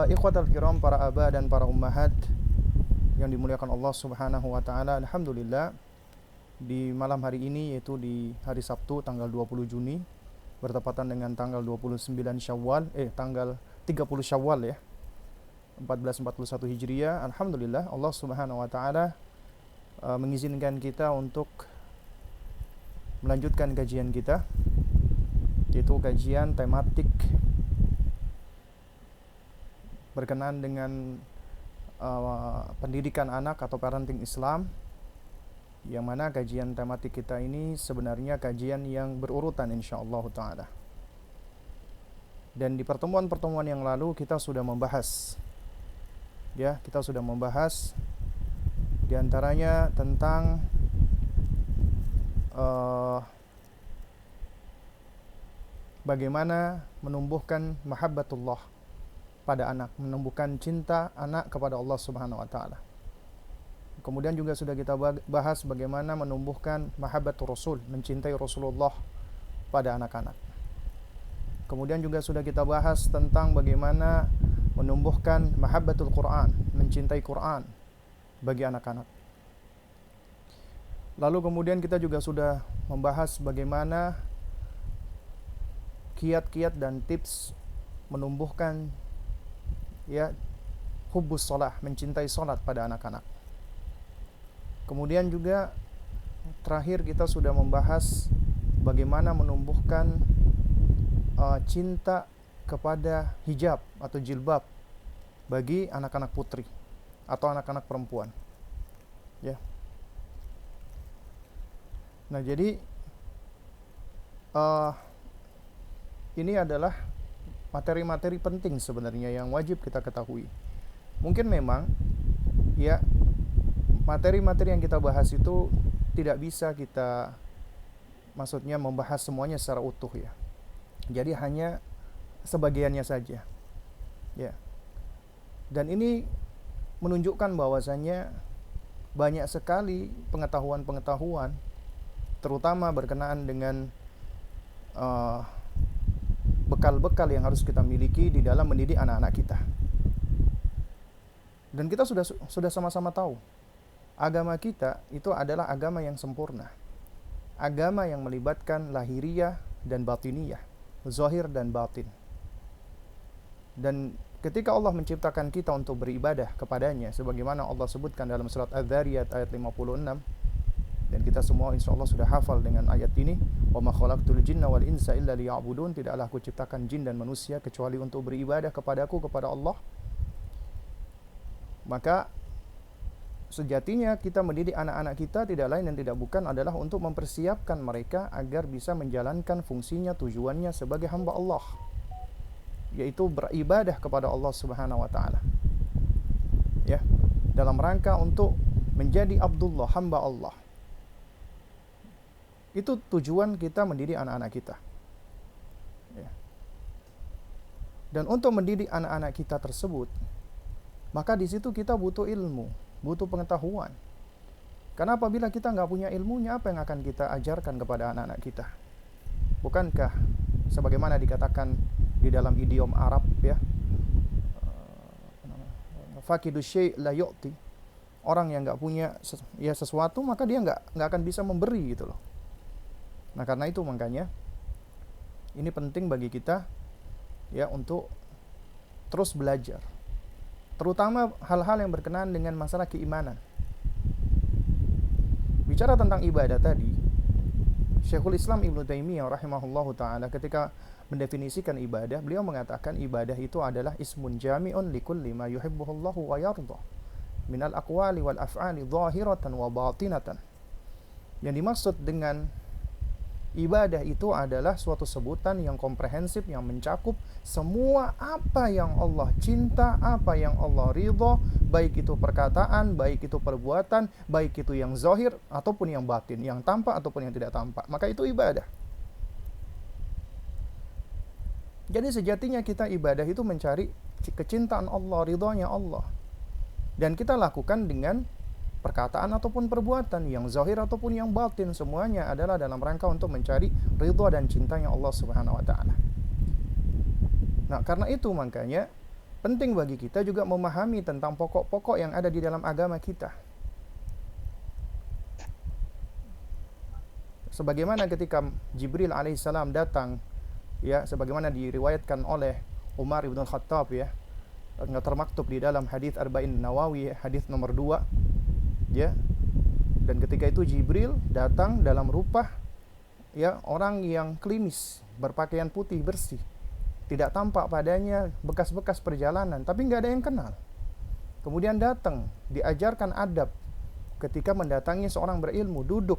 Ikhwatal kiram, para aba dan para ummahat yang dimuliakan Allah Subhanahu wa taala. Alhamdulillah, di malam hari ini, yaitu di hari Sabtu tanggal 20 Juni bertepatan dengan tanggal 29 Syawal, tanggal 30 Syawal ya, 1441 Hijriah. Alhamdulillah, Allah Subhanahu wa taala mengizinkan kita untuk melanjutkan kajian kita, yaitu kajian tematik berkenaan dengan pendidikan anak atau parenting Islam, yang mana kajian tematik kita ini sebenarnya kajian yang berurutan insyaallah ta'ala. Dan di pertemuan-pertemuan yang lalu kita sudah membahas diantaranya tentang bagaimana menumbuhkan mahabbatullah pada anak, menumbuhkan cinta anak kepada Allah Subhanahu wa taala. Kemudian juga sudah kita bahas bagaimana menumbuhkan mahabbatur Rasul, mencintai Rasulullah pada anak-anak. Kemudian juga sudah kita bahas tentang bagaimana menumbuhkan mahabbatul Quran, mencintai Quran bagi anak-anak. Lalu kemudian kita juga sudah membahas bagaimana kiat-kiat dan tips menumbuhkan hubbus shalah, mencintai salat pada anak-anak. Kemudian juga terakhir kita sudah membahas bagaimana menumbuhkan cinta kepada hijab atau jilbab bagi anak-anak putri atau anak-anak perempuan. Ya. Nah, jadi ini adalah materi-materi penting sebenarnya yang wajib kita ketahui. Mungkin memang ya materi-materi yang kita bahas itu tidak bisa kita maksudnya membahas semuanya secara utuh ya. Jadi hanya sebagiannya saja. Ya. Dan ini menunjukkan bahwasannya banyak sekali pengetahuan-pengetahuan terutama berkenaan dengan bekal-bekal yang harus kita miliki di dalam mendidik anak-anak kita. Dan kita sudah sama-sama tahu, agama kita itu adalah agama yang sempurna. Agama yang melibatkan lahiriah dan batiniyah, zahir dan batin. Dan ketika Allah menciptakan kita untuk beribadah kepadanya, sebagaimana Allah sebutkan dalam surat Az-Zariyat ayat 56, dan kita semua insyaallah sudah hafal dengan ayat ini, wa ma khalaqtul jinna wal insa illa liya'budun, tidaklah aku ciptakan jin dan manusia kecuali untuk beribadah kepadaku, kepada Allah. Maka sejatinya kita mendidik anak-anak kita tidak lain dan tidak bukan adalah untuk mempersiapkan mereka agar bisa menjalankan fungsinya, tujuannya sebagai hamba Allah, yaitu beribadah kepada Allah Subhanahu wa taala. Ya, dalam rangka untuk menjadi Abdullah, hamba Allah. Itu tujuan kita mendidik anak-anak kita. Ya. Dan untuk mendidik anak-anak kita tersebut, maka di situ kita butuh ilmu, butuh pengetahuan. Karena apabila kita nggak punya ilmunya, apa yang akan kita ajarkan kepada anak-anak kita? Bukankah sebagaimana dikatakan di dalam idiom Arab ya, faqidu syai' la yu'ti, orang yang nggak punya sesuatu maka dia nggak akan bisa memberi gitu loh. Nah, karena itu makanya ini penting bagi kita ya untuk terus belajar, terutama hal-hal yang berkenaan dengan masalah keimanan. Bicara tentang ibadah tadi, Syekhul Islam Ibnu Taimiyah rahimahullahu taala ketika mendefinisikan ibadah, beliau mengatakan ibadah itu adalah ismun jami'un likulli ma yuhibbuhullahu wa yardha minal aqwali wal af'ali zahiratan wa batinatan. Yang dimaksud dengan ibadah itu adalah suatu sebutan yang komprehensif, yang mencakup semua apa yang Allah cinta, apa yang Allah ridha, baik itu perkataan, baik itu perbuatan, baik itu yang zahir ataupun yang batin, yang tampak ataupun yang tidak tampak. Maka itu ibadah. Jadi sejatinya kita ibadah itu mencari kecintaan Allah, ridhonya Allah. Dan kita lakukan dengan perkataan ataupun perbuatan, yang zahir ataupun yang batin, semuanya adalah dalam rangka untuk mencari ridha dan cintanya Allah Subhanahu wa taala. Nah, karena itu makanya penting bagi kita juga memahami tentang pokok-pokok yang ada di dalam agama kita. Sebagaimana ketika Jibril alaihissalam datang, ya, sebagaimana diriwayatkan oleh Umar ibn Khattab, ya, termaktub di dalam hadis Arba'in Nawawi, hadis nomor 2, ya. Dan ketika itu Jibril datang dalam rupa, ya, orang yang klimis, berpakaian putih bersih, tidak tampak padanya bekas-bekas perjalanan, tapi nggak ada yang kenal. Kemudian datang, diajarkan adab ketika mendatangi seorang berilmu, duduk,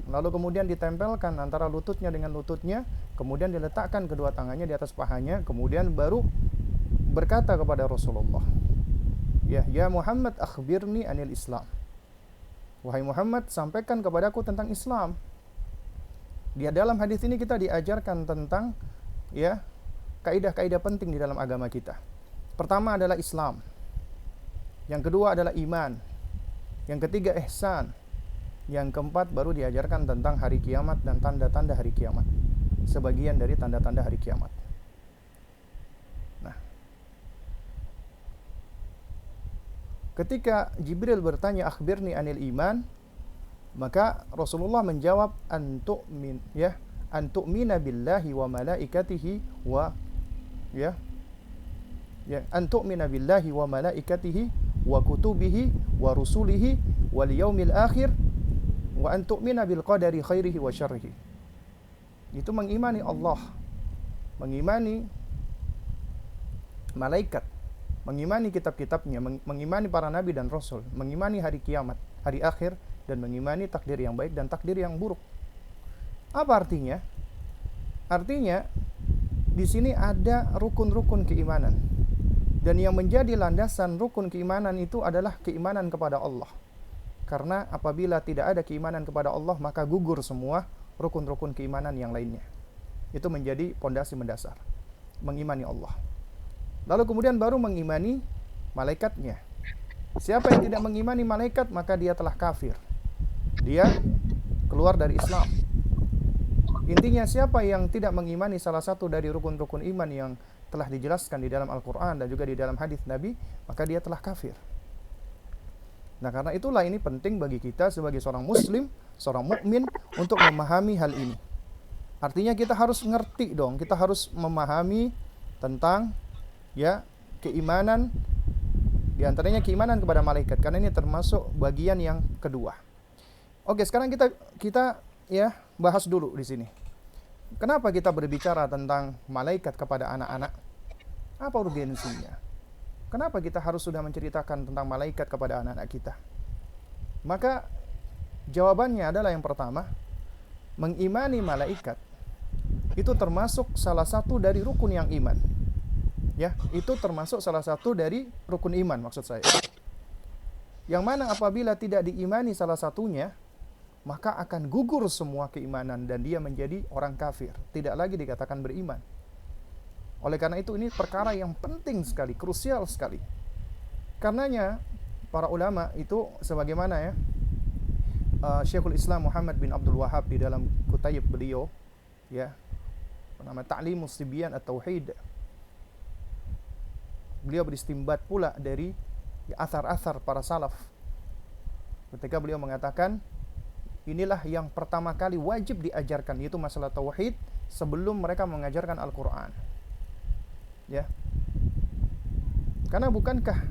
lalu kemudian ditempelkan antara lututnya dengan lututnya, kemudian diletakkan kedua tangannya di atas pahanya, kemudian baru berkata kepada Rasulullah, ya Muhammad, akhbirni anil Islam. Wahai Muhammad, sampaikan kepadaku tentang Islam. Di dalam hadis ini kita diajarkan tentang, ya, kaidah-kaidah penting di dalam agama kita. Pertama adalah Islam. Yang kedua adalah iman. Yang ketiga ihsan. Yang keempat baru diajarkan tentang hari kiamat dan tanda-tanda hari kiamat. Sebagian dari tanda-tanda hari kiamat. Nah, ketika Jibril bertanya akhbirni anil iman, maka Rasulullah menjawab antu'mina billahi wa malaikatihi wa antu'mina billahi wa malaikatihi wa kutubihi wa rusulihi wal yaumil akhir wa antu'mina bil qadari khairihi wa syarrihi. Itu mengimani Allah, mengimani malaikat, mengimani kitab-kitabnya, mengimani para nabi dan rasul, mengimani hari kiamat, hari akhir, dan mengimani takdir yang baik dan takdir yang buruk. Apa artinya? Artinya di sini ada rukun-rukun keimanan. Dan yang menjadi landasan rukun keimanan itu adalah keimanan kepada Allah. Karena apabila tidak ada keimanan kepada Allah, maka gugur semua rukun-rukun keimanan yang lainnya. Itu menjadi pondasi mendasar. Mengimani Allah. Lalu kemudian baru mengimani malaikatnya. Siapa yang tidak mengimani malaikat, maka dia telah kafir. Dia keluar dari Islam. Intinya siapa yang tidak mengimani salah satu dari rukun-rukun iman yang telah dijelaskan di dalam Al-Quran dan juga di dalam hadis Nabi, maka dia telah kafir. Nah, karena itulah ini penting bagi kita sebagai seorang muslim, seorang mukmin untuk memahami hal ini. Artinya kita harus ngerti dong, kita harus memahami tentang, ya, keimanan, di antaranya keimanan kepada malaikat, karena ini termasuk bagian yang kedua. Oke, sekarang kita ya bahas dulu di sini. Kenapa kita berbicara tentang malaikat kepada anak-anak? Apa urgensinya? Kenapa kita harus sudah menceritakan tentang malaikat kepada anak-anak kita? Maka jawabannya adalah yang pertama, mengimani malaikat itu termasuk salah satu dari rukun yang iman. Ya, itu termasuk salah satu dari rukun iman maksud saya. Yang mana apabila tidak diimani salah satunya, maka akan gugur semua keimanan dan dia menjadi orang kafir, tidak lagi dikatakan beriman. Oleh karena itu ini perkara yang penting sekali, krusial sekali. Karenanya para ulama itu sebagaimana, ya, Syekhul Islam Muhammad bin Abdul Wahhab di dalam kutayib beliau, ya, bernama Ta'limus Sibyan At-Tauhid, beliau beristimbat pula dari athar-athar para salaf ketika beliau mengatakan inilah yang pertama kali wajib diajarkan, yaitu masalah tauhid, sebelum mereka mengajarkan Al-Quran. Ya, karena bukankah,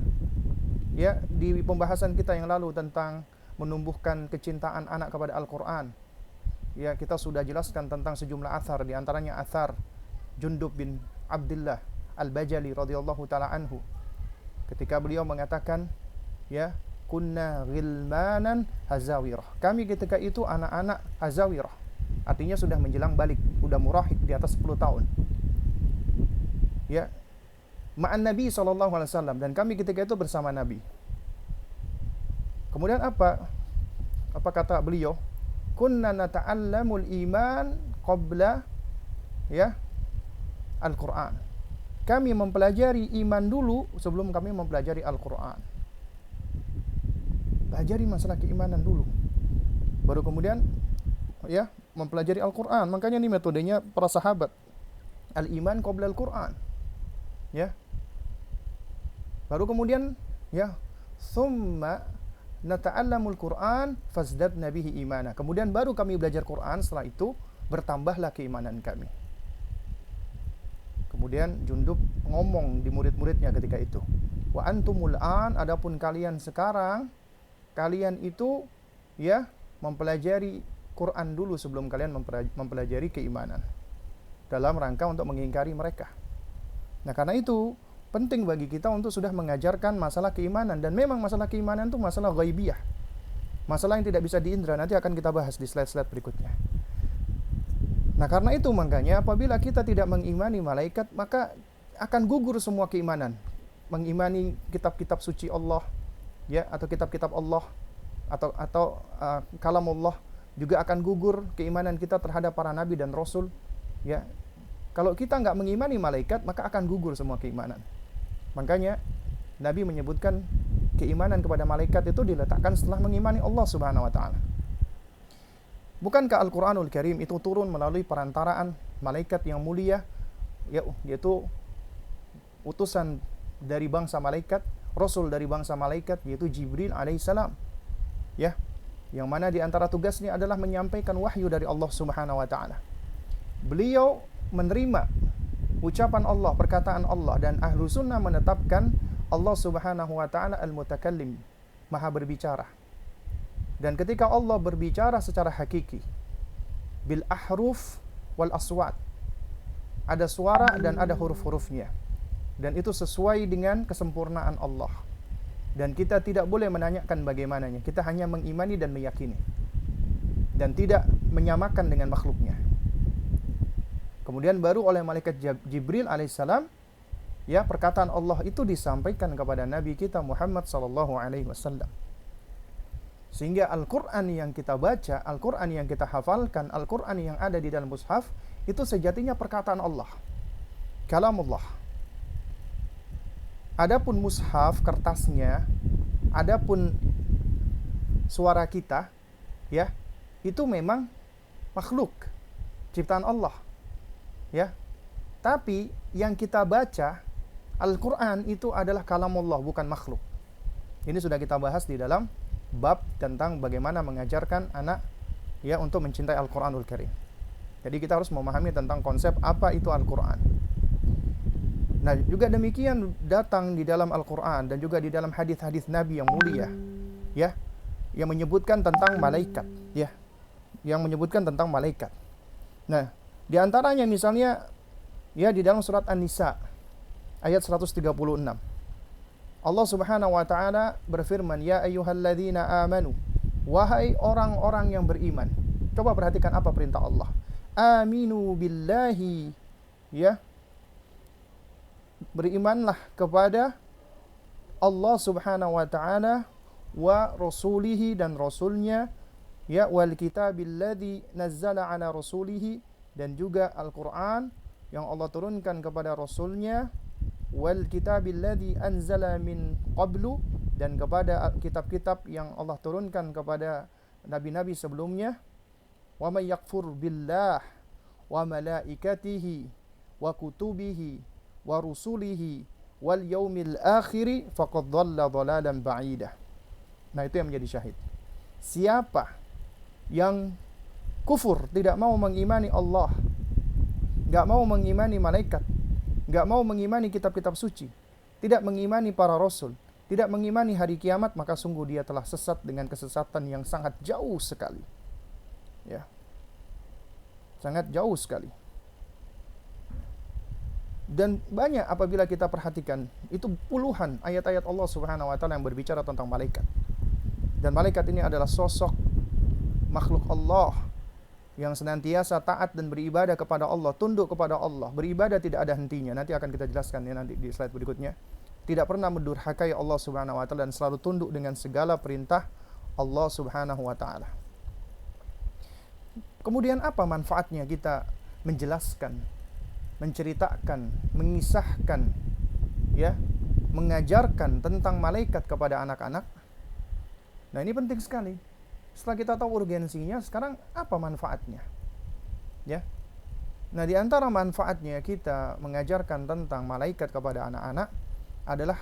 ya, di pembahasan kita yang lalu tentang menumbuhkan kecintaan anak kepada Al-Quran, ya, kita sudah jelaskan tentang sejumlah athar, di antaranya athar Jundub bin Abdullah Al-Bajali radhiyallahu ta'ala anhu, ketika beliau mengatakan, ya, kunna ghilmanan hazawirah, kami ketika itu anak-anak hazawirah, artinya sudah menjelang balik, sudah murahik di atas 10 tahun, ya, ma'an Nabi SAW, dan kami ketika itu bersama Nabi. Kemudian apa kata beliau? Kunna nata'allamul iman qabla, ya, Al-Quran, kami mempelajari iman dulu sebelum kami mempelajari Al-Quran. Pelajari masalah keimanan dulu, baru kemudian, ya, mempelajari Al-Quran. Makanya ini metodenya para sahabat, al-iman qabla Al-Quran, ya. Baru kemudian ya, thumma nata'allamul Qur'an fazdadna bihi imana. Kemudian baru kami belajar Quran, setelah itu bertambahlah keimanan kami. Kemudian Jundub ngomong di murid-muridnya ketika itu, wa antumul an, adapun kalian sekarang, kalian itu ya mempelajari Quran dulu sebelum kalian mempelajari keimanan, dalam rangka untuk mengingkari mereka. Nah, karena itu penting bagi kita untuk sudah mengajarkan masalah keimanan. Dan memang masalah keimanan itu masalah ghaibiyah, masalah yang tidak bisa diindra. Nanti akan kita bahas di slide-slide berikutnya. Nah, karena itu makanya apabila kita tidak mengimani malaikat, maka akan gugur semua keimanan. Mengimani kitab-kitab suci Allah, ya, atau kitab-kitab Allah, atau kalam Allah, juga akan gugur keimanan kita terhadap para nabi dan rasul, ya. Kalau kita nggak mengimani malaikat, maka akan gugur semua keimanan. Makanya Nabi menyebutkan keimanan kepada malaikat itu diletakkan setelah mengimani Allah Subhanahu wa taala. Bukankah Al-Qur'anul Karim itu turun melalui perantaraan malaikat yang mulia, yaitu utusan dari bangsa malaikat, rasul dari bangsa malaikat, yaitu Jibril alaihissalam. Ya, yang mana di antara tugasnya adalah menyampaikan wahyu dari Allah Subhanahu wa taala. Beliau menerima ucapan Allah, perkataan Allah, dan ahlu sunnah menetapkan Allah Subhanahu wa ta'ala al-mutakallim, maha berbicara. Dan ketika Allah berbicara secara hakiki, bil ahruf wal aswat, ada suara dan ada huruf-hurufnya, dan itu sesuai dengan kesempurnaan Allah, dan kita tidak boleh menanyakan bagaimananya. Kita hanya mengimani dan meyakini, dan tidak menyamakan dengan makhluknya. Kemudian baru oleh malaikat Jibril alaihissalam, ya, perkataan Allah itu disampaikan kepada Nabi kita Muhammad sallallahu alaihi wasallam. Sehingga Al-Qur'an yang kita baca, Al-Qur'an yang kita hafalkan, Al-Qur'an yang ada di dalam mushaf, itu sejatinya perkataan Allah, kalamullah. Adapun mushaf, kertasnya, adapun suara kita, ya, itu memang makhluk, ciptaan Allah. Ya, tapi yang kita baca Al-Quran itu adalah kalamullah, bukan makhluk. Ini sudah kita bahas di dalam bab tentang bagaimana mengajarkan anak, ya, untuk mencintai Al-Quranul Karim. Jadi kita harus memahami tentang konsep apa itu Al-Quran. Nah, juga demikian datang di dalam Al-Quran dan juga di dalam hadis-hadis Nabi yang mulia, ya, yang menyebutkan tentang malaikat, ya, yang menyebutkan tentang malaikat. Nah, di antaranya misalnya, ya, di dalam surat An-Nisa ayat 136. Allah Subhanahu wa taala berfirman, ya ayyuhalladzina amanu, wahai orang-orang yang beriman. Coba perhatikan apa perintah Allah. Aminu billahi, ya. Berimanlah kepada Allah Subhanahu wa taala, wa rasulihi, dan rasulnya, ya, wal kitabilladzi nazzala ala rasulihi, dan juga Al-Quran yang Allah turunkan kepada Rasulnya, wal kitabilladzi anzala min qablu, dan kepada kitab-kitab yang Allah turunkan kepada nabi-nabi sebelumnya. Wa may yakfur billah wa malaikatihi wa kutubihi wa rusulihi wal yaumil akhiri faqad dhalla dhalalan ba'idah. Nah, itu yang menjadi syahid. Siapa yang kufur, tidak mau mengimani Allah, nggak mau mengimani malaikat, nggak mau mengimani kitab-kitab suci, tidak mengimani para rasul, tidak mengimani hari kiamat, maka sungguh dia telah sesat dengan kesesatan yang sangat jauh sekali. Ya, sangat jauh sekali. Dan banyak apabila kita perhatikan, itu puluhan ayat-ayat Allah Subhanahu wa taala yang berbicara tentang malaikat. Dan malaikat ini adalah sosok makhluk Allah yang senantiasa taat dan beribadah kepada Allah, tunduk kepada Allah, beribadah tidak ada hentinya. Nanti akan kita jelaskan, ya, nanti di slide berikutnya. Tidak pernah mendurhakai Allah Subhanahu wa taala dan selalu tunduk dengan segala perintah Allah Subhanahu wa taala. Kemudian apa manfaatnya kita menjelaskan, menceritakan, mengisahkan, ya, mengajarkan tentang malaikat kepada anak-anak? Nah, ini penting sekali. Setelah kita tahu urgensinya, sekarang apa manfaatnya? Ya. Nah, di antara manfaatnya kita mengajarkan tentang malaikat kepada anak-anak adalah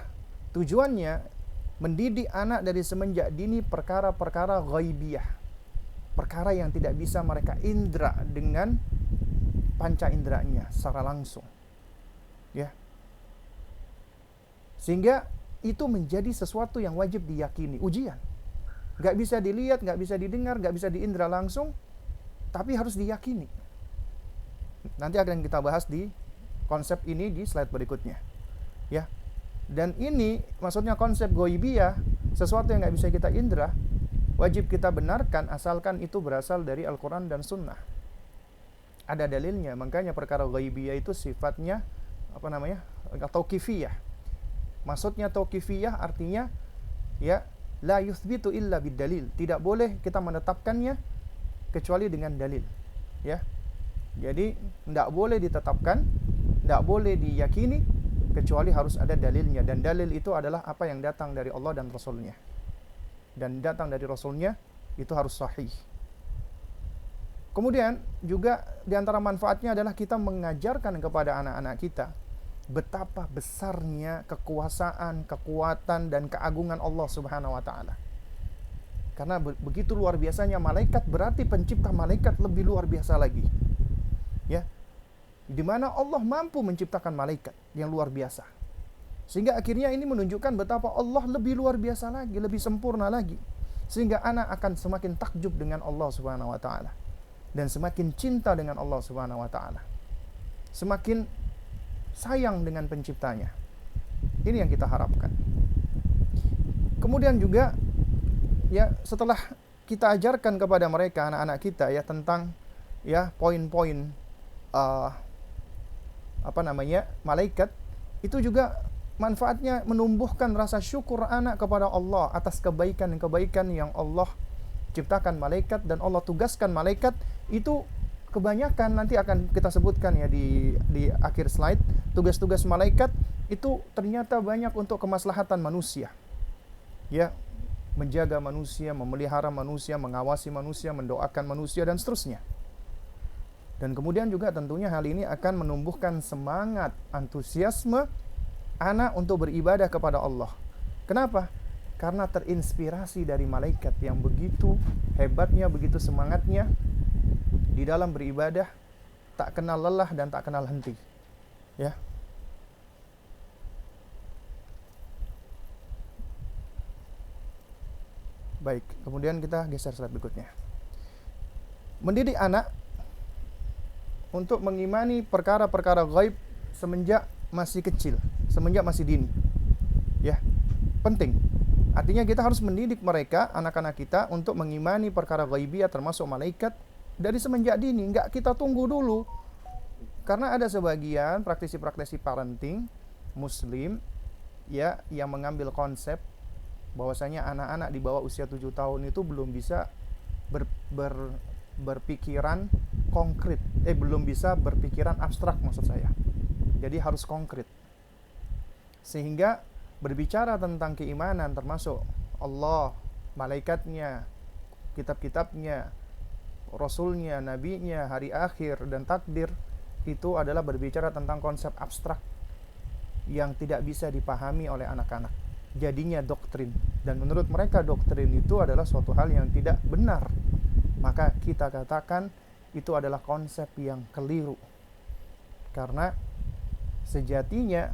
Tujuannya mendidik anak dari semenjak dini perkara-perkara ghaibiyah, perkara yang tidak bisa mereka indra dengan panca inderanya secara langsung, ya. Sehingga itu menjadi sesuatu yang wajib diyakini, ujian. Nggak bisa dilihat, nggak bisa didengar, nggak bisa diindra langsung, tapi harus diyakini. Nanti akan kita bahas di konsep ini di slide berikutnya, ya. Dan ini maksudnya konsep ghaibiyah, sesuatu yang nggak bisa kita indra, wajib kita benarkan asalkan itu berasal dari Al-Quran dan Sunnah. Ada dalilnya, makanya perkara ghaibiyah itu sifatnya tauqifiyah. Maksudnya tauqifiyah artinya ya la yuthbitu illa bidalil. Tidak boleh kita menetapkannya kecuali dengan dalil, ya. Jadi tidak boleh ditetapkan, tidak boleh diyakini kecuali harus ada dalilnya, dan dalil itu adalah apa yang datang dari Allah dan Rasulnya, dan datang dari Rasulnya itu harus sahih. Kemudian juga diantara manfaatnya adalah kita mengajarkan kepada anak-anak kita betapa besarnya kekuasaan, kekuatan, dan keagungan Allah Subhanahu wa Ta'ala. Karena begitu luar biasanya malaikat, berarti pencipta malaikat lebih luar biasa lagi, ya. Di mana Allah mampu menciptakan malaikat yang luar biasa. Sehingga akhirnya ini menunjukkan betapa Allah lebih luar biasa lagi, lebih sempurna lagi. Sehingga anak akan semakin takjub dengan Allah Subhanahu wa Ta'ala, dan semakin cinta dengan Allah Subhanahu wa Ta'ala, semakin sayang dengan penciptanya. Ini yang kita harapkan. Kemudian juga ya, setelah kita ajarkan kepada mereka, anak-anak kita, ya, tentang ya poin-poin malaikat, itu juga manfaatnya menumbuhkan rasa syukur anak kepada Allah atas kebaikan-kebaikan yang Allah ciptakan malaikat dan Allah tugaskan malaikat. Itu kebanyakan nanti akan kita sebutkan ya di akhir slide. Tugas-tugas malaikat itu ternyata banyak untuk kemaslahatan manusia, ya, menjaga manusia, memelihara manusia, mengawasi manusia, mendoakan manusia, dan seterusnya. Dan kemudian juga tentunya hal ini akan menumbuhkan semangat, antusiasme anak untuk beribadah kepada Allah. Kenapa? Karena terinspirasi dari malaikat yang begitu hebatnya, begitu semangatnya di dalam beribadah, tak kenal lelah dan tak kenal henti, ya. Baik, kemudian kita geser slide berikutnya. Mendidik anak untuk mengimani perkara-perkara gaib semenjak masih kecil, semenjak masih dini, ya, penting. Artinya kita harus mendidik mereka, anak-anak kita, untuk mengimani perkara gaibiyah termasuk malaikat dari semenjak dini. Enggak kita tunggu dulu. Karena ada sebagian praktisi-praktisi parenting muslim, ya, yang mengambil konsep bahwasanya anak-anak di bawah usia 7 tahun itu belum bisa berpikiran konkret, belum bisa berpikiran abstrak maksud saya. Jadi harus konkret. Sehingga berbicara tentang keimanan termasuk Allah, malaikatnya, kitab-kitabnya, rasulnya, nabinya, hari akhir, dan takdir, itu adalah berbicara tentang konsep abstrak yang tidak bisa dipahami oleh anak-anak. Jadinya doktrin, dan menurut mereka doktrin itu adalah suatu hal yang tidak benar. Maka kita katakan itu adalah konsep yang keliru. Karena sejatinya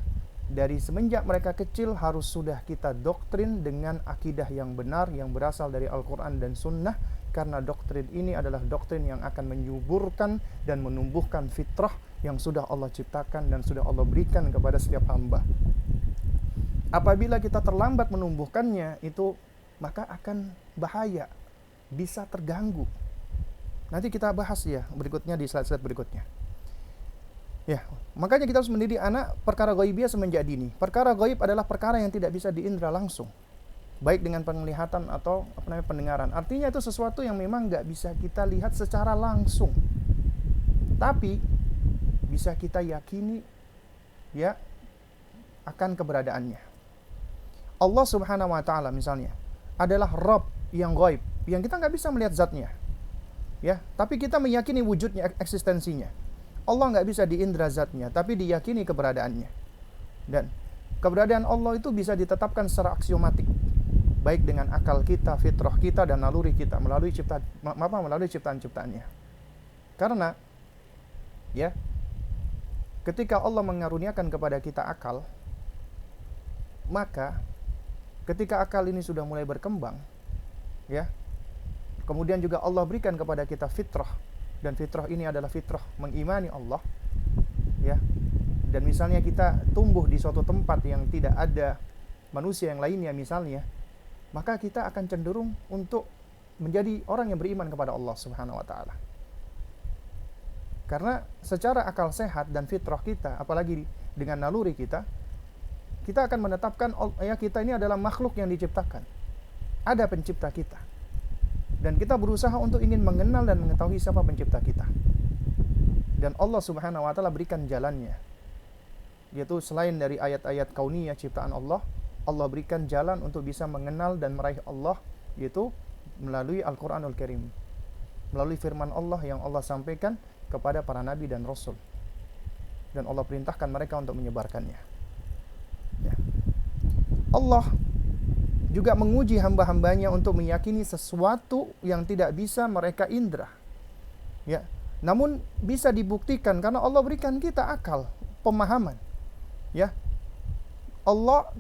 dari semenjak mereka kecil harus sudah kita doktrin dengan akidah yang benar yang berasal dari Al-Quran dan Sunnah. Karena doktrin ini adalah doktrin yang akan menyuburkan dan menumbuhkan fitrah yang sudah Allah ciptakan dan sudah Allah berikan kepada setiap hamba. Apabila kita terlambat menumbuhkannya, itu maka akan bahaya, bisa terganggu. Nanti kita bahas ya berikutnya di slide-slide berikutnya. Ya, makanya kita harus mendidik anak perkara ghaibiyah semenjak dini. Perkara ghaib adalah perkara yang tidak bisa diindra langsung, baik dengan penglihatan atau pendengaran. Artinya itu sesuatu yang memang nggak bisa kita lihat secara langsung, tapi bisa kita yakini ya akan keberadaannya. Allah Subhanahu wa Ta'ala misalnya adalah Rabb yang ghaib, yang kita nggak bisa melihat zatnya, ya, tapi kita meyakini wujudnya, eksistensinya. Allah nggak bisa diindra zatnya, tapi diyakini keberadaannya. Dan Keberadaan Allah itu bisa ditetapkan secara aksiomatik, baik dengan akal kita, fitrah kita, dan naluri kita melalui ciptaan-ciptaannya. Karena ya, ketika Allah mengaruniakan kepada kita akal, maka ketika akal ini sudah mulai berkembang, ya, kemudian juga Allah berikan kepada kita fitrah, dan fitrah ini adalah fitrah mengimani Allah, ya. Dan misalnya kita tumbuh di suatu tempat yang tidak ada manusia yang lainnya misalnya, maka kita akan cenderung untuk menjadi orang yang beriman kepada Allah Subhanahu wa taala. Karena secara akal sehat dan fitrah kita, apalagi dengan naluri kita akan menetapkan ya, kita ini adalah makhluk yang diciptakan. Ada pencipta kita. Dan kita berusaha untuk ingin mengenal dan mengetahui siapa pencipta kita. Dan Allah Subhanahu wa taala berikan jalannya. Yaitu selain dari ayat-ayat kauniyah ciptaan Allah, Allah berikan jalan untuk bisa mengenal dan meraih Allah, yaitu melalui Al-Quranul Karim, melalui firman Allah yang Allah sampaikan kepada para nabi dan rasul, dan Allah perintahkan mereka untuk menyebarkannya, ya. Allah juga menguji hamba-hambanya untuk meyakini sesuatu yang tidak bisa mereka indra, ya, namun bisa dibuktikan karena Allah berikan kita akal, pemahaman, ya. Allah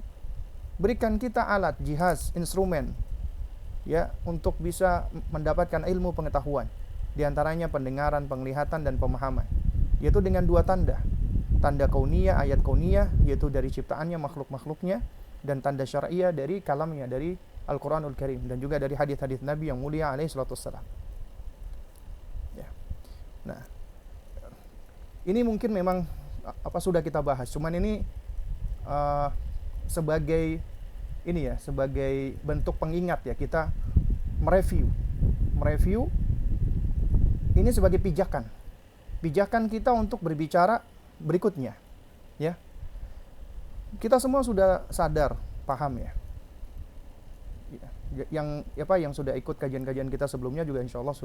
berikan kita alat, jihaz, instrumen, ya, untuk bisa mendapatkan ilmu pengetahuan. Di antaranya pendengaran, penglihatan, dan pemahaman. Yaitu dengan dua tanda. Tanda kauniyah, ayat kauniyah, yaitu dari ciptaannya, makhluk-makhluknya, dan tanda syar'iyah dari kalamnya, dari Al-Quranul Karim, dan juga dari hadis-hadis Nabi yang mulia alaihi salatu wassalam. Ya. Nah, ini mungkin memang sudah kita bahas, cuman ini sebagai bentuk pengingat, ya, kita mereview ini sebagai pijakan kita untuk berbicara berikutnya, ya. Kita semua sudah sadar, paham, ya. Yang sudah ikut kajian-kajian kita sebelumnya juga insya Allah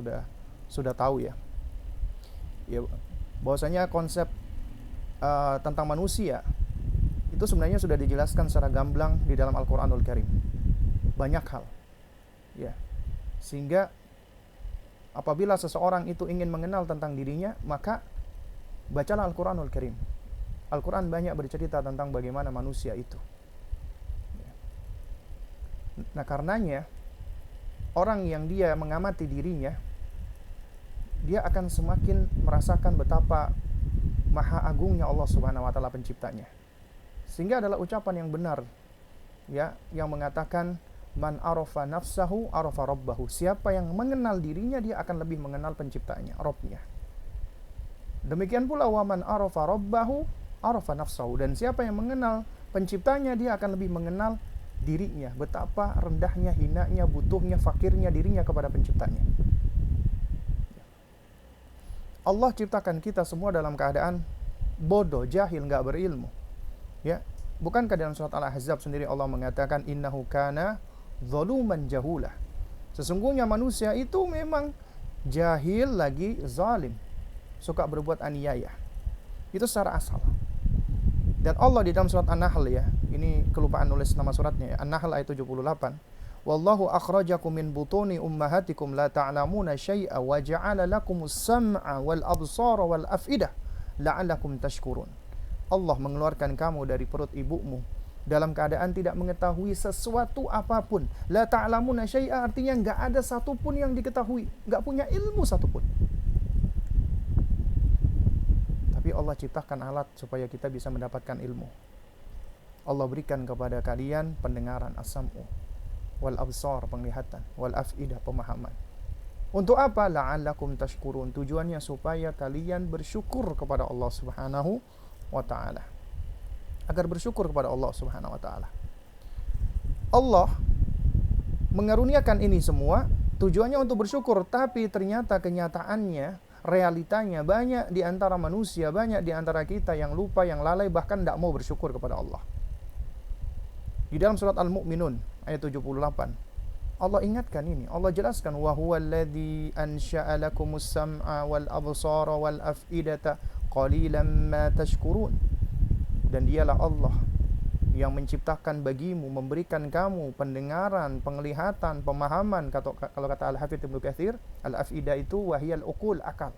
sudah tahu, ya. Ya, bahwasanya konsep tentang manusia itu sebenarnya sudah dijelaskan secara gamblang di dalam Al-Quranul Karim. Banyak hal, ya. Sehingga apabila seseorang itu ingin mengenal tentang dirinya, maka bacalah Al-Quranul Karim. Al-Quran banyak bercerita tentang bagaimana manusia itu. Nah, karenanya orang yang dia mengamati dirinya, dia akan semakin merasakan betapa maha agungnya Allah Subhanahu wa taala penciptanya. Sehingga adalah ucapan yang benar, ya, yang mengatakan man arafa nafsahu arafa rabbahu. Siapa yang mengenal dirinya, dia akan lebih mengenal penciptanya, Rabbnya. Demikian pula wa man arafa rabbahu arafa nafsahu. Dan siapa yang mengenal penciptanya, dia akan lebih mengenal dirinya, betapa rendahnya, hinanya, butuhnya, fakirnya dirinya kepada penciptanya. Allah ciptakan kita semua dalam keadaan bodoh, jahil, enggak berilmu, ya. Bukankah dalam surat Al-Ahzab sendiri Allah mengatakan innahu kana zaluman jahulah. Sesungguhnya manusia itu memang jahil lagi zalim, suka berbuat aniaya. Itu secara asal. Dan Allah di dalam surat An-Nahl, ya, ini kelupaan nulis nama suratnya, ya, An-Nahl ayat 78. Wallahu akhrajakum min butuni ummahatikum la ta'lamuna syai'a wa ja'ala lakumus sam'a wal absara wal af'idah la'allakum tashkurun. Allah mengeluarkan kamu dari perut ibumu dalam keadaan tidak mengetahui sesuatu apapun. La ta'lamuna syai'a artinya enggak ada satupun yang diketahui, enggak punya ilmu satupun. Tapi Allah ciptakan alat supaya kita bisa mendapatkan ilmu. Allah berikan kepada kalian pendengaran, as-sam'u, wal absar, penglihatan, wal af'idah, pemahaman. Untuk apa? La'allakum tashkurun. Tujuannya supaya kalian bersyukur kepada Allah Subhanahu wa ta'ala. Agar bersyukur kepada Allah Subhanahu wa ta'ala. Allah mengaruniakan ini semua tujuannya untuk bersyukur, tapi ternyata kenyataannya, realitanya, banyak di antara manusia, banyak di antara kita yang lupa, yang lalai, bahkan tidak mau bersyukur kepada Allah. Di dalam surat Al-Mu'minun ayat 78, Allah ingatkan ini. Allah jelaskan wa huwallazi ansha'a lakumus sam'a wal absara wal af'idata qalilan ma tashkurun. Dan dialah Allah yang menciptakan bagimu, memberikan kamu pendengaran, penglihatan, pemahaman. Kalau kata Al-Hafidz Ibnu Katsir, al-afida itu wahiyal uqul, akal.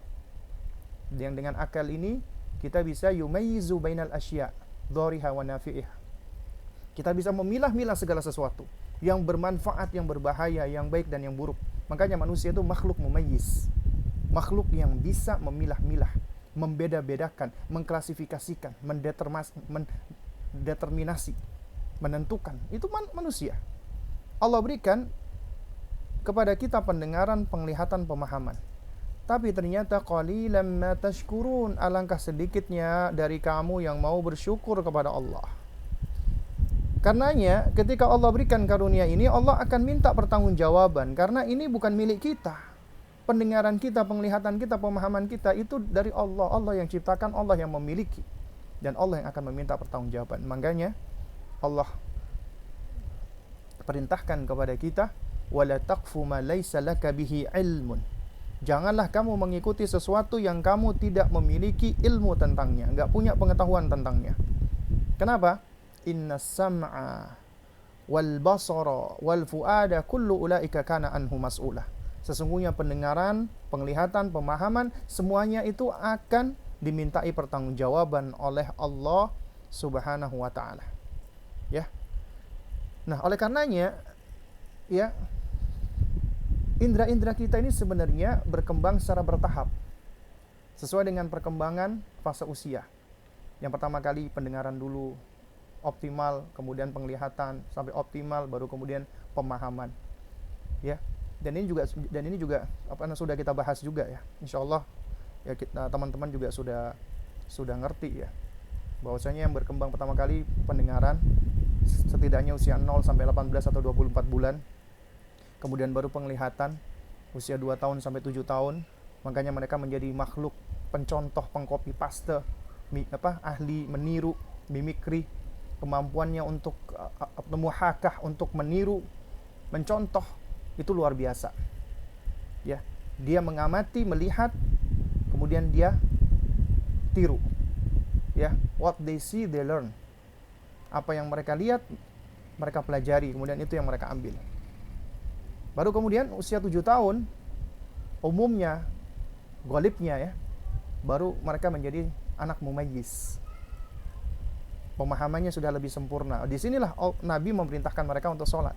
Yang dengan akal ini kita bisa yumayyizu bainal asya, dhariha wa nafi'ih. Kita bisa memilah-milah segala sesuatu yang bermanfaat, yang berbahaya, yang baik dan yang buruk. Makanya manusia itu makhluk mumayyiz, makhluk yang bisa memilah-milah, membeda-bedakan, mengklasifikasikan, mendeterminasi, menentukan. Itu manusia. Allah berikan kepada kita pendengaran, penglihatan, pemahaman. Tapi ternyata qalilan ma tashkurun, alangkah sedikitnya dari kamu yang mau bersyukur kepada Allah. Karenanya ketika Allah berikan karunia ini, Allah akan minta pertanggungjawaban, karena ini bukan milik kita. Pendengaran kita, penglihatan kita, pemahaman kita itu dari Allah. Allah yang ciptakan, Allah yang memiliki, dan Allah yang akan meminta pertanggungjawaban. Makanya Allah perintahkan kepada kita, wala taqfu ma laisa laka bihi ilmun. Janganlah kamu mengikuti sesuatu yang kamu tidak memiliki ilmu tentangnya, enggak punya pengetahuan tentangnya. Kenapa? Innas sam'a wal basara wal fuada kullu ulaika kana anhu mas'ulah. Sesungguhnya pendengaran, penglihatan, pemahaman, semuanya itu akan dimintai pertanggungjawaban oleh Allah Subhanahu wa taala. Ya. Nah, oleh karenanya ya, indera-indera kita ini sebenarnya berkembang secara bertahap sesuai dengan perkembangan fase usia. Yang pertama kali pendengaran dulu optimal, kemudian penglihatan sampai optimal, baru kemudian pemahaman. Ya. Dan ini juga sudah kita bahas juga ya. Insyaallah ya, teman-teman juga sudah ngerti ya, bahwasanya yang berkembang pertama kali pendengaran setidaknya usia 0 sampai 18 atau 24 bulan. Kemudian baru penglihatan usia 2 tahun sampai 7 tahun. Makanya mereka menjadi makhluk pencontoh, pengcopy paste, ahli meniru, mimikri, kemampuannya untuk muhakah, untuk meniru, mencontoh, itu luar biasa. Ya, dia mengamati, melihat, kemudian dia tiru. Ya, what they see they learn. Apa yang mereka lihat, mereka pelajari, kemudian itu yang mereka ambil. Baru kemudian usia 7 tahun umumnya, ghalibnya ya, baru mereka menjadi anak mumayyiz. Pemahamannya sudah lebih sempurna. Di sinilah Nabi memerintahkan mereka untuk sholat,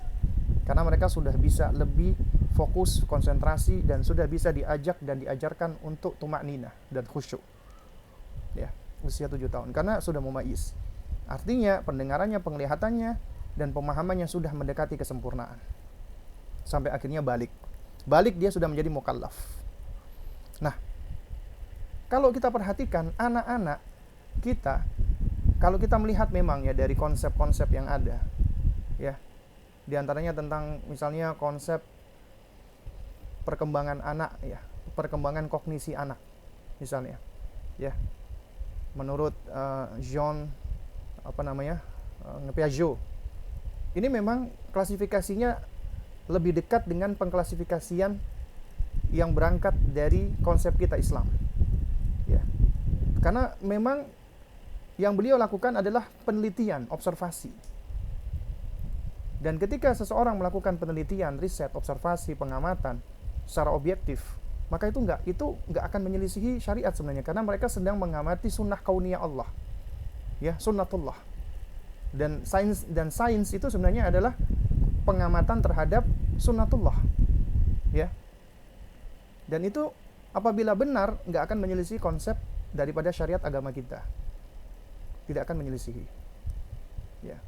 karena mereka sudah bisa lebih fokus, konsentrasi, dan sudah bisa diajak dan diajarkan untuk tumakninah dan khusyuk. Ya, usia 7 tahun, karena sudah mumayyiz. Artinya pendengarannya, penglihatannya, dan pemahamannya sudah mendekati kesempurnaan. Sampai akhirnya balik dia sudah menjadi mukallaf. Nah, kalau kita perhatikan anak-anak kita, kalau kita melihat memang ya dari konsep-konsep yang ada ya, di antaranya tentang misalnya konsep perkembangan anak ya, perkembangan kognisi anak misalnya ya, menurut Jean Piaget, ini memang klasifikasinya lebih dekat dengan pengklasifikasian yang berangkat dari konsep kita Islam ya, karena memang yang beliau lakukan adalah penelitian, observasi. Dan ketika seseorang melakukan penelitian, riset, observasi, pengamatan secara objektif, maka itu enggak akan menyelisihi syariat sebenarnya, karena mereka sedang mengamati sunnah kauniyah Allah. Ya, sunnatullah. Dan sains itu sebenarnya adalah pengamatan terhadap sunnatullah. Ya. Dan itu apabila benar enggak akan menyelisihi konsep daripada syariat agama kita. Tidak akan menyelisihi. Ya.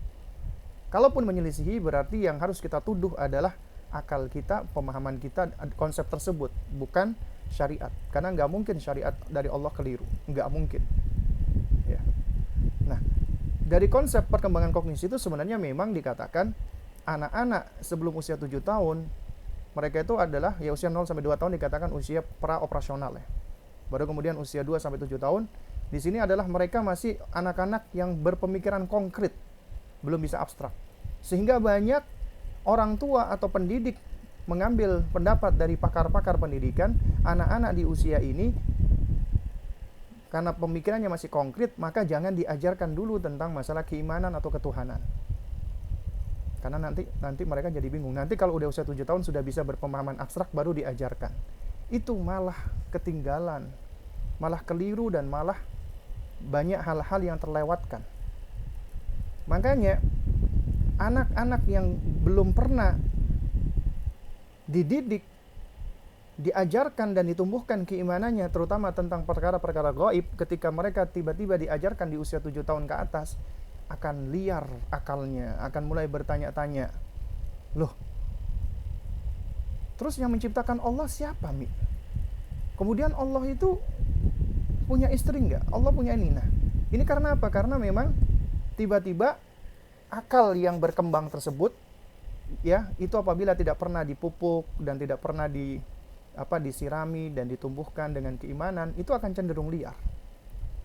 Kalaupun menyelisihi, berarti yang harus kita tuduh adalah akal kita, pemahaman kita, konsep tersebut, bukan syariat. Karena nggak mungkin syariat dari Allah keliru, nggak mungkin. Ya. Nah, dari konsep perkembangan kognisi itu sebenarnya memang dikatakan anak-anak sebelum usia 7 tahun, mereka itu adalah ya usia 0 sampai 2 tahun dikatakan usia pra-operasional ya. Baru kemudian usia 2 sampai 7 tahun, di sini adalah mereka masih anak-anak yang berpemikiran konkret, belum bisa abstrak. Sehingga banyak orang tua atau pendidik mengambil pendapat dari pakar-pakar pendidikan, anak-anak di usia ini karena pemikirannya masih konkret, maka jangan diajarkan dulu tentang masalah keimanan atau ketuhanan. Karena nanti mereka jadi bingung. Nanti kalau udah usia 7 tahun sudah bisa berpemahaman abstrak baru diajarkan. Itu malah ketinggalan, malah keliru, dan malah banyak hal-hal yang terlewatkan. Makanya anak-anak yang belum pernah dididik, diajarkan dan ditumbuhkan keimanannya, terutama tentang perkara-perkara gaib, ketika mereka tiba-tiba diajarkan di usia 7 tahun ke atas, akan liar akalnya, akan mulai bertanya-tanya, loh, terus yang menciptakan Allah siapa, Mi? Kemudian Allah itu punya istri nggak? Allah punya ini. Nah, ini karena apa? Karena memang tiba-tiba akal yang berkembang tersebut, ya, itu apabila tidak pernah dipupuk dan tidak pernah disirami dan ditumbuhkan dengan keimanan, itu akan cenderung liar.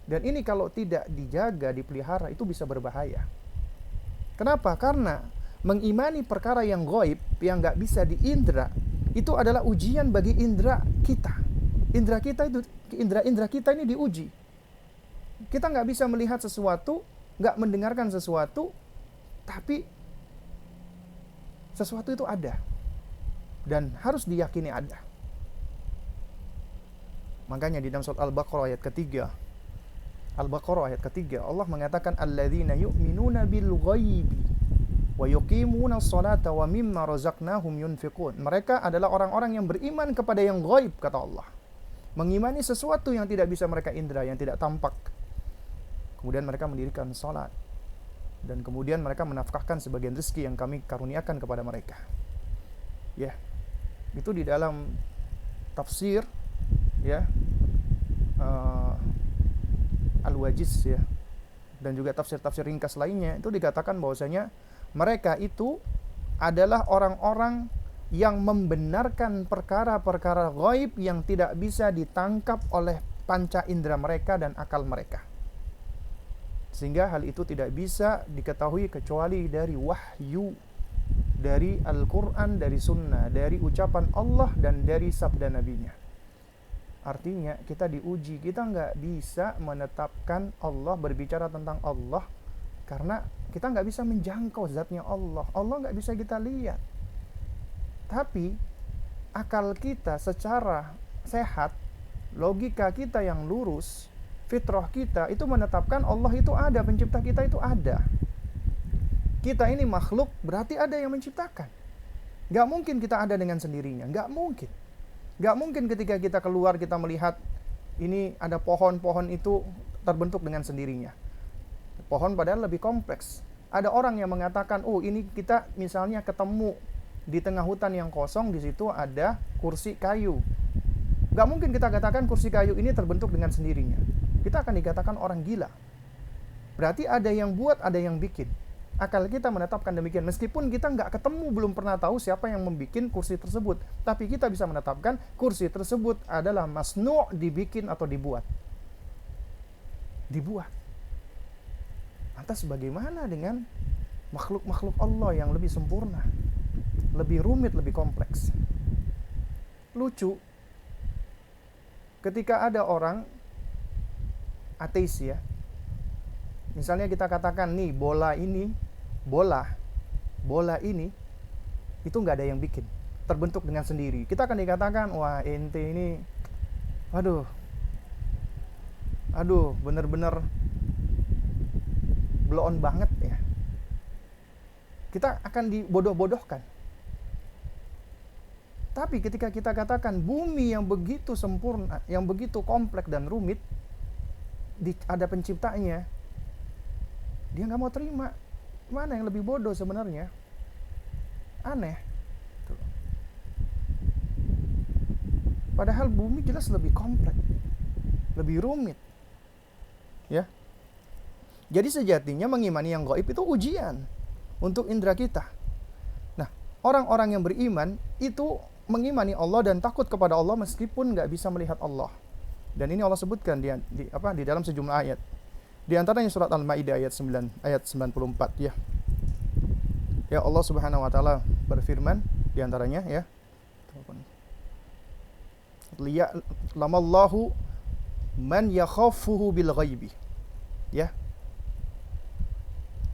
Dan ini kalau tidak dijaga, dipelihara, itu bisa berbahaya. Kenapa? Karena mengimani perkara yang gaib, yang nggak bisa diindra, itu adalah ujian bagi indra kita. Indra kita ini diuji. Kita nggak bisa melihat sesuatu, nggak mendengarkan sesuatu, tapi sesuatu itu ada dan harus diyakini ada. Makanya di dalam surat Al-Baqarah ayat ketiga, Allah mengatakan alladzina yu'minuna bil ghaibi wa yuqimuna sholata wa mimma razaqnahum yunfiqun. Mereka adalah orang-orang yang beriman kepada yang gaib, kata Allah. Mengimani sesuatu yang tidak bisa mereka indra, yang tidak tampak. Kemudian mereka mendirikan salat, dan kemudian mereka menafkahkan sebagian rezeki yang kami karuniakan kepada mereka. Ya. Itu di dalam tafsir, ya, Al-Wajiz, ya, dan juga tafsir-tafsir ringkas lainnya, itu dikatakan bahwasanya mereka itu adalah orang-orang yang membenarkan perkara-perkara gaib yang tidak bisa ditangkap oleh panca indera mereka dan akal mereka, sehingga hal itu tidak bisa diketahui kecuali dari wahyu, dari Al-Quran, dari sunnah, dari ucapan Allah dan dari sabda nabinya. Artinya kita diuji, kita nggak bisa menetapkan Allah, berbicara tentang Allah, karena kita nggak bisa menjangkau zatnya Allah. Allah nggak bisa kita lihat. Tapi akal kita secara sehat, logika kita yang lurus, fitrah kita itu menetapkan Allah itu ada, pencipta kita itu ada. Kita ini makhluk, berarti ada yang menciptakan. Nggak mungkin kita ada dengan sendirinya, nggak mungkin. Gak mungkin ketika kita keluar kita melihat ini ada pohon itu terbentuk dengan sendirinya. Pohon padahal lebih kompleks. Ada orang yang mengatakan, oh ini kita misalnya ketemu di tengah hutan yang kosong, di situ ada kursi kayu. Gak mungkin kita katakan kursi kayu ini terbentuk dengan sendirinya. Kita akan dikatakan orang gila. Berarti ada yang buat, ada yang bikin. Akal kita menetapkan demikian. Meskipun kita nggak ketemu, belum pernah tahu siapa yang membuat kursi tersebut, tapi kita bisa menetapkan kursi tersebut adalah masnu', dibikin atau dibuat. Lantas bagaimana dengan makhluk-makhluk Allah yang lebih sempurna, lebih rumit, lebih kompleks? Lucu, ketika ada orang ateis, ya, misalnya kita katakan nih bola ini itu nggak ada yang bikin, terbentuk dengan sendiri. Kita akan dikatakan, wah ente ini aduh bener-bener blow on banget, ya. Kita akan dibodoh-bodohkan. Tapi ketika kita katakan bumi yang begitu sempurna, yang begitu kompleks dan rumit, ada penciptanya, dia nggak mau terima. Mana yang lebih bodoh sebenarnya? Aneh. Padahal bumi jelas lebih kompleks, lebih rumit, ya. Jadi sejatinya mengimani yang gaib itu ujian untuk indera kita. Nah, orang-orang yang beriman itu mengimani Allah dan takut kepada Allah meskipun nggak bisa melihat Allah. Dan ini Allah sebutkan di dalam sejumlah ayat. Di antaranya surat Al-Maidah ayat 94, ya. Ya, Allah Subhanahu wa taala berfirman di antaranya, ya. Lamallahu man yakhafuhu bil ghaibi. Ya.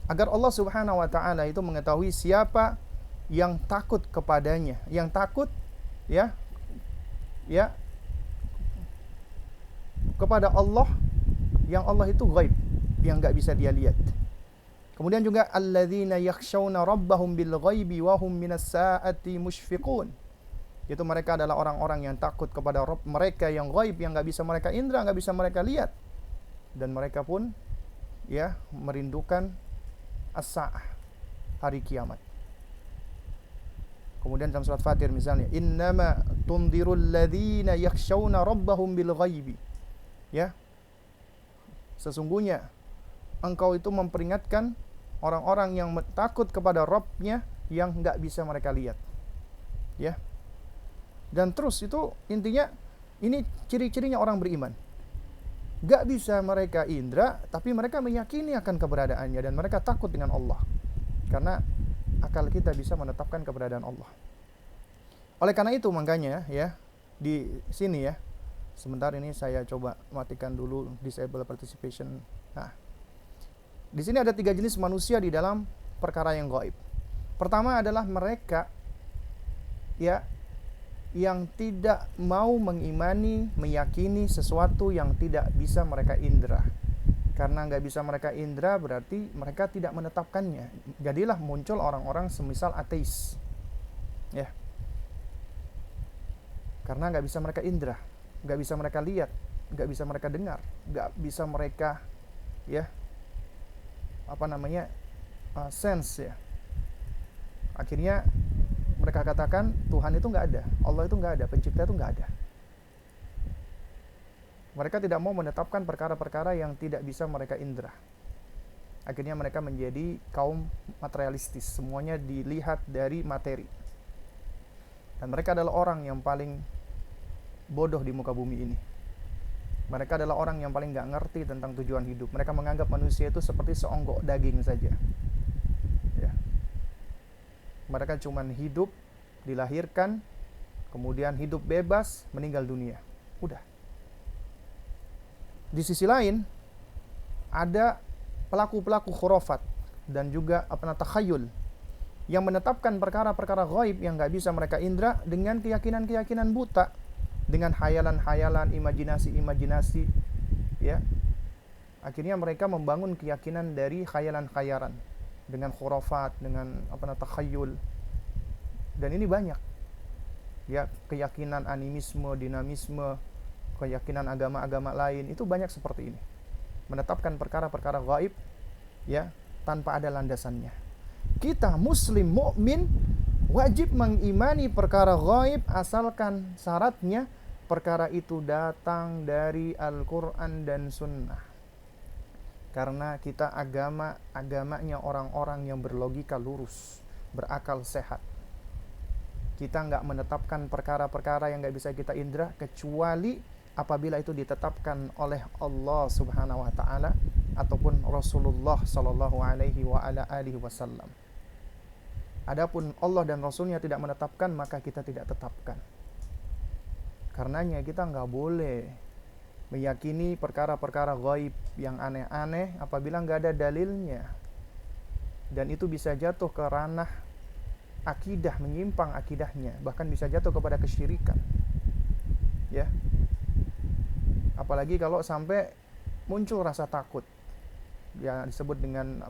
Agar Allah Subhanahu wa taala itu mengetahui siapa yang takut kepadanya, yang takut ya kepada Allah, yang Allah itu ghaib, yang enggak bisa dia lihat. Kemudian juga alladzina yakhshawna rabbahum bil ghaibi wa hum minas saati musyfiqun. Itu mereka adalah orang-orang yang takut kepada Rabb mereka yang ghaib, yang enggak bisa mereka indra, enggak bisa mereka lihat. Dan mereka pun ya merindukan as-saah, hari kiamat. Kemudian dalam surat Fatir misalnya, innama tundirul ladzina yakhshawna rabbahum bil ghaibi. Ya. Sesungguhnya engkau itu memperingatkan orang-orang yang takut kepada Rabb-nya yang enggak bisa mereka lihat. Ya. Dan terus itu intinya ini ciri-cirinya orang beriman. Enggak bisa mereka indra, tapi mereka meyakini akan keberadaannya dan mereka takut dengan Allah. Karena akal kita bisa menetapkan keberadaan Allah. Oleh karena itu makanya ya di sini ya, sebentar ini saya coba matikan dulu disable participation. Nah, di sini ada 3 jenis manusia di dalam perkara yang gaib. Pertama adalah mereka ya yang tidak mau mengimani, meyakini sesuatu yang tidak bisa mereka indra. Karena nggak bisa mereka indra berarti mereka tidak menetapkannya. Jadilah muncul orang-orang semisal ateis. Ya. Karena nggak bisa mereka indra, nggak bisa mereka lihat, nggak bisa mereka dengar, nggak bisa mereka ya sense ya. Akhirnya mereka katakan Tuhan itu nggak ada, Allah itu nggak ada, pencipta itu nggak ada. Mereka tidak mau menetapkan perkara-perkara yang tidak bisa mereka indra. Akhirnya mereka menjadi kaum materialistis, semuanya dilihat dari materi. Dan mereka adalah orang yang paling bodoh di muka bumi ini. Mereka adalah orang yang paling gak ngerti tentang tujuan hidup. Mereka menganggap manusia itu seperti seonggok daging saja. Ya. Mereka cuma hidup, dilahirkan, kemudian hidup bebas, meninggal dunia. Udah. Di sisi lain, ada pelaku-pelaku khurafat dan juga takhayul yang menetapkan perkara-perkara gaib yang gak bisa mereka indra dengan keyakinan-keyakinan buta, dengan hayalan-hayalan, imajinasi-imajinasi, ya. Akhirnya mereka membangun keyakinan dari khayalan-khayalan dengan khurafat, dengan takhayul. Dan ini banyak. Ya, keyakinan animisme, dinamisme, keyakinan agama-agama lain itu banyak seperti ini. Menetapkan perkara-perkara gaib ya tanpa ada landasannya. Kita muslim mukmin wajib mengimani perkara gaib asalkan syaratnya perkara itu datang dari Al-Quran dan Sunnah. Karena kita agamanya orang-orang yang berlogika lurus, berakal sehat. Kita nggak menetapkan perkara-perkara yang nggak bisa kita indra kecuali apabila itu ditetapkan oleh Allah Subhanahu wa taala ataupun Rasulullah sallallahu alaihi wa ala alihi wasallam. Adapun Allah dan Rasulnya tidak menetapkan, maka kita tidak tetapkan. Karenanya kita nggak boleh meyakini perkara-perkara gaib yang aneh-aneh apabila nggak ada dalilnya. Dan itu bisa jatuh ke ranah akidah, menyimpang akidahnya, bahkan bisa jatuh kepada kesyirikan. Ya. Apalagi kalau sampai muncul rasa takut. Yang disebut dengan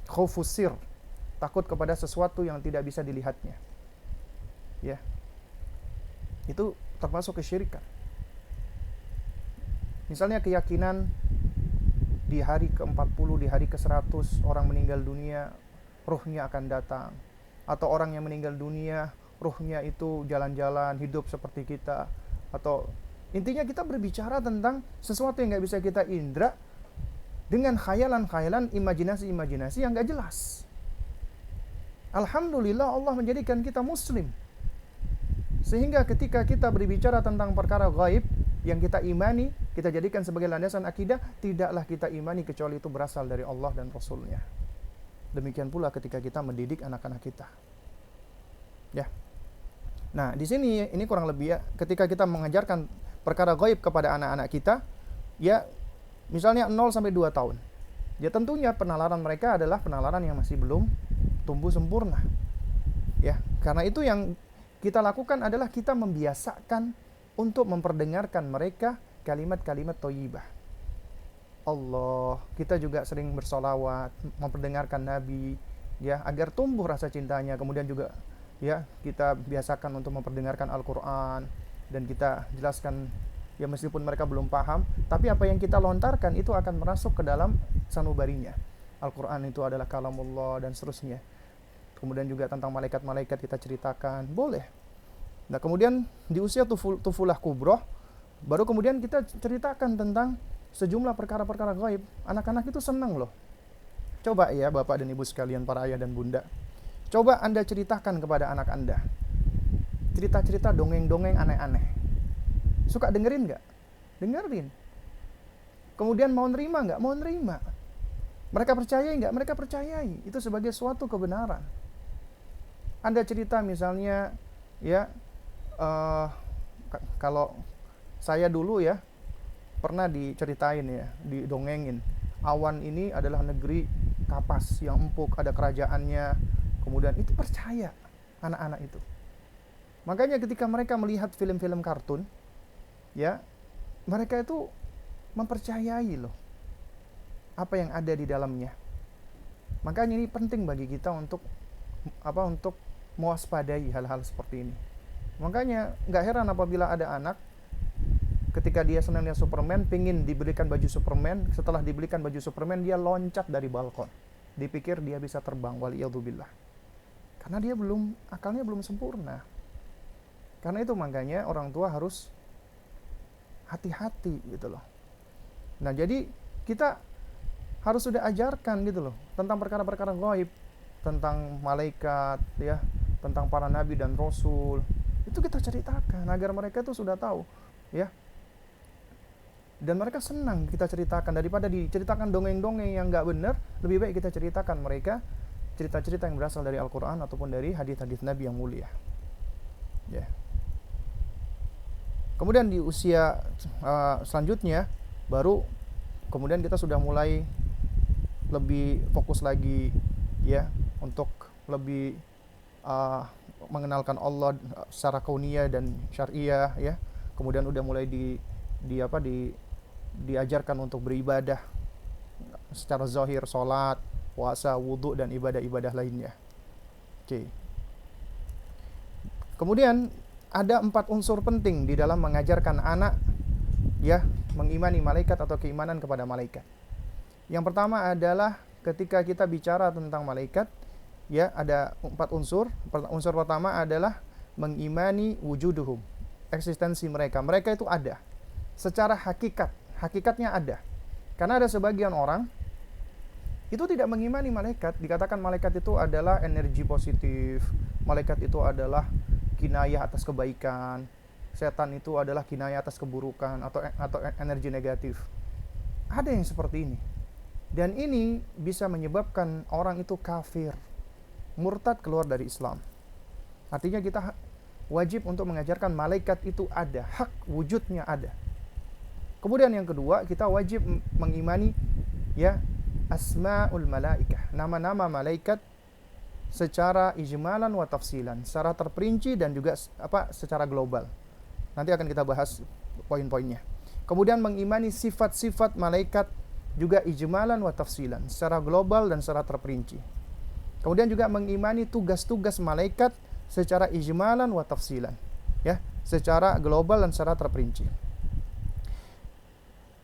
khaufus sir, takut kepada sesuatu yang tidak bisa dilihatnya. Ya. Itu termasuk kesyirikan. Misalnya keyakinan di hari ke-40, di hari ke-100 orang meninggal dunia, ruhnya akan datang. Atau orang yang meninggal dunia, ruhnya itu jalan-jalan, hidup seperti kita. Atau intinya kita berbicara tentang sesuatu yang gak bisa kita indra dengan khayalan-khayalan, imajinasi-imajinasi yang gak jelas. Alhamdulillah Allah menjadikan kita muslim. Sehingga ketika kita berbicara tentang perkara gaib yang kita imani, kita jadikan sebagai landasan akidah, tidaklah kita imani kecuali itu berasal dari Allah dan Rasulnya. Demikian pula ketika kita mendidik anak-anak kita. Ya. Nah, di sini ini kurang lebih ya, ketika kita mengajarkan perkara gaib kepada anak-anak kita, ya misalnya 0 sampai 2 tahun. Ya tentunya penalaran mereka adalah penalaran yang masih belum tumbuh sempurna. Ya, karena itu yang kita lakukan adalah kita membiasakan untuk memperdengarkan mereka kalimat-kalimat thayyibah. Allah, kita juga sering bersolawat, memperdengarkan Nabi, ya, agar tumbuh rasa cintanya. Kemudian juga, ya, kita biasakan untuk memperdengarkan Al-Quran, dan kita jelaskan, ya meskipun mereka belum paham, tapi apa yang kita lontarkan itu akan merasuk ke dalam sanubarinya. Al-Quran itu adalah kalamullah dan seterusnya. Kemudian juga tentang malaikat-malaikat kita ceritakan, boleh. Nah, kemudian di usia tufulah kubroh, baru kemudian kita ceritakan tentang sejumlah perkara-perkara gaib. Anak-anak itu senang loh. Coba ya Bapak dan Ibu sekalian, para ayah dan bunda, coba Anda ceritakan kepada anak Anda cerita-cerita dongeng-dongeng aneh-aneh. Suka dengerin nggak? Dengerin. Kemudian mau nerima nggak? Mau nerima. Mereka percayai nggak? Mereka percayai. Itu sebagai suatu kebenaran. Anda cerita misalnya, ya, kalau saya dulu ya pernah diceritain, ya, didongengin, awan ini adalah negeri kapas yang empuk, ada kerajaannya. Kemudian itu percaya anak-anak itu. Makanya ketika mereka melihat film-film kartun, ya, mereka itu mempercayai loh apa yang ada di dalamnya. Makanya ini penting bagi kita untuk untuk mewaspadai hal-hal seperti ini. Makanya nggak heran apabila ada anak ketika dia senang lihat Superman, pingin dibelikan baju Superman, setelah dibelikan baju Superman dia loncat dari balkon, dipikir dia bisa terbang, waliyadzubillah. Karena dia akalnya belum sempurna. Karena itu makanya orang tua harus hati-hati gitu loh. Nah, jadi kita harus sudah ajarkan gitu loh tentang perkara-perkara gaib, tentang malaikat, ya, tentang para nabi dan rasul. Itu kita ceritakan agar mereka itu sudah tahu, ya. Dan mereka senang kita ceritakan, daripada diceritakan dongeng-dongeng yang nggak benar. Lebih baik kita ceritakan mereka cerita-cerita yang berasal dari Al-Quran ataupun dari hadis-hadis Nabi yang mulia, ya. Kemudian di usia selanjutnya baru kemudian kita sudah mulai lebih fokus lagi, ya, untuk lebih mengenalkan Allah secara kauniyah dan syariah, ya. Kemudian udah mulai diajarkan untuk beribadah secara zahir, salat, puasa, wudhu, dan ibadah-ibadah lainnya. Oke. Kemudian ada 4 unsur penting di dalam mengajarkan anak, ya, mengimani malaikat atau keimanan kepada malaikat. Yang pertama adalah ketika kita bicara tentang malaikat, ya, ada 4 unsur. Unsur pertama adalah mengimani wujuduhum, eksistensi mereka. Mereka itu ada secara hakikatnya ada. Karena ada sebagian orang itu tidak mengimani malaikat, dikatakan malaikat itu adalah energi positif, malaikat itu adalah kinayah atas kebaikan, setan itu adalah kinayah atas keburukan atau energi negatif. Ada yang seperti ini. Dan ini bisa menyebabkan orang itu kafir, murtad, keluar dari Islam. Artinya kita wajib untuk mengajarkan malaikat itu ada, hak wujudnya ada. Kemudian yang kedua, kita wajib mengimani, ya, asmaul malaikah, nama-nama malaikat secara ijmalan wa tafsilan, secara terperinci dan juga secara global. Nanti akan kita bahas poin-poinnya. Kemudian mengimani sifat-sifat malaikat juga ijmalan wa tafsilan, secara global dan secara terperinci. Kemudian juga mengimani tugas-tugas malaikat secara ijmalan wa tafsilan, ya, secara global dan secara terperinci.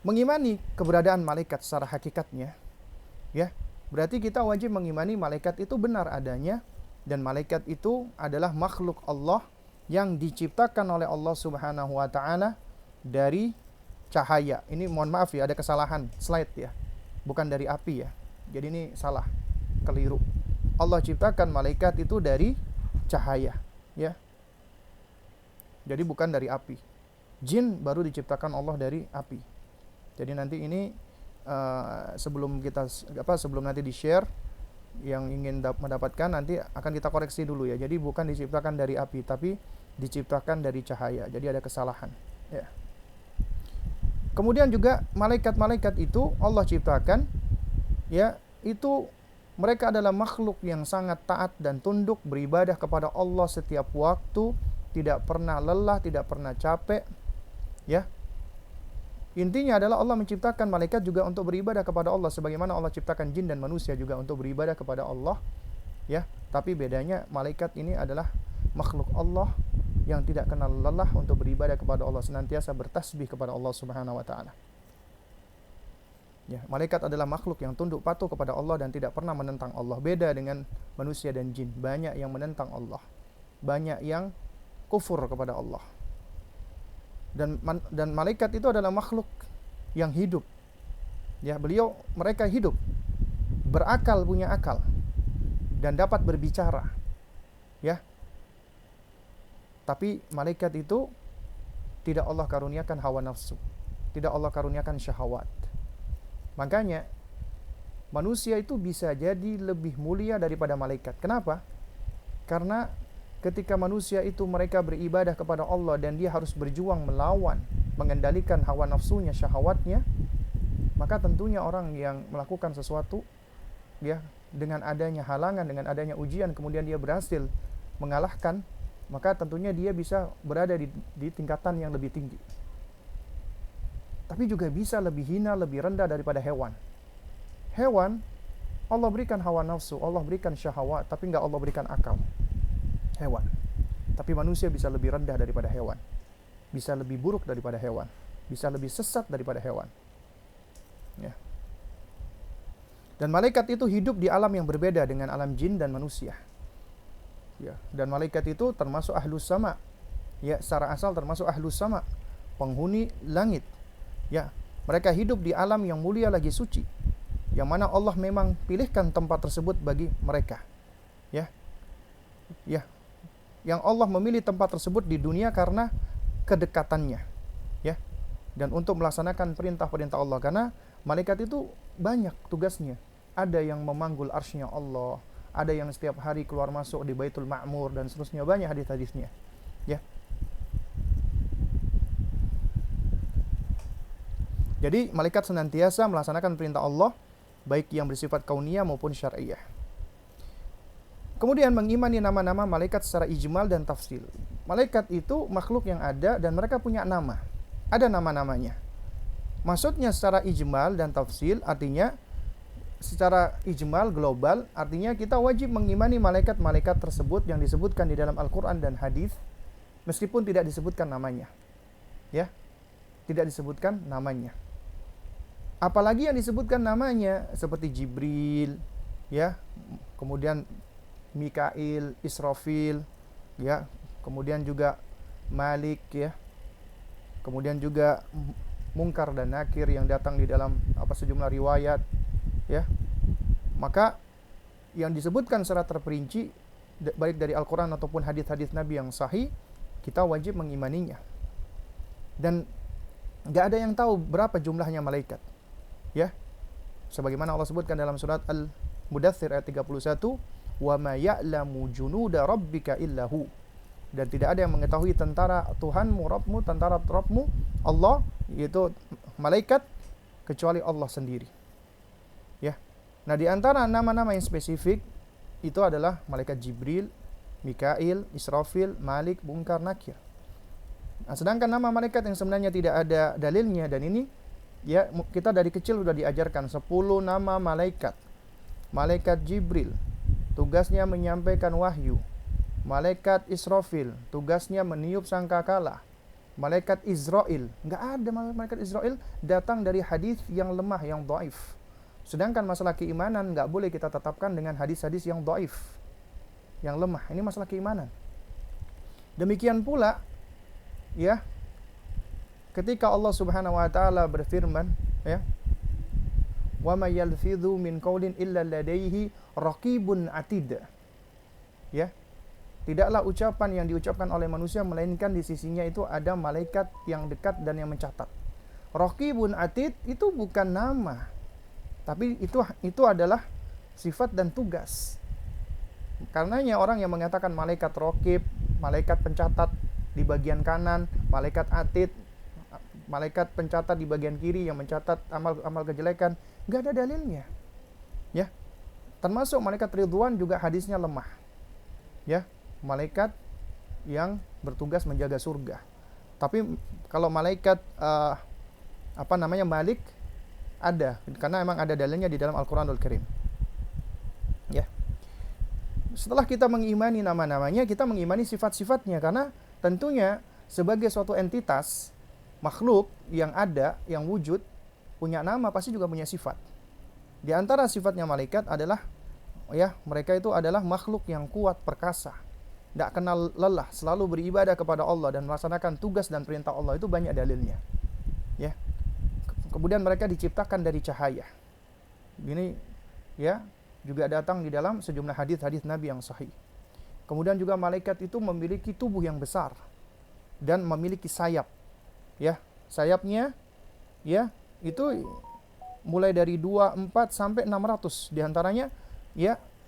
Mengimani keberadaan malaikat secara hakikatnya, ya, berarti kita wajib mengimani malaikat itu benar adanya, dan malaikat itu adalah makhluk Allah yang diciptakan oleh Allah Subhanahu wa taala dari cahaya. Ini mohon maaf ya, ada kesalahan slide ya. Bukan dari api ya. Jadi ini salah, keliru. Allah ciptakan malaikat itu dari cahaya, ya. Jadi bukan dari api. Jin baru diciptakan Allah dari api. Jadi nanti ini sebelum nanti di-share yang ingin mendapatkan, nanti akan kita koreksi dulu ya. Jadi bukan diciptakan dari api, tapi diciptakan dari cahaya. Jadi ada kesalahan. Ya. Kemudian juga malaikat-malaikat itu Allah ciptakan, ya, itu mereka adalah makhluk yang sangat taat dan tunduk beribadah kepada Allah setiap waktu, tidak pernah lelah, tidak pernah capek, ya. Intinya adalah Allah menciptakan malaikat juga untuk beribadah kepada Allah, sebagaimana Allah ciptakan jin dan manusia juga untuk beribadah kepada Allah, ya. Tapi bedanya malaikat ini adalah makhluk Allah yang tidak kenal lelah untuk beribadah kepada Allah, senantiasa bertasbih kepada Allah Subhanahu wa taala. Ya, malaikat adalah makhluk yang tunduk patuh kepada Allah dan tidak pernah menentang Allah. Beda dengan manusia dan jin, banyak yang menentang Allah, banyak yang kufur kepada Allah. Dan malaikat itu adalah makhluk yang hidup. Ya, mereka hidup, berakal, punya akal, dan dapat berbicara. Ya. Tapi malaikat itu tidak Allah karuniakan hawa nafsu, tidak Allah karuniakan syahwat. Makanya manusia itu bisa jadi lebih mulia daripada malaikat. Kenapa? Karena ketika manusia itu mereka beribadah kepada Allah dan dia harus berjuang melawan, mengendalikan hawa nafsunya, syahwatnya, maka tentunya orang yang melakukan sesuatu, ya, dengan adanya halangan, dengan adanya ujian, kemudian dia berhasil mengalahkan, maka tentunya dia bisa berada di tingkatan yang lebih tinggi. Tapi juga bisa lebih hina, lebih rendah daripada hewan. Hewan, Allah berikan hawa nafsu, Allah berikan syahwat, tapi enggak Allah berikan akal. Hewan. Tapi manusia bisa lebih rendah daripada hewan, bisa lebih buruk daripada hewan, bisa lebih sesat daripada hewan. Ya. Dan malaikat itu hidup di alam yang berbeda dengan alam jin dan manusia. Ya, dan malaikat itu termasuk ahlus sama. Ya, secara asal termasuk ahlus sama, penghuni langit. Ya, mereka hidup di alam yang mulia lagi suci, yang mana Allah memang pilihkan tempat tersebut bagi mereka. Ya. Ya. Yang Allah memilih tempat tersebut di dunia karena kedekatannya. Ya. Dan untuk melaksanakan perintah-perintah Allah, karena malaikat itu banyak tugasnya. Ada yang memanggul arsy-Nya Allah, ada yang setiap hari keluar masuk di Baitul Ma'mur, dan seterusnya, banyak hadis-hadisnya. Ya. Jadi malaikat senantiasa melaksanakan perintah Allah, baik yang bersifat kauniyah maupun syar'iyah. Kemudian mengimani nama-nama malaikat secara ijmal dan tafsil. Malaikat itu makhluk yang ada dan mereka punya nama. Ada nama-namanya. Maksudnya secara ijmal dan tafsil artinya secara ijmal global, artinya kita wajib mengimani malaikat-malaikat tersebut yang disebutkan di dalam Al-Quran dan hadis, meskipun tidak disebutkan namanya. Ya, tidak disebutkan namanya. Apalagi yang disebutkan namanya seperti Jibril, ya, kemudian Mikail, Israfil, ya, kemudian juga Malik, ya, kemudian juga Munkar dan Nakir yang datang di dalam sejumlah riwayat, ya. Maka yang disebutkan secara terperinci baik dari Al-Quran ataupun hadis-hadis Nabi yang sahih, kita wajib mengimaninya. Dan gak ada yang tahu berapa jumlahnya malaikat, ya. Sebagaimana Allah sebutkan dalam surat Al-Mudaththir ayat 31, wa ma ya'lamu junuda rabbika illahu, dan tidak ada yang mengetahui tentara Tuhanmu, Rabbmu, tentara Rabbmu Allah, yaitu malaikat, kecuali Allah sendiri. Ya. Nah, di antara nama-nama yang spesifik itu adalah malaikat Jibril, Mikail, Israfil, Malik, Munkar, Nakir. Nah, sedangkan nama malaikat yang sebenarnya tidak ada dalilnya, dan ini, ya, kita dari kecil sudah diajarkan 10 nama malaikat. Malaikat Jibril, tugasnya menyampaikan wahyu. Malaikat Israfil, tugasnya meniup sangkakala. Malaikat Israel, enggak ada malaikat Israel, datang dari hadis yang lemah, yang dhaif. Sedangkan masalah keimanan enggak boleh kita tetapkan dengan hadis-hadis yang dhaif, yang lemah. Ini masalah keimanan. Demikian pula, ya, ketika Allah Subhanahu wa taala berfirman, ya, wa may yalfidhu min qaulin illa ladaihi raqibun atid. Ya. Tidaklah ucapan yang diucapkan oleh manusia melainkan di sisinya itu ada malaikat yang dekat dan yang mencatat. Raqibun atid itu bukan nama, tapi itu adalah sifat dan tugas. Karenanya orang yang mengatakan malaikat raqib, malaikat pencatat, di bagian kanan, malaikat atid, malaikat pencatat di bagian kiri yang mencatat amal kejelekan. Nggak ada dalilnya. Ya. Termasuk malaikat Ridwan juga hadisnya lemah. Ya, malaikat yang bertugas menjaga surga. Tapi kalau malaikat Malik ada, karena emang ada dalilnya di dalam Al-Qur'anul Karim. Ya. Setelah kita mengimani nama-namanya, kita mengimani sifat-sifatnya, karena tentunya sebagai suatu entitas makhluk yang ada, yang wujud, punya nama pasti juga punya sifat. Di antara sifatnya malaikat adalah mereka itu adalah makhluk yang kuat, perkasa, tidak kenal lelah, selalu beribadah kepada Allah dan melaksanakan tugas dan perintah Allah. Itu banyak dalilnya. Ya. Kemudian mereka diciptakan dari cahaya. Ini juga datang di dalam sejumlah hadis-hadis Nabi yang sahih. Kemudian juga malaikat itu memiliki tubuh yang besar dan memiliki sayap. Ya, sayapnya itu mulai dari 24 sampai 600. Di antaranya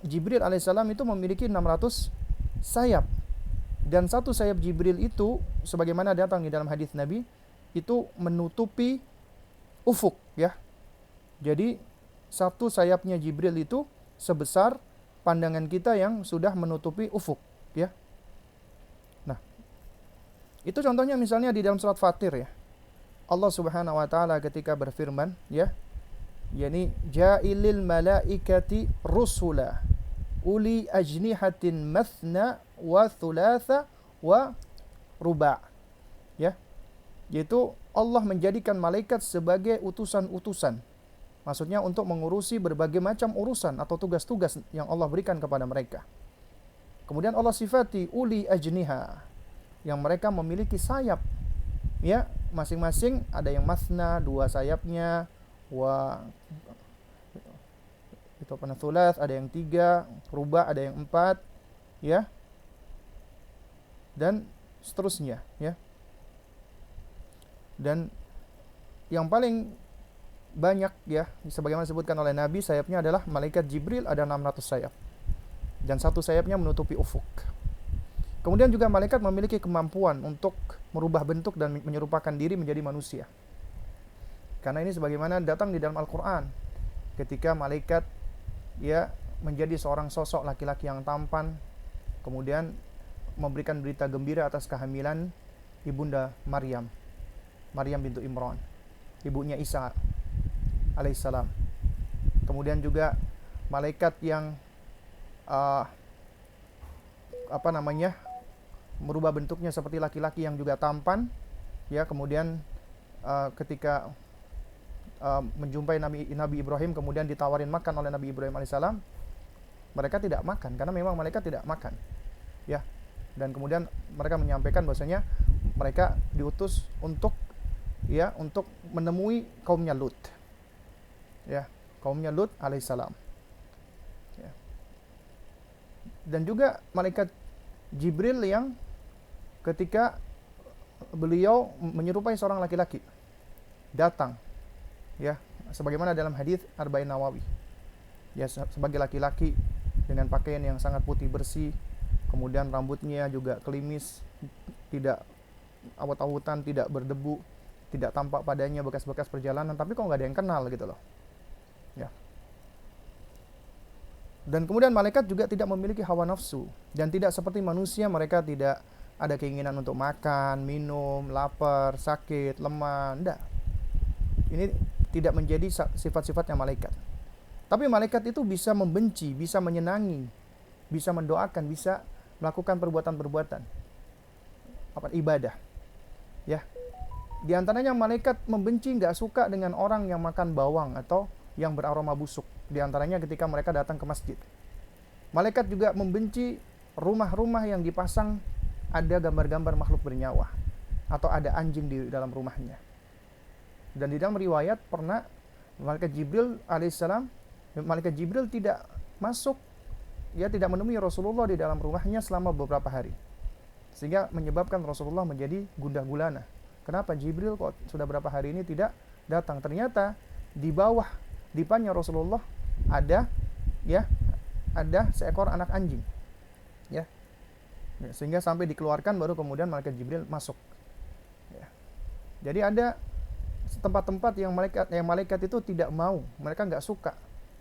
Jibril alaihissalam itu memiliki 600 sayap. Dan satu sayap Jibril itu sebagaimana datang di dalam hadis Nabi itu menutupi ufuk, ya. Jadi satu sayapnya Jibril itu sebesar pandangan kita yang sudah menutupi ufuk, ya. Nah, itu contohnya misalnya di dalam surat Fatir, ya. Allah Subhanahu wa taala ketika berfirman, yakni ja'ilil malaikati rusula uli ajnihatin mathna wa thulatha wa ruba'. Ya. Yaitu Allah menjadikan malaikat sebagai utusan-utusan. Maksudnya untuk mengurusi berbagai macam urusan atau tugas-tugas yang Allah berikan kepada mereka. Kemudian Allah sifati uli ajniha, yang mereka memiliki sayap. Ya, masing-masing ada yang masna, 2 sayapnya, thulath, ada yang 3, ruba ada yang 4, ya. Dan seterusnya, ya. Dan yang paling banyak, ya, sebagaimana disebutkan oleh Nabi, sayapnya adalah malaikat Jibril, ada 600 sayap. Dan satu sayapnya menutupi ufuk. Kemudian juga malaikat memiliki kemampuan untuk merubah bentuk dan menyerupakan diri menjadi manusia. Karena ini sebagaimana datang di dalam Al-Qur'an, ketika malaikat menjadi seorang sosok laki-laki yang tampan, kemudian memberikan berita gembira atas kehamilan ibunda Maryam bintu Imran, ibunya Isa alaihissalam. Kemudian juga malaikat yang merubah bentuknya seperti laki-laki yang juga tampan, ya. Kemudian ketika menjumpai Nabi Ibrahim, kemudian ditawarin makan oleh Nabi Ibrahim alaihissalam, mereka tidak makan karena memang malaikat tidak makan, ya. Dan kemudian mereka menyampaikan bahwasanya mereka diutus untuk menemui kaumnya Lut, ya, kaumnya Lut alaihissalam, ya. Dan juga malaikat Jibril yang ketika beliau menyerupai seorang laki-laki datang, ya, sebagaimana dalam hadis Arba'in Nawawi, ya, sebagai laki-laki dengan pakaian yang sangat putih bersih, kemudian rambutnya juga klimis, tidak awut-awutan, tidak berdebu, tidak tampak padanya bekas-bekas perjalanan, tapi kok nggak ada yang kenal gitu loh, ya. Dan kemudian malaikat juga tidak memiliki hawa nafsu dan tidak seperti manusia, mereka tidak ada keinginan untuk makan, minum, lapar, sakit, lemah, enggak. Ini tidak menjadi sifat-sifatnya malaikat. Tapi malaikat itu bisa membenci, bisa menyenangi, bisa mendoakan, bisa melakukan perbuatan-perbuatan ibadah, ya. Di antaranya malaikat membenci, nggak suka dengan orang yang makan bawang atau yang beraroma busuk. Di antaranya ketika mereka datang ke masjid. Malaikat juga membenci rumah-rumah yang dipasang ada gambar-gambar makhluk bernyawa atau ada anjing di dalam rumahnya. Dan di dalam riwayat pernah malaikat Jibril alaihissalam, malaikat Jibril tidak masuk, tidak menemui Rasulullah di dalam rumahnya selama beberapa hari, sehingga menyebabkan Rasulullah menjadi gundah gulana. Kenapa Jibril kok sudah berapa hari ini tidak datang? Ternyata di bawah dipannya Rasulullah ada seekor anak anjing, ya. Ya, sehingga sampai dikeluarkan baru kemudian malaikat Jibril masuk. Ya. Jadi ada tempat-tempat yang malaikat itu tidak mau, mereka nggak suka,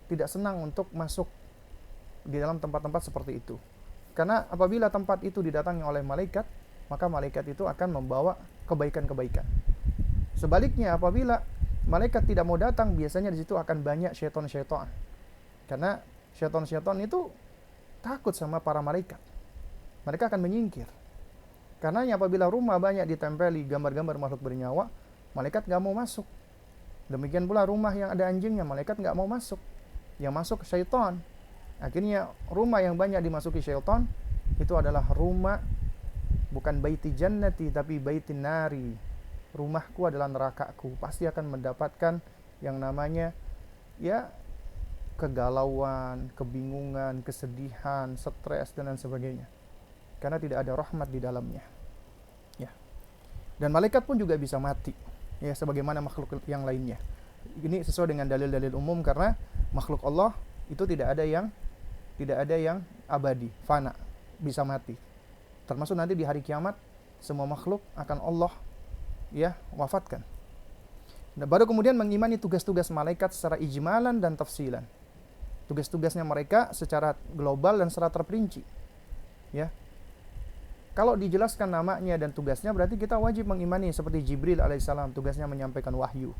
tidak senang untuk masuk di dalam tempat-tempat seperti itu. Karena apabila tempat itu didatangi oleh malaikat, maka malaikat itu akan membawa kebaikan-kebaikan. Sebaliknya, apabila malaikat tidak mau datang, biasanya di situ akan banyak syaitan-syaitan. Karena syaitan-syaitan itu takut sama para malaikat. Mereka akan menyingkir. Karena apabila rumah banyak ditempeli gambar-gambar makhluk bernyawa, malaikat nggak mau masuk. Demikian pula rumah yang ada anjingnya, malaikat nggak mau masuk. Yang masuk syaitan. Akhirnya rumah yang banyak dimasuki syaitan itu adalah rumah bukan baiti jannati tapi baiti nari. Rumahku adalah nerakaku. Pasti akan mendapatkan yang namanya ya kegalauan, kebingungan, kesedihan, stres dan lain sebagainya. Karena tidak ada rahmat di dalamnya. Ya. Dan malaikat pun juga bisa mati. Ya, sebagaimana makhluk yang lainnya. Ini sesuai dengan dalil-dalil umum karena makhluk Allah itu tidak ada yang abadi, fana, bisa mati. Termasuk nanti di hari kiamat semua makhluk akan Allah ya wafatkan. Nah, baru kemudian mengimani tugas-tugas malaikat secara ijmalan dan tafsilan. Tugas-tugasnya mereka secara global dan secara terperinci. Ya. Kalau dijelaskan namanya dan tugasnya berarti kita wajib mengimani seperti Jibril alaihissalam tugasnya menyampaikan wahyu.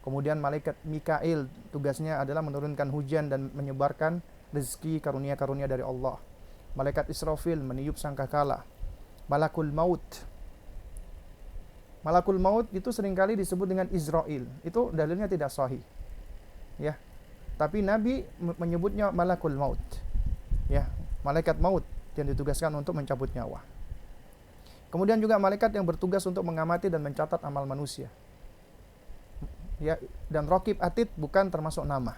Kemudian malaikat Mikail tugasnya adalah menurunkan hujan dan menyebarkan rezeki karunia-karunia dari Allah. Malaikat Israfil meniup sangkakala. Malakul Maut. Malakul Maut itu seringkali disebut dengan Israel. Itu dalilnya tidak sahih. Ya. Tapi Nabi menyebutnya Malakul Maut. Ya, malaikat maut yang ditugaskan untuk mencabut nyawa. Kemudian juga malaikat yang bertugas untuk mengamati dan mencatat amal manusia. Ya, dan Raqib Atid bukan termasuk nama.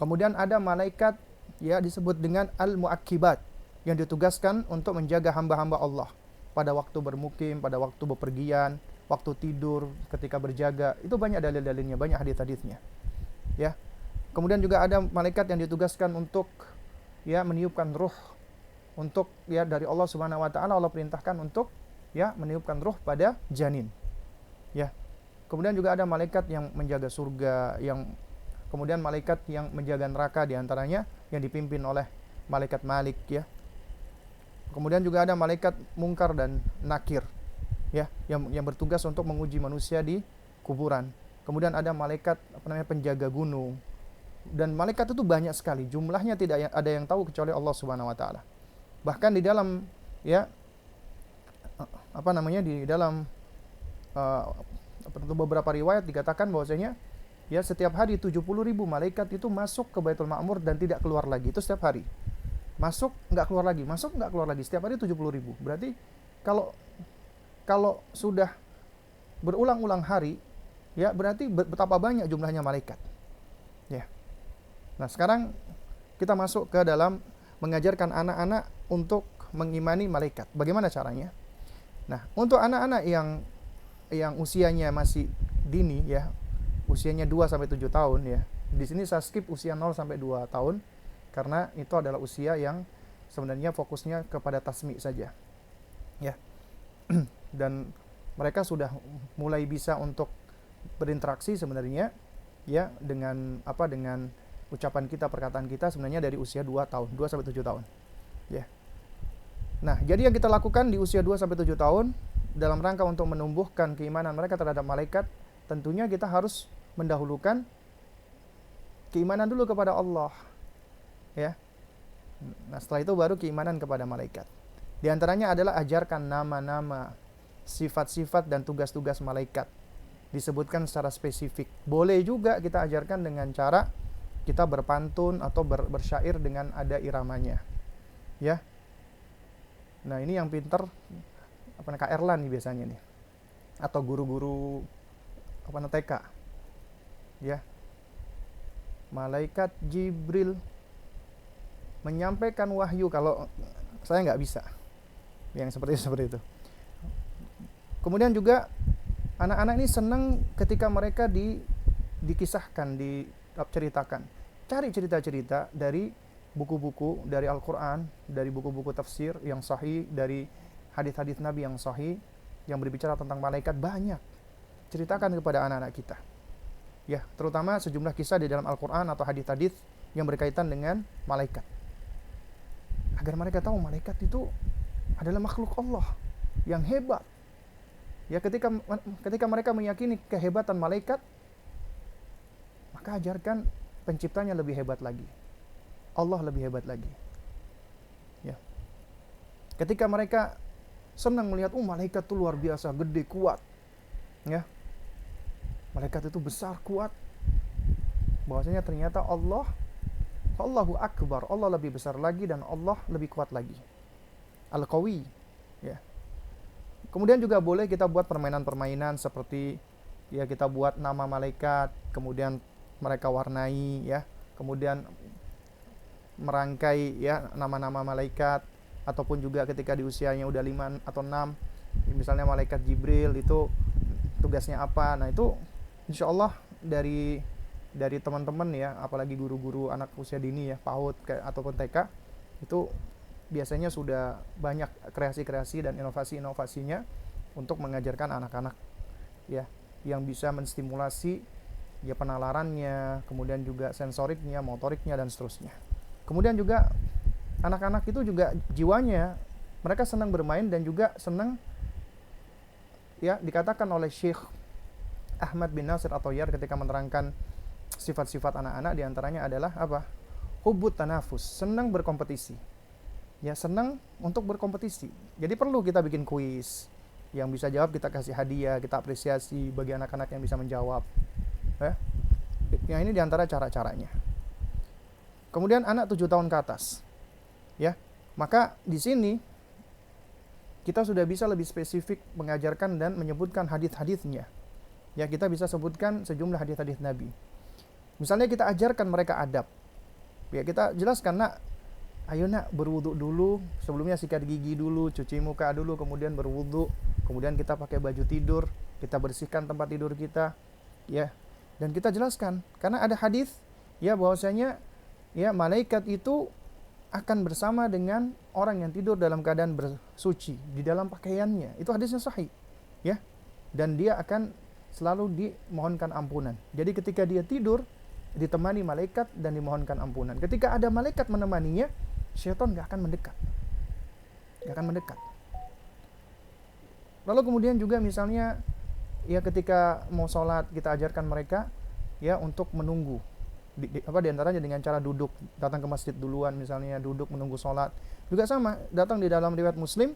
Kemudian ada malaikat ya disebut dengan Al-Mu'aqibat yang ditugaskan untuk menjaga hamba-hamba Allah pada waktu bermukim, pada waktu bepergian, waktu tidur, ketika berjaga. Itu banyak dalil-dalilnya, banyak hadis-hadisnya. Ya. Kemudian juga ada malaikat yang ditugaskan untuk ya meniupkan ruh untuk ya dari Allah Subhanahu wa taala. Allah perintahkan untuk ya meniupkan ruh pada janin. Ya. Kemudian juga ada malaikat yang menjaga surga, yang kemudian malaikat yang menjaga neraka di antaranya yang dipimpin oleh malaikat Malik ya. Kemudian juga ada malaikat Mungkar dan Nakir ya yang bertugas untuk menguji manusia di kuburan. Kemudian ada malaikat penjaga gunung. Dan malaikat itu banyak sekali, jumlahnya tidak ada yang tahu kecuali Allah Subhanahu wa taala. Bahkan di dalam ya di dalam beberapa riwayat dikatakan bahwasanya ya setiap hari 70.000 malaikat itu masuk ke Baitul Ma'mur dan tidak keluar lagi. Itu setiap hari. Masuk enggak keluar lagi, masuk enggak keluar lagi. Setiap hari 70.000. Berarti kalau sudah berulang-ulang hari ya berarti betapa banyak jumlahnya malaikat. Ya. Nah, sekarang kita masuk ke dalam mengajarkan anak-anak untuk mengimani malaikat. Bagaimana caranya? Nah, untuk anak-anak yang usianya masih dini ya, usianya 2 sampai 7 tahun ya. Di sini saya skip usia 0 sampai 2 tahun karena itu adalah usia yang sebenarnya fokusnya kepada tasmi saja. Ya. Dan mereka sudah mulai bisa untuk berinteraksi sebenarnya ya dengan ucapan kita, perkataan kita sebenarnya dari usia 2 tahun, 2 sampai 7 tahun. Ya. Nah, jadi yang kita lakukan di usia 2 sampai 7 tahun dalam rangka untuk menumbuhkan keimanan mereka terhadap malaikat, tentunya kita harus mendahulukan keimanan dulu kepada Allah. Ya. Nah, setelah itu baru keimanan kepada malaikat. Di antaranya adalah ajarkan nama-nama, sifat-sifat dan tugas-tugas malaikat. Disebutkan secara spesifik. Boleh juga kita ajarkan dengan cara kita berpantun atau bersyair dengan ada iramanya. Ya. Nah, ini yang pinter Kak Erlan nih biasanya nih. Atau guru-guru TK. Ya. Malaikat Jibril menyampaikan wahyu, kalau saya nggak bisa. Yang seperti itu. Kemudian juga anak-anak ini senang ketika mereka dikisahkan, diceritakan. Cari cerita-cerita dari buku-buku dari Al-Quran, dari buku-buku tafsir yang sahih, dari hadis-hadis Nabi yang sahih, yang berbicara tentang malaikat banyak. Ceritakan kepada anak-anak kita. Ya, terutama sejumlah kisah di dalam Al-Quran atau hadis-hadis yang berkaitan dengan malaikat. Agar mereka tahu malaikat itu adalah makhluk Allah yang hebat. Ya, ketika mereka meyakini kehebatan malaikat, maka ajarkan penciptanya lebih hebat lagi. Allah lebih hebat lagi. Ya. Ketika mereka senang melihat, malaikat itu luar biasa, gede, kuat. Ya. Malaikat itu besar, kuat. Bahwasanya ternyata Allahu Akbar, Allah lebih besar lagi dan Allah lebih kuat lagi. Al-Qawi. Ya. Kemudian juga boleh kita buat permainan-permainan seperti ya kita buat nama malaikat, kemudian mereka warnai ya, kemudian merangkai ya nama-nama malaikat, ataupun juga ketika di usianya udah 5 atau 6, misalnya malaikat Jibril itu tugasnya apa. Nah, itu insya Allah dari teman-teman ya, apalagi guru-guru anak usia dini ya, PAUD ataupun TK, itu biasanya sudah banyak kreasi-kreasi dan inovasi-inovasinya untuk mengajarkan anak-anak ya, yang bisa menstimulasi ya penalarannya, kemudian juga sensoriknya, motoriknya dan seterusnya. Kemudian juga anak-anak itu juga jiwanya mereka senang bermain dan juga senang ya, dikatakan oleh Syekh Ahmad bin Nasir At-Tayyar ketika menerangkan sifat-sifat anak-anak, diantaranya adalah apa? Hubbut tanafus, senang berkompetisi. Ya, senang untuk berkompetisi. Jadi perlu kita bikin kuis, yang bisa jawab kita kasih hadiah, kita apresiasi bagi anak-anak yang bisa menjawab. Ya. Yang ini diantara cara-caranya. Kemudian anak 7 tahun ke atas. Ya. Maka di sini kita sudah bisa lebih spesifik mengajarkan dan menyebutkan hadis-hadisnya. Ya, kita bisa sebutkan sejumlah hadis-hadis Nabi. Misalnya kita ajarkan mereka adab. Ya, kita jelaskan, nak, ayo nak berwudu dulu, sebelumnya sikat gigi dulu, cuci muka dulu, kemudian berwudu, kemudian kita pakai baju tidur, kita bersihkan tempat tidur kita, ya. Dan kita jelaskan, karena ada hadis ya bahwasanya ya malaikat itu akan bersama dengan orang yang tidur dalam keadaan bersuci di dalam pakaiannya. Itu hadisnya sahih, ya. Dan dia akan selalu dimohonkan ampunan. Jadi ketika dia tidur ditemani malaikat dan dimohonkan ampunan. Ketika ada malaikat menemaninya, syaitan gak akan mendekat. Lalu kemudian juga misalnya ya ketika mau sholat, kita ajarkan mereka ya untuk menunggu. Di antaranya dengan cara duduk, datang ke masjid duluan misalnya, duduk menunggu sholat. Juga sama, datang di dalam riwayat Muslim,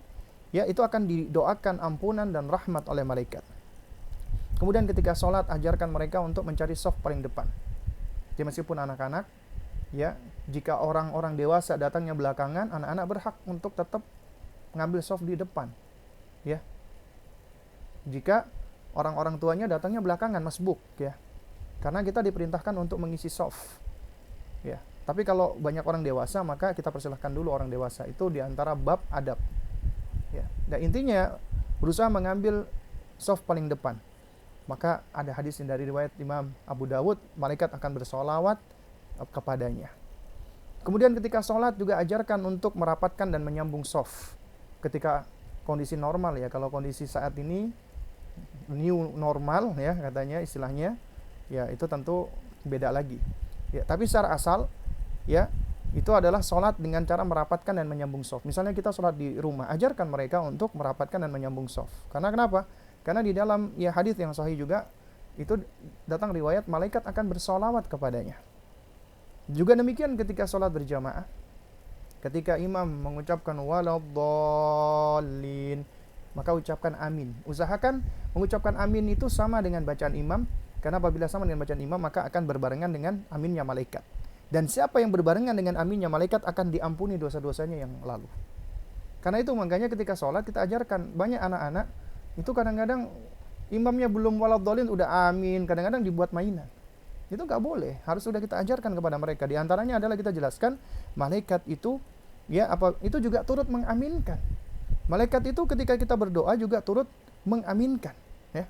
ya itu akan didoakan ampunan dan rahmat oleh malaikat. Kemudian ketika sholat, ajarkan mereka untuk mencari shaf paling depan. Jadi meskipun anak-anak, ya jika orang-orang dewasa datangnya belakangan, anak-anak berhak untuk tetap mengambil shaf di depan. Ya, jika orang-orang tuanya datangnya belakangan, masbuk, ya. Karena kita diperintahkan untuk mengisi shaf. Ya. Tapi kalau banyak orang dewasa, maka kita persilahkan dulu orang dewasa. Itu diantara bab adab. Ya. Dan intinya berusaha mengambil shaf paling depan. Maka ada hadis dari riwayat Imam Abu Dawud, malaikat akan bersolawat kepadanya. Kemudian ketika sholat juga ajarkan untuk merapatkan dan menyambung shaf. Ketika kondisi normal ya, kalau kondisi saat ini new normal ya katanya istilahnya, ya itu tentu beda lagi. Ya, tapi secara asal ya itu adalah sholat dengan cara merapatkan dan menyambung shaf. Misalnya kita sholat di rumah, ajarkan mereka untuk merapatkan dan menyambung shaf. Karena kenapa? Karena di dalam ya hadis yang sahih juga itu datang riwayat malaikat akan bersolawat kepadanya. Juga demikian ketika sholat berjamaah, ketika imam mengucapkan waladdallin, maka ucapkan amin. Usahakan mengucapkan amin itu sama dengan bacaan imam, karena apabila sama dengan bacaan imam maka akan berbarengan dengan aminnya malaikat. Dan siapa yang berbarengan dengan aminnya malaikat akan diampuni dosa-dosanya yang lalu. Karena itu makanya ketika sholat kita ajarkan, banyak anak-anak itu kadang-kadang imamnya belum waladdallin udah amin, kadang-kadang dibuat mainan. Itu nggak boleh, harus sudah kita ajarkan kepada mereka. Di antaranya adalah kita jelaskan malaikat itu ya itu juga turut mengaminkan. Malaikat itu ketika kita berdoa juga turut mengaminkan, ya.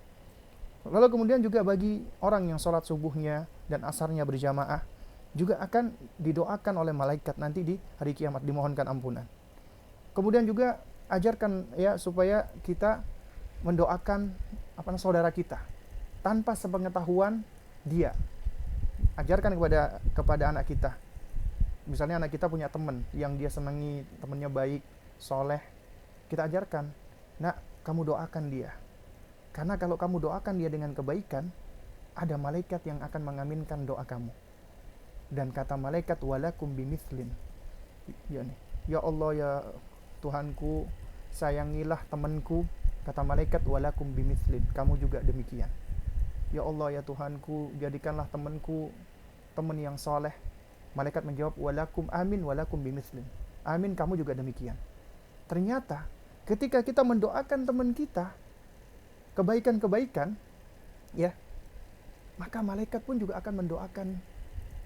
Lalu kemudian juga bagi orang yang sholat subuhnya dan asarnya berjamaah, juga akan didoakan oleh malaikat nanti di hari kiamat, dimohonkan ampunan. Kemudian juga ajarkan ya supaya kita mendoakan saudara kita tanpa sepengetahuan dia. Ajarkan kepada anak kita. Misalnya anak kita punya teman yang dia senangi, temannya baik, soleh, kita ajarkan, nak, kamu doakan dia. Karena kalau kamu doakan dia dengan kebaikan, ada malaikat yang akan mengaminkan doa kamu. Dan kata malaikat, walakum bimithlin. Ya Allah, ya Tuhanku, sayangilah temanku. Kata malaikat, walakum bimithlin, kamu juga demikian. Ya Allah, ya Tuhanku, jadikanlah temanku teman yang soleh. Malaikat menjawab, walakum amin, walakum bimithlin. Amin, kamu juga demikian. Ternyata ketika kita mendoakan teman kita kebaikan-kebaikan, ya, maka malaikat pun juga akan mendoakan,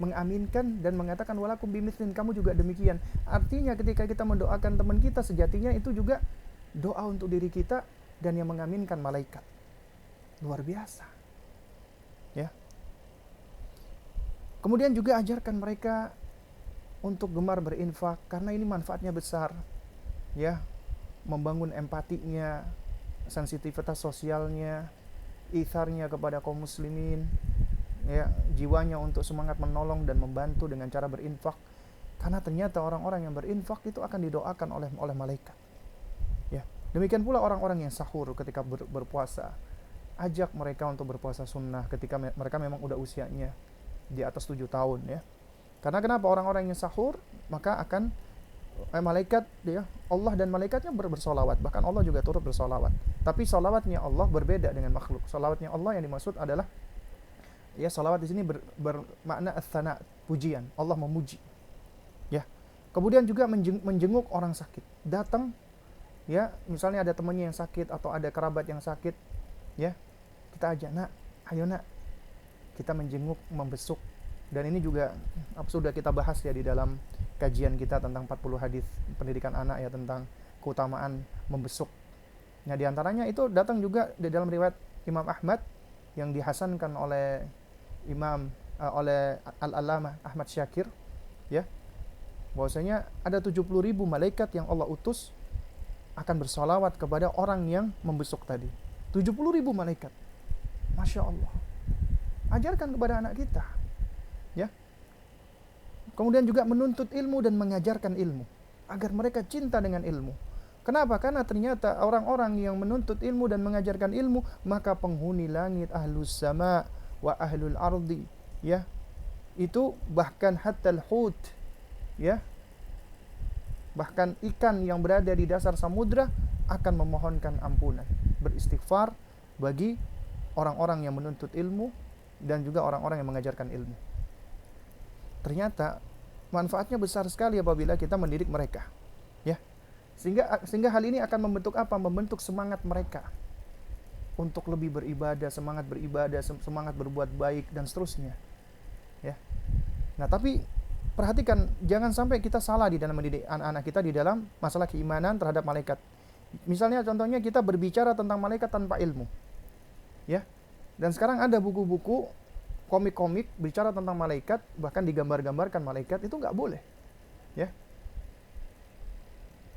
mengaminkan dan mengatakan walakum bimithlin, kamu juga demikian. Artinya ketika kita mendoakan teman kita, sejatinya itu juga doa untuk diri kita dan yang mengaminkan malaikat. Luar biasa. Ya. Kemudian juga ajarkan mereka untuk gemar berinfak karena ini manfaatnya besar. Ya. Membangun empatinya, sensitivitas sosialnya, itharnya kepada kaum muslimin, ya, jiwanya untuk semangat menolong dan membantu dengan cara berinfak. Karena ternyata orang-orang yang berinfak itu akan didoakan oleh malaikat. Ya, demikian pula orang-orang yang sahur ketika berpuasa. Ajak mereka untuk berpuasa sunnah ketika mereka memang udah usianya di atas 7 tahun, ya. Karena kenapa? Orang-orang yang sahur maka akan malaikat, ya, Allah dan malaikatnya bersolawat. Bahkan Allah juga turut bersolawat. Tapi solawatnya Allah berbeda dengan makhluk. Solawatnya Allah yang dimaksud adalah, ya, solawat di sini bermakna ats-tsana, pujian. Allah memuji. Ya. Kemudian juga menjenguk orang sakit. Datang, ya, misalnya ada temannya yang sakit atau ada kerabat yang sakit, ya, kita ajak, nak, ayo nak, kita menjenguk, membesuk. Dan ini juga sudah kita bahas ya di dalam kajian kita tentang 40 hadis pendidikan anak, ya, tentang keutamaan membesuk. Nah, di antaranya itu datang juga di dalam riwayat Imam Ahmad yang dihasankan oleh oleh Al-Allamah Ahmad Syakir, ya, bahwasanya ada 70.000 malaikat yang Allah utus akan bersolawat kepada orang yang membesuk tadi. 70.000 malaikat. Masya Allah. Ajarkan kepada anak kita, ya. Kemudian juga menuntut ilmu dan mengajarkan ilmu agar mereka cinta dengan ilmu. Kenapa? Karena ternyata orang-orang yang menuntut ilmu dan mengajarkan ilmu, maka penghuni langit, ahlus sama wa ahlul ardi, ya, itu bahkan hatta al-hut, ya, bahkan ikan yang berada di dasar samudra akan memohonkan ampunan, beristighfar bagi orang-orang yang menuntut ilmu dan juga orang-orang yang mengajarkan ilmu. Ternyata manfaatnya besar sekali apabila kita mendidik mereka, ya. Sehingga hal ini akan membentuk apa? Membentuk semangat mereka untuk lebih beribadah, semangat berbuat baik dan seterusnya, ya. Nah, tapi perhatikan, jangan sampai kita salah di dalam mendidik anak-anak kita di dalam masalah keimanan terhadap malaikat. Misalnya contohnya kita berbicara tentang malaikat tanpa ilmu, ya. Dan sekarang ada buku-buku komik-komik bicara tentang malaikat, bahkan digambar-gambarkan malaikat, itu nggak boleh, ya.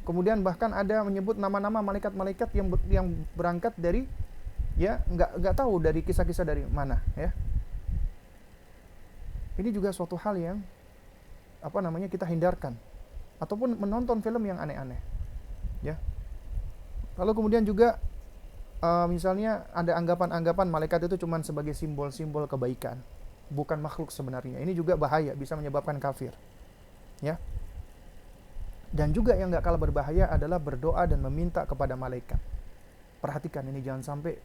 Kemudian bahkan ada menyebut nama-nama malaikat-malaikat yang berangkat dari, ya, nggak tahu dari kisah-kisah dari mana, ya. Ini juga suatu hal yang kita hindarkan, ataupun menonton film yang aneh-aneh, ya. Lalu kemudian juga misalnya ada anggapan-anggapan malaikat itu cuma sebagai simbol-simbol kebaikan, bukan makhluk sebenarnya. Ini juga bahaya, bisa menyebabkan kafir, ya. Dan juga yang gak kalah berbahaya adalah berdoa dan meminta kepada malaikat. Perhatikan ini, jangan sampai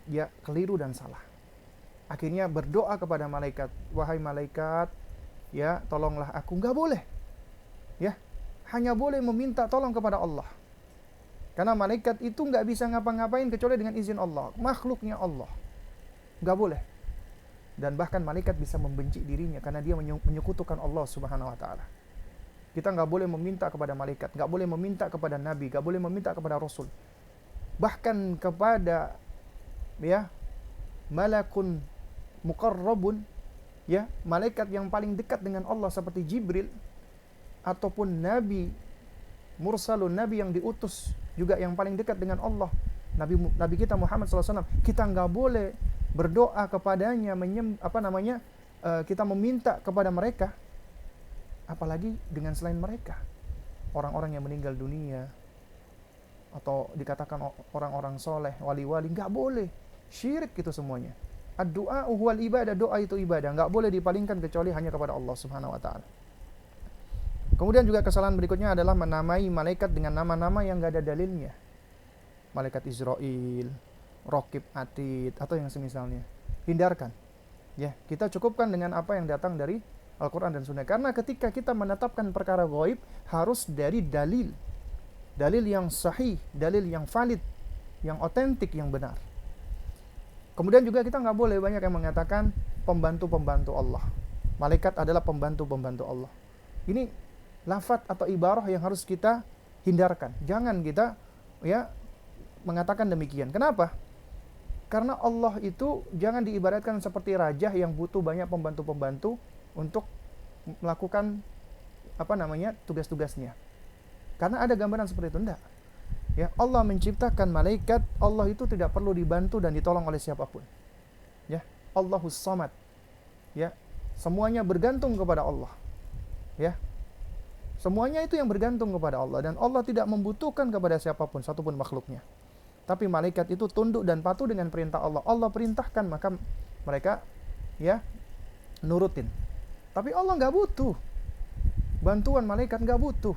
ya keliru dan salah. Akhirnya berdoa kepada malaikat, wahai malaikat, ya, tolonglah aku. Gak boleh, ya. Hanya boleh meminta tolong kepada Allah. Karena malaikat itu gak bisa ngapa-ngapain kecuali dengan izin Allah, makhluknya Allah. Gak boleh. Dan bahkan malaikat bisa membenci dirinya karena dia menyekutukan Allah Subhanahu wa ta'ala. Kita nggak boleh meminta kepada malaikat, nggak boleh meminta kepada nabi, nggak boleh meminta kepada rasul, bahkan kepada, ya, malakun muqarrabun, ya, malaikat yang paling dekat dengan Allah seperti Jibril ataupun nabi mursalun, nabi yang diutus juga yang paling dekat dengan Allah, nabi kita Muhammad SAW, kita nggak boleh berdoa kepadanya, kita meminta kepada mereka, apalagi dengan selain mereka, orang-orang yang meninggal dunia atau dikatakan orang-orang soleh, wali-wali, nggak boleh, syirik itu semuanya. Ad-du'a huwal ibadah, doa itu ibadah, nggak boleh dipalingkan kecuali hanya kepada Allah Subhanahu wa taala. Kemudian juga kesalahan berikutnya adalah menamai malaikat dengan nama-nama yang nggak ada dalilnya. Malaikat Israel, Raqib Atid, atau yang semisalnya. Hindarkan. Ya, kita cukupkan dengan apa yang datang dari Al-Quran dan Sunnah. Karena ketika kita menetapkan perkara gaib, harus dari dalil. Dalil yang sahih, dalil yang valid, yang otentik, yang benar. Kemudian juga kita nggak boleh banyak yang mengatakan pembantu-pembantu Allah. Malaikat adalah pembantu-pembantu Allah. Ini lafaz atau ibarah yang harus kita hindarkan. Jangan kita ya mengatakan demikian. Kenapa? Karena Allah itu jangan diibaratkan seperti raja yang butuh banyak pembantu-pembantu untuk melakukan tugas-tugasnya. Karena ada gambaran seperti itu, enggak. Ya, Allah menciptakan malaikat, Allah itu tidak perlu dibantu dan ditolong oleh siapapun. Ya, Allahus Samad. Ya, semuanya bergantung kepada Allah. Ya. Semuanya itu yang bergantung kepada Allah, dan Allah tidak membutuhkan kepada siapapun, satupun makhluknya. Tapi malaikat itu tunduk dan patuh dengan perintah Allah. Allah perintahkan, maka mereka ya nurutin. Tapi Allah nggak butuh bantuan malaikat, nggak butuh.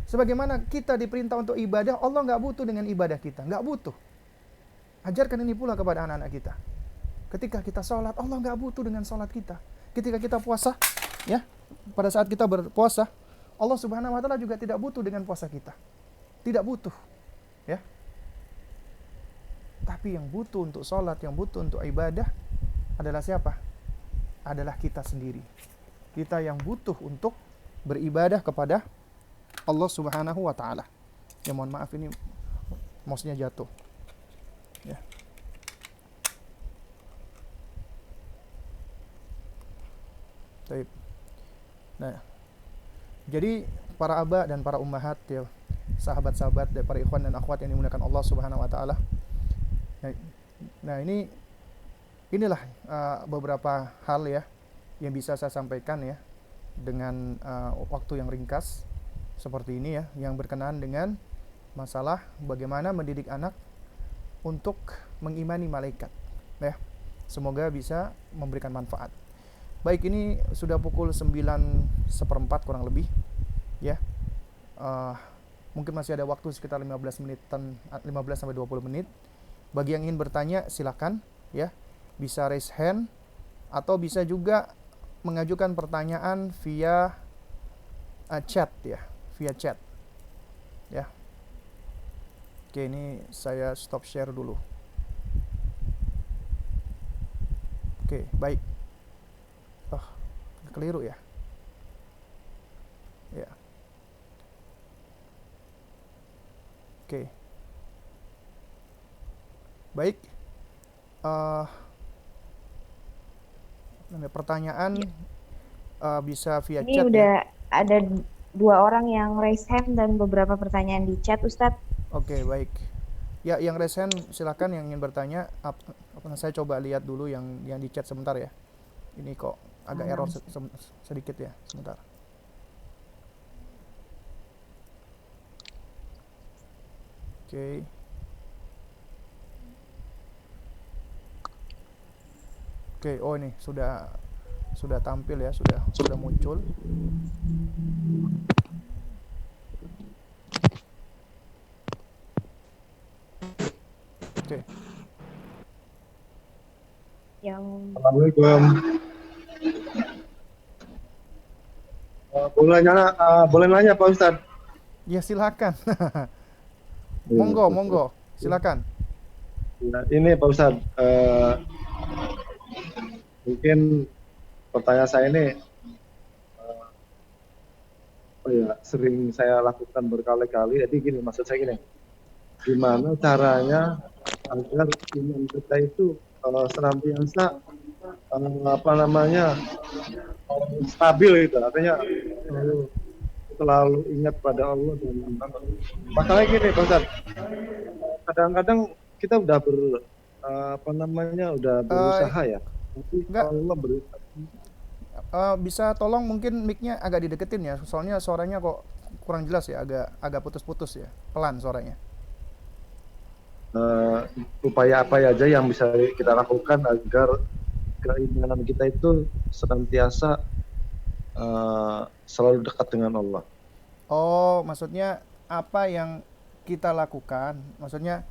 Sebagaimana kita diperintah untuk ibadah, Allah nggak butuh dengan ibadah kita, nggak butuh. Ajarkan ini pula kepada anak-anak kita. Ketika kita sholat, Allah nggak butuh dengan sholat kita. Ketika kita puasa, ya, pada saat kita berpuasa, Allah Subhanahu wa taala juga tidak butuh dengan puasa kita. Tidak butuh. Ya. Tapi yang butuh untuk sholat, yang butuh untuk ibadah adalah siapa? Adalah kita sendiri. Kita yang butuh untuk beribadah kepada Allah Subhanahu wa taala. Ya, mohon maaf, ini mouse-nya jatuh. Ya. Baik. Nah, jadi para aba dan para ummahat, ya, sahabat-sahabat dan para ikhwan dan akhwat yang dimuliakan Allah Subhanahu wa taala. Nah, inilah beberapa hal ya yang bisa saya sampaikan ya dengan waktu yang ringkas seperti ini ya, yang berkenaan dengan masalah bagaimana mendidik anak untuk mengimani malaikat ya. Semoga bisa memberikan manfaat. Baik, ini sudah pukul 9:04 kurang lebih ya. Mungkin masih ada waktu sekitar 15 sampai 20 menit. Bagi yang ingin bertanya silakan ya. Bisa raise hand atau bisa juga mengajukan pertanyaan via chat ya, via chat. Ya. Oke, ini saya stop share dulu. Oke, baik. Oh, keliru ya. Ya. Oke. Baik. Pertanyaan bisa via Ini chat udah ya. ada 2 orang yang raise hand dan beberapa pertanyaan di chat, Ustadz. Oke, baik. Ya, yang raise hand silakan, yang ingin bertanya. Saya coba lihat dulu yang di chat sebentar ya. Ini kok agak error sedikit ya, sebentar. Oke. Oke, oh ini sudah tampil ya, sudah muncul. Oke. Assalamualaikum. Boleh nanya Pak Ustadz? Ya, silakan. Monggo, silakan. Ya, ini Pak Ustadz, mungkin pertanyaan saya ini sering saya lakukan berkali-kali. Jadi gini, maksud saya gini, gimana caranya agar iman kita itu senantiasa apa namanya, stabil itu, artinya selalu, selalu ingat pada Allah. Dan masalahnya gini Pak Ustaz, kadang-kadang kita udah apa namanya, udah Eh, berusaha ya, tapi enggak, Allah beri. bisa tolong mungkin mic-nya agak dideketin ya, soalnya suaranya kok kurang jelas ya, agak agak putus-putus ya, pelan suaranya. eh, Upaya apa aja yang bisa kita lakukan agar keimanan kita itu senantiasa selalu dekat dengan Allah. Oh, maksudnya apa yang kita lakukan? Maksudnya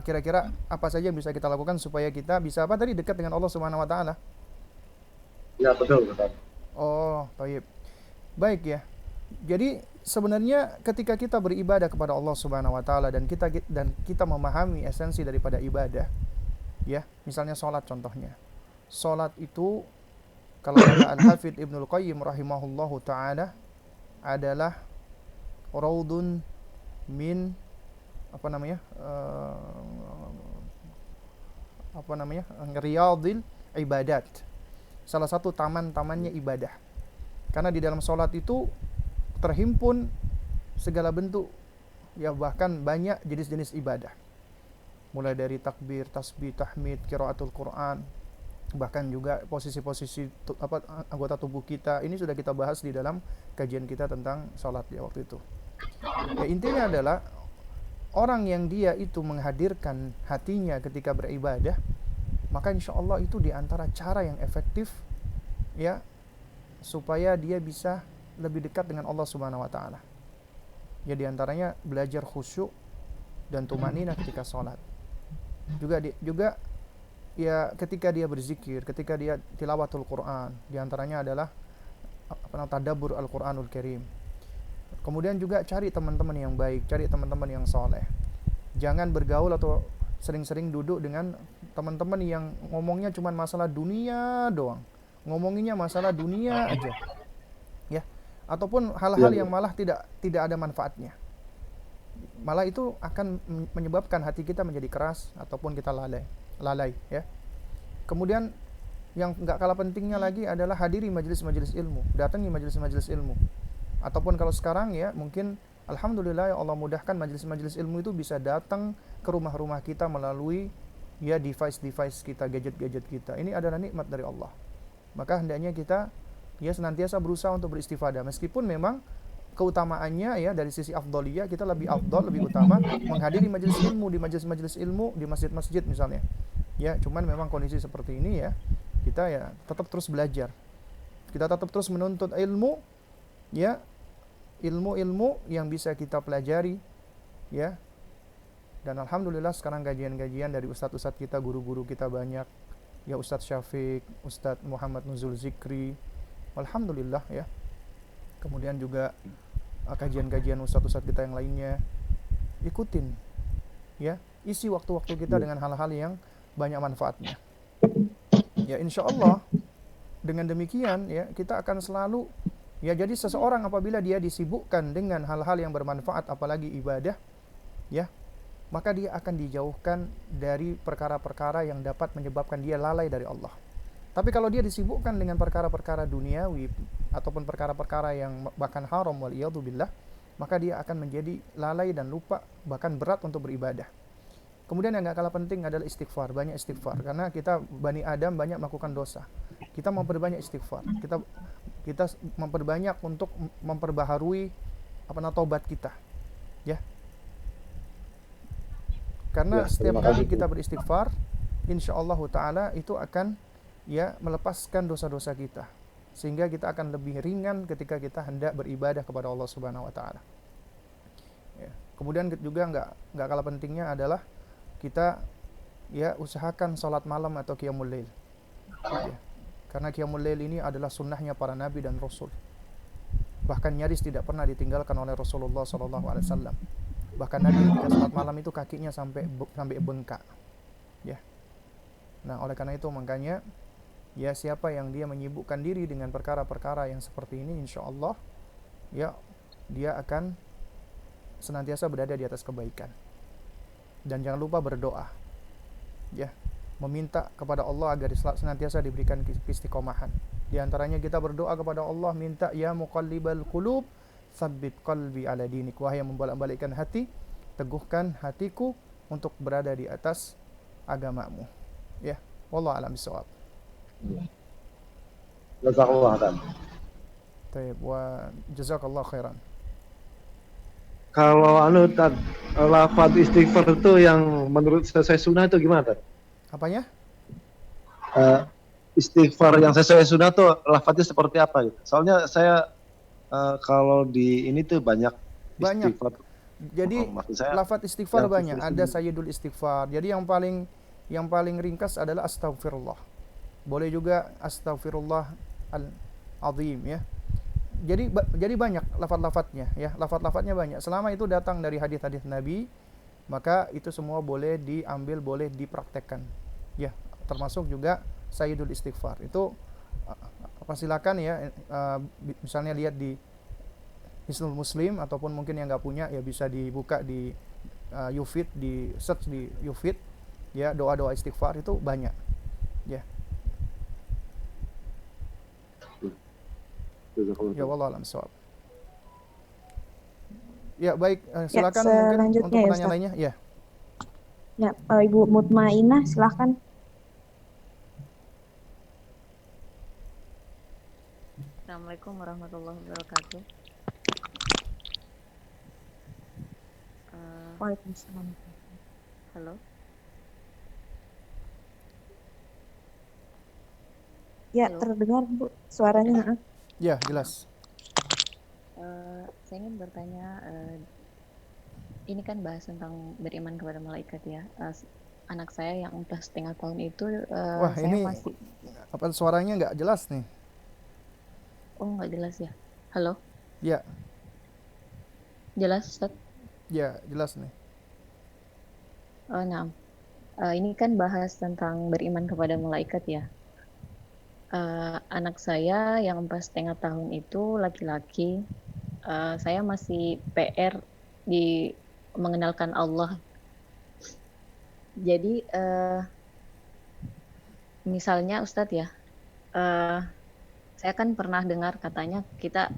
kira-kira apa saja yang bisa kita lakukan supaya kita bisa apa tadi dekat dengan Allah Subhanahu wa taala? Ya betul, betul. Oh, baik. Baik ya. Jadi sebenarnya ketika kita beribadah kepada Allah Subhanahu wa taala dan kita memahami esensi daripada ibadah, ya, misalnya sholat contohnya. Sholat itu kalau kata Al-Hafidz Ibnul Qayyim rahimahullahu taala adalah raudun min apa namanya? Apa namanya? Riyadil ibadat. Salah satu taman-tamannya ibadah. Karena di dalam sholat itu terhimpun segala bentuk, ya bahkan banyak jenis-jenis ibadah. Mulai dari takbir, tasbih, tahmid, qiraatul Quran, bahkan juga posisi-posisi anggota tubuh kita. Ini sudah kita bahas di dalam kajian kita tentang sholat ya waktu itu. Ya intinya adalah orang yang dia itu menghadirkan hatinya ketika beribadah, maka insya Allah itu diantara cara yang efektif ya supaya dia bisa lebih dekat dengan Allah Subhanahu wa taala. Ya diantaranya belajar khusyuk dan tumanina ketika sholat. Juga ya ketika dia berzikir, ketika dia tilawatul Quran, diantaranya adalah tadabbur Al-Quranul Karim. Kemudian juga cari teman-teman yang baik, cari teman-teman yang soleh. Jangan bergaul atau sering-sering duduk dengan teman-teman yang ngomongnya cuma masalah dunia doang. Ngomonginnya masalah dunia aja. Ya. Ataupun Ya, hal-hal yang malah tidak ada manfaatnya. Malah itu akan menyebabkan hati kita menjadi keras ataupun kita lalai ya. Kemudian yang nggak kalah pentingnya lagi adalah hadiri majelis-majelis ilmu, datangi majelis-majelis ilmu. Ataupun kalau sekarang ya mungkin alhamdulillah ya Allah mudahkan majelis-majelis ilmu itu bisa datang ke rumah-rumah kita melalui ya device-device kita, gadget-gadget kita. Ini adalah nikmat dari Allah. Maka hendaknya kita ya senantiasa berusaha untuk beristifadah, meskipun memang keutamaannya ya dari sisi afdoliyah kita lebih afdol, lebih utama menghadiri majelis ilmu, di majelis-majelis ilmu di masjid-masjid misalnya. Ya, cuman memang kondisi seperti ini ya, kita ya tetap terus belajar. Kita tetap terus menuntut ilmu ya, ilmu-ilmu yang bisa kita pelajari ya. Dan alhamdulillah sekarang kajian-kajian dari ustadz-ustadz kita, guru-guru kita banyak. Ya Ustadz Syafiq, Ustadz Muhammad Nuzul Zikri. Alhamdulillah ya. Kemudian juga kajian-kajian ustadz-ustadz kita yang lainnya. Ikutin ya. Isi waktu-waktu kita dengan hal-hal yang banyak manfaatnya. Ya insya Allah dengan demikian ya kita akan selalu ya, jadi seseorang apabila dia disibukkan dengan hal-hal yang bermanfaat apalagi ibadah ya, maka dia akan dijauhkan dari perkara-perkara yang dapat menyebabkan dia lalai dari Allah. Tapi kalau dia disibukkan dengan perkara-perkara duniawi ataupun perkara-perkara yang bahkan haram waliyadzubillah, maka dia akan menjadi lalai dan lupa, bahkan berat untuk beribadah. Kemudian yang gak kalah penting adalah istighfar, banyak istighfar, karena kita Bani Adam banyak melakukan dosa. Kita memperbanyak istighfar, kita memperbanyak untuk memperbaharui tobat kita ya. Karena ya, setiap terima kali kasih. kita beristighfar, insyaallah taala itu akan ya melepaskan dosa-dosa kita, sehingga kita akan lebih ringan ketika kita hendak beribadah kepada Allah Subhanahu wa taala. Ya. Kemudian juga nggak kalah pentingnya adalah kita ya usahakan sholat malam atau qiyamul lail. Ya. Karena qiyamul lail ini adalah sunnahnya para nabi dan rasul. Bahkan nyaris tidak pernah ditinggalkan oleh Rasulullah SAW. Bahkan Nabi ketika sholat malam itu kakinya sampai bengkak. Ya. Nah, oleh karena itu makanya ya siapa yang dia menyibukkan diri dengan perkara-perkara yang seperti ini, insya Allah ya dia akan senantiasa berada di atas kebaikan. Dan jangan lupa berdoa ya. meminta kepada Allah agar senantiasa diberikan istiqomahan. Di antaranya kita berdoa kepada Allah, minta ya muqallibal qulub tsabbit qalbi ala dinik, wahai yang membolak-balikkan hati, teguhkan hatiku untuk berada di atas agamamu. Ya, wallahu a'lam bishawab. Jazakallah kan. Baik, wa jazakallahu khairan. Kalau lafaz istighfar itu yang menurut sesuai sunnah itu gimana, Tad? Apanya? Istighfar yang sesuai sunnah tuh lafaznya seperti apa gitu? Soalnya saya kalau di ini tuh banyak Banyak. istighfar. Jadi Maksud saya lafaz istighfar yang banyak. sesuai Ada sunnah. sayyidul istighfar. Jadi yang paling ringkas adalah astaghfirullah. Boleh juga astaghfirullah al-azim ya. Jadi banyak lafaz-lafaznya ya. Lafaz-lafaznya banyak. Selama itu datang dari hadis-hadis Nabi, maka itu semua boleh diambil, boleh dipraktekkan. Ya, termasuk juga sayyidul istighfar. Itu silakan ya, misalnya lihat di Hisnul Muslim, ataupun mungkin yang nggak punya ya bisa dibuka di YouFit, di search di YouFit ya, doa-doa istighfar itu banyak ya. Ya wallahu a'lam bishawab. Ya baik, silakan mungkin selanjutnya untuk ya, pertanyaan Ustaz. lainnya ya. Ya, Ibu Mutmainah, silahkan. Assalamualaikum warahmatullahi wabarakatuh. Waalaikumsalam. Halo, Ya, halo. terdengar Bu suaranya. Ya, jelas. Saya ingin bertanya, ini kan bahas tentang beriman kepada malaikat ya. Anak saya yang 4,5 tahun itu, Wah, saya ini masih, apa suaranya nggak jelas nih? oh nggak jelas ya. Halo, Ya, jelas Ustaz? ya jelas nih. Nah, ini kan bahas tentang beriman kepada malaikat ya. Anak saya yang 4,5 tahun itu laki-laki, saya masih PR di mengenalkan Allah. Jadi misalnya Ustadz ya, saya kan pernah dengar katanya kita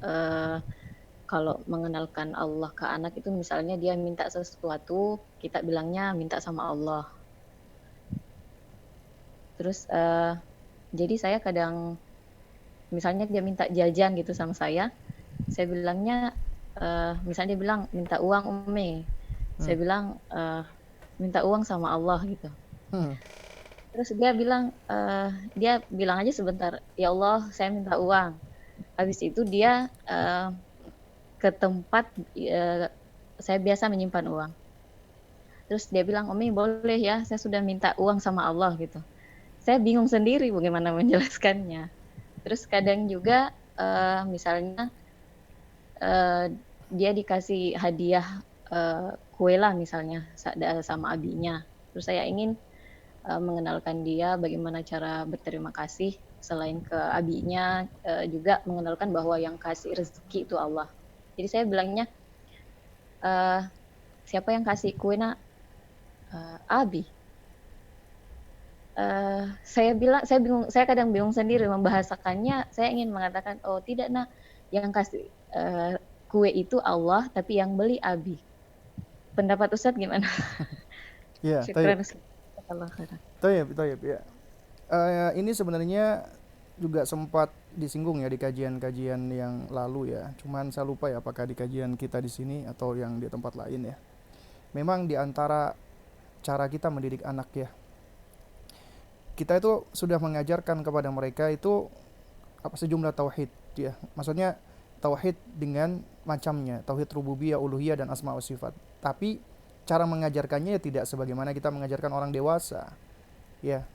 kalau mengenalkan Allah ke anak itu misalnya dia minta sesuatu, kita bilangnya minta sama Allah. Terus jadi saya kadang misalnya dia minta jajan gitu sama saya bilangnya misalnya dia bilang minta uang Umi, saya bilang minta uang sama Allah gitu. Terus dia bilang aja sebentar, ya Allah saya minta uang. Habis itu dia ke tempat saya biasa menyimpan uang. Terus dia bilang, Umi boleh ya, saya sudah minta uang sama Allah gitu. Saya bingung sendiri bagaimana menjelaskannya. Terus kadang juga misalnya dia dikasih hadiah kue lah misalnya sama abinya. Terus saya ingin mengenalkan dia bagaimana cara berterima kasih selain ke abinya, juga mengenalkan bahwa yang kasih rezeki itu Allah. Jadi saya bilangnya siapa yang kasih kue nak? Abi. Saya bingung, saya kadang bingung sendiri membahasakannya. Saya ingin mengatakan, oh tidak nak, yang kasih kue itu Allah, tapi yang beli Abi. Pendapat Ustadz gimana? Ya, Syukran. Tayyib ya. Ini sebenarnya juga sempat disinggung ya di kajian-kajian yang lalu ya. Cuman saya lupa ya apakah di kajian kita di sini atau yang di tempat lain ya. Memang di antara cara kita mendidik anak ya, kita itu sudah mengajarkan kepada mereka itu sejumlah tauhid ya. Maksudnya tauhid dengan macamnya, tauhid rububiyah, uluhiyah dan asma wa sifat. Tapi cara mengajarkannya ya tidak sebagaimana kita mengajarkan orang dewasa. Ya.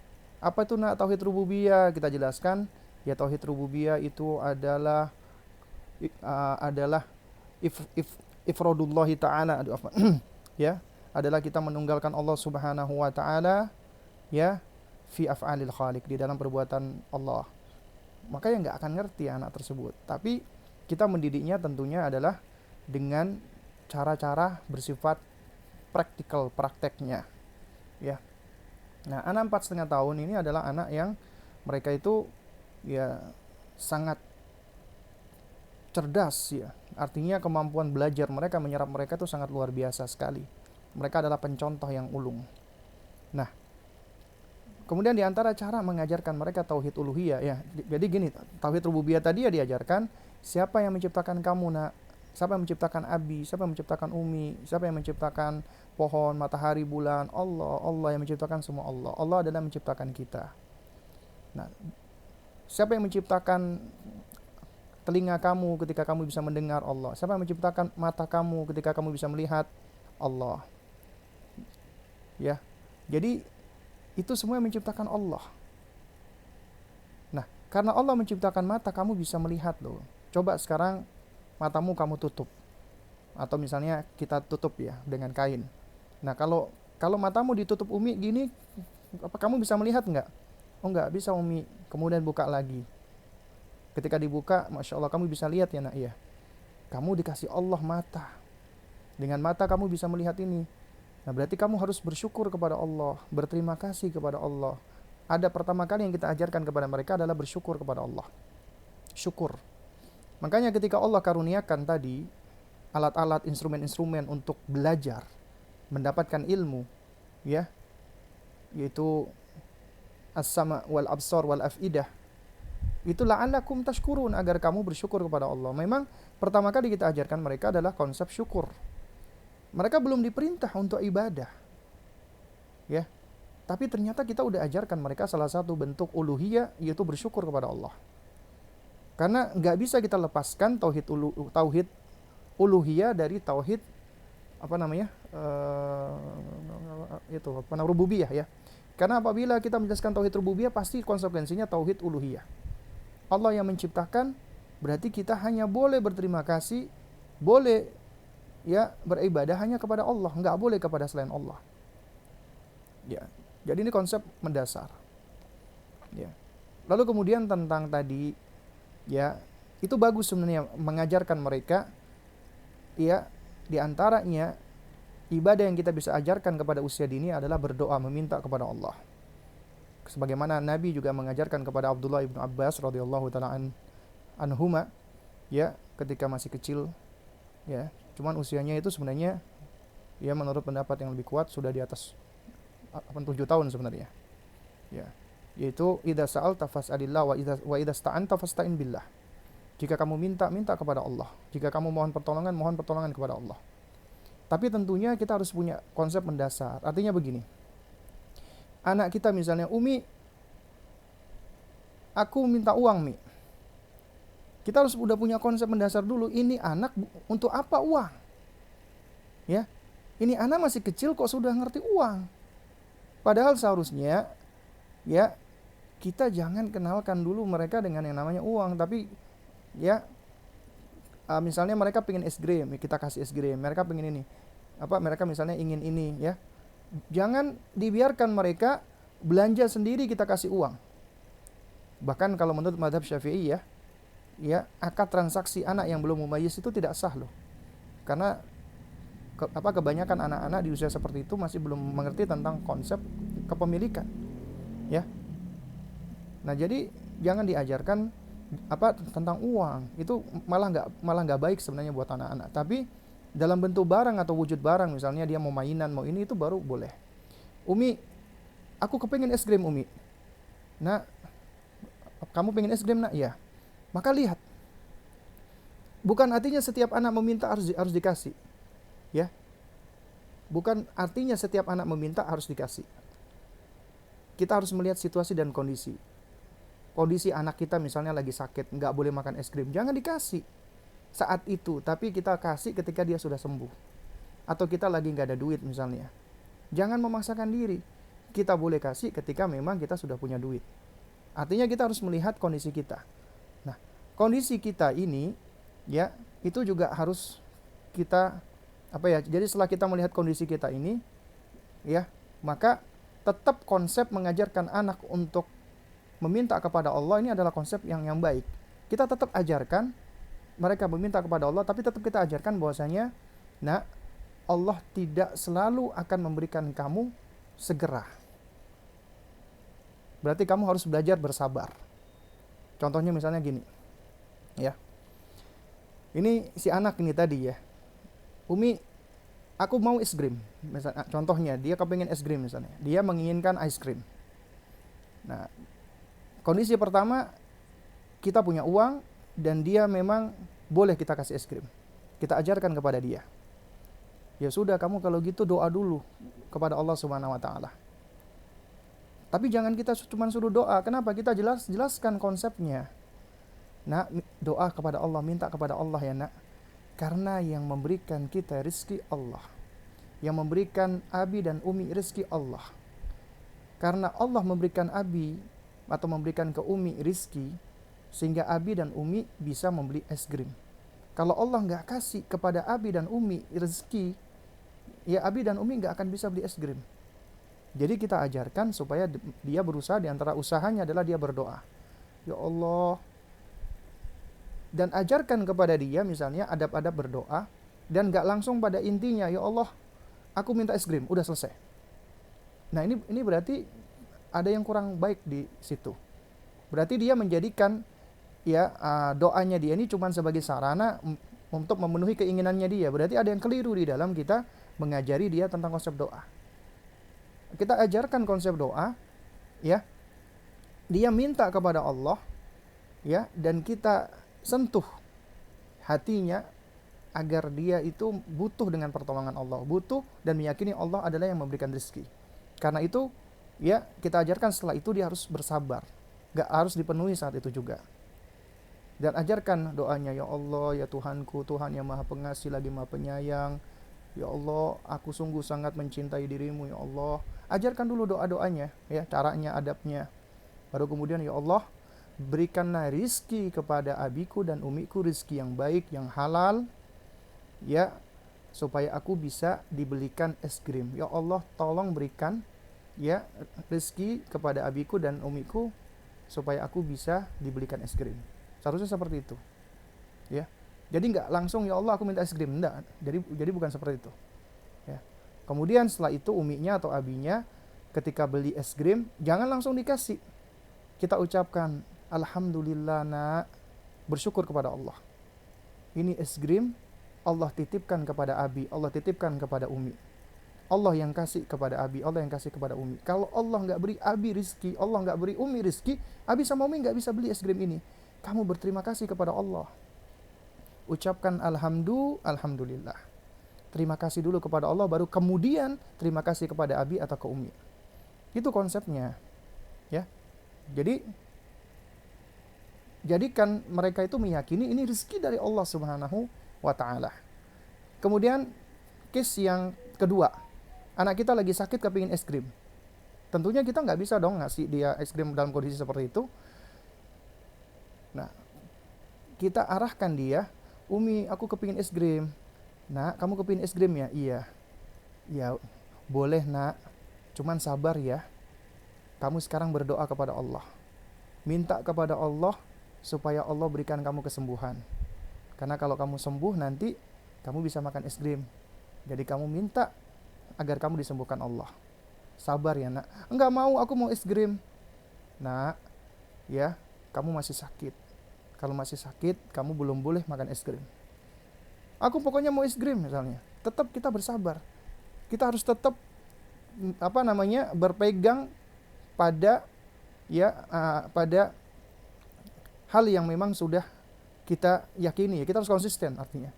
Apa itu nak tauhid rububiyah? Kita jelaskan, ya tauhid rububiyah itu adalah ifradullah ta'ala ya, adalah kita menunggalkan Allah Subhanahu wa taala ya fi af'alil khaliq, di dalam perbuatan Allah. Maka ya nggak akan ngerti anak tersebut. Tapi kita mendidiknya tentunya adalah dengan cara-cara bersifat praktikal, prakteknya ya. Nah, anak 4,5 tahun ini adalah anak yang mereka itu ya sangat cerdas ya. Artinya kemampuan belajar mereka, menyerap mereka itu sangat luar biasa sekali. Mereka adalah pencontoh yang ulung. Nah, kemudian di antara cara mengajarkan mereka tauhid uluhiyah ya. Jadi gini, tauhid rububiyah tadi ya diajarkan, siapa yang menciptakan kamu, Nak? Siapa yang menciptakan Abi? Siapa yang menciptakan Umi? Siapa yang menciptakan pohon, matahari, bulan? Allah. Allah yang menciptakan semua Allah. Allah adalah menciptakan kita. Nah, siapa yang menciptakan telinga kamu ketika kamu bisa mendengar? Allah. Siapa yang menciptakan mata kamu ketika kamu bisa melihat? Allah. Ya. Jadi itu semua yang menciptakan Allah. Nah, karena Allah menciptakan mata, kamu bisa melihat loh. Coba sekarang matamu kamu tutup. Atau misalnya kita tutup ya dengan kain. Nah, kalau matamu ditutup Umi gini, apa kamu bisa melihat nggak? Oh nggak bisa Umi. Kemudian buka lagi. Ketika dibuka, Masya Allah kamu bisa lihat ya Nak ya. Kamu dikasih Allah mata. Dengan mata kamu bisa melihat ini. Nah berarti kamu harus bersyukur kepada Allah, berterima kasih kepada Allah. Ada pertama kali yang kita ajarkan kepada mereka adalah bersyukur kepada Allah. Syukur. Makanya ketika Allah karuniakan tadi alat-alat, instrumen-instrumen untuk belajar, mendapatkan ilmu, ya, yaitu as-sama wal absar wal afidah. Itu la'allakum tashkurun, agar kamu bersyukur kepada Allah. Memang pertama kali kita ajarkan mereka adalah konsep syukur. Mereka belum diperintah untuk ibadah. Ya. Tapi ternyata kita udah ajarkan mereka salah satu bentuk uluhiyah, yaitu bersyukur kepada Allah. Karena nggak bisa kita lepaskan tauhid uluhiyah dari tauhid rububiyah ya. Karena apabila kita menjelaskan tauhid rububiyah, pasti konsekuensinya tauhid uluhiyah. Allah yang menciptakan, berarti kita hanya boleh berterima kasih, boleh ya beribadah hanya kepada Allah, nggak boleh kepada selain Allah. Ya, jadi ini konsep mendasar. Ya. Lalu kemudian tentang tadi, ya itu bagus sebenarnya mengajarkan mereka, ya diantaranya ibadah yang kita bisa ajarkan kepada usia dini adalah berdoa, meminta kepada Allah. Sebagaimana Nabi juga mengajarkan kepada Abdullah ibn Abbas radhiyallahu taala anhuma, ya ketika masih kecil, ya. Cuman usianya itu sebenarnya ya menurut pendapat yang lebih kuat sudah di atas 7 tahun sebenarnya. Ya. Yaitu idza sa'alta fas'alillah wa idza sta'anta fasta'in billah. Jika kamu minta kepada Allah. Jika kamu mohon pertolongan kepada Allah. Tapi tentunya kita harus punya konsep mendasar. Artinya begini. Anak kita misalnya, Umi, aku minta uang, Mi. Kita harus udah punya konsep mendasar dulu. Ini anak untuk apa uang? Ya, ini anak masih kecil kok sudah ngerti uang. Padahal seharusnya, ya kita jangan kenalkan dulu mereka dengan yang namanya uang. Tapi ya, misalnya mereka pengen es krim, kita kasih es krim. Mereka pengen ini, mereka misalnya ingin ini, ya. Jangan dibiarkan mereka belanja sendiri kita kasih uang. Bahkan kalau menurut mazhab Syafi'i ya akad transaksi anak yang belum mumayyiz itu tidak sah loh. Karena kebanyakan anak-anak di usia seperti itu masih belum mengerti tentang konsep kepemilikan. Ya. Nah, jadi jangan diajarkan tentang uang. Itu malah nggak baik sebenarnya buat anak-anak. Tapi dalam bentuk barang atau wujud barang, misalnya dia mau mainan, mau ini, itu baru boleh. Umi, aku kepengen es krim, Umi. Nah, kamu pengen es krim, Nak? Iya. Maka lihat, bukan artinya setiap anak meminta harus dikasih, ya. Bukan artinya setiap anak meminta harus dikasih. Kita harus melihat situasi dan kondisi. Kondisi anak kita misalnya lagi sakit, nggak boleh makan es krim, jangan dikasih saat itu. Tapi kita kasih ketika dia sudah sembuh. Atau kita lagi nggak ada duit misalnya. Jangan memaksakan diri. Kita boleh kasih ketika memang kita sudah punya duit. Artinya kita harus melihat kondisi kita. Nah, kondisi kita ini ya itu juga harus kita jadi setelah kita melihat kondisi kita ini ya, maka tetap konsep mengajarkan anak untuk meminta kepada Allah ini adalah konsep yang baik. Kita tetap ajarkan mereka meminta kepada Allah, tapi tetap kita ajarkan bahwasanya Allah tidak selalu akan memberikan kamu segera. Berarti kamu harus belajar bersabar. Contohnya misalnya gini, ya. Ini si anak ini tadi ya. Umi, aku mau es krim. Misalnya, contohnya dia kepengen es krim misalnya. Dia menginginkan ice cream. Nah, kondisi pertama kita punya uang dan dia memang boleh kita kasih es krim. Kita ajarkan kepada dia. Ya sudah, kamu kalau gitu doa dulu kepada Allah Subhanahu wa taala. Tapi jangan kita cuma suruh doa. Kenapa? Kita jelaskan konsepnya. Nak, doa kepada Allah, minta kepada Allah ya nak. Karena yang memberikan kita rizki Allah. Yang memberikan abi dan umi rizki Allah. Karena Allah memberikan abi atau memberikan ke umi rizki, sehingga abi dan umi bisa membeli es krim. Kalau Allah nggak kasih kepada abi dan umi rezeki, ya abi dan umi nggak akan bisa beli es krim. Jadi kita ajarkan supaya dia berusaha, di antara usahanya adalah dia berdoa. Ya Allah. Dan ajarkan kepada dia misalnya adab-adab berdoa, dan nggak langsung pada intinya, ya Allah, aku minta es krim, udah selesai. Nah ini berarti ada yang kurang baik di situ. Berarti dia menjadikan ya doanya dia ini cuma sebagai sarana untuk memenuhi keinginannya dia. Berarti ada yang keliru di dalam kita mengajari dia tentang konsep doa. Kita ajarkan konsep doa, ya. Dia minta kepada Allah, ya, dan kita sentuh hatinya agar dia itu butuh dengan pertolongan Allah, butuh dan meyakini Allah adalah yang memberikan rezeki. Karena itu, ya, kita ajarkan setelah itu dia harus bersabar. Gak harus dipenuhi saat itu juga. Dan ajarkan doanya, ya Allah, ya Tuhanku, Tuhan yang Maha Pengasih lagi Maha Penyayang. Ya Allah, aku sungguh sangat mencintai dirimu, ya Allah. Ajarkan dulu doa-doanya, ya, caranya, adabnya. Baru kemudian, ya Allah, berikanlah rizki kepada abiku dan umiku, rizki yang baik, yang halal, ya, supaya aku bisa dibelikan es krim. Ya Allah, tolong berikan, ya, rizki kepada abiku dan umiku, supaya aku bisa dibelikan es krim. Seharusnya seperti itu, ya. Jadi nggak langsung, ya Allah aku minta es krim, enggak. Jadi bukan seperti itu, ya. Kemudian setelah itu uminya atau abinya ketika beli es krim, jangan langsung dikasih. Kita ucapkan, alhamdulillah nak, bersyukur kepada Allah. Ini es krim Allah titipkan kepada abi, Allah titipkan kepada umi. Allah yang kasih kepada abi, Allah yang kasih kepada umi. Kalau Allah nggak beri abi rizki, Allah nggak beri umi rizki, abi sama umi nggak bisa beli es krim ini. Kamu berterima kasih kepada Allah. Ucapkan alhamdulillah. Terima kasih dulu kepada Allah, baru kemudian terima kasih kepada abi atau ke umi. Itu konsepnya, ya. Jadi jadikan mereka itu meyakini ini rezeki dari Allah Subhanahu wa taala. Kemudian case yang kedua, anak kita lagi sakit kepingin es krim. Tentunya kita nggak bisa dong ngasih dia es krim dalam kondisi seperti itu. Nah, kita arahkan dia, Umi, aku kepingin es krim. Nak, kamu kepingin es krim ya? Iya. Ya, boleh nak. Cuman sabar ya. Kamu sekarang berdoa kepada Allah. Minta kepada Allah supaya Allah berikan kamu kesembuhan. Karena kalau kamu sembuh nanti kamu bisa makan es krim. Jadi kamu minta agar kamu disembuhkan Allah. Sabar ya nak. Enggak mau, aku mau es krim. Nak, ya, kamu masih sakit. Kalau masih sakit, kamu belum boleh makan es krim. Aku pokoknya mau es krim misalnya. Tetap kita bersabar. Kita harus tetap berpegang pada pada hal yang memang sudah kita yakini, ya. Kita harus konsisten artinya.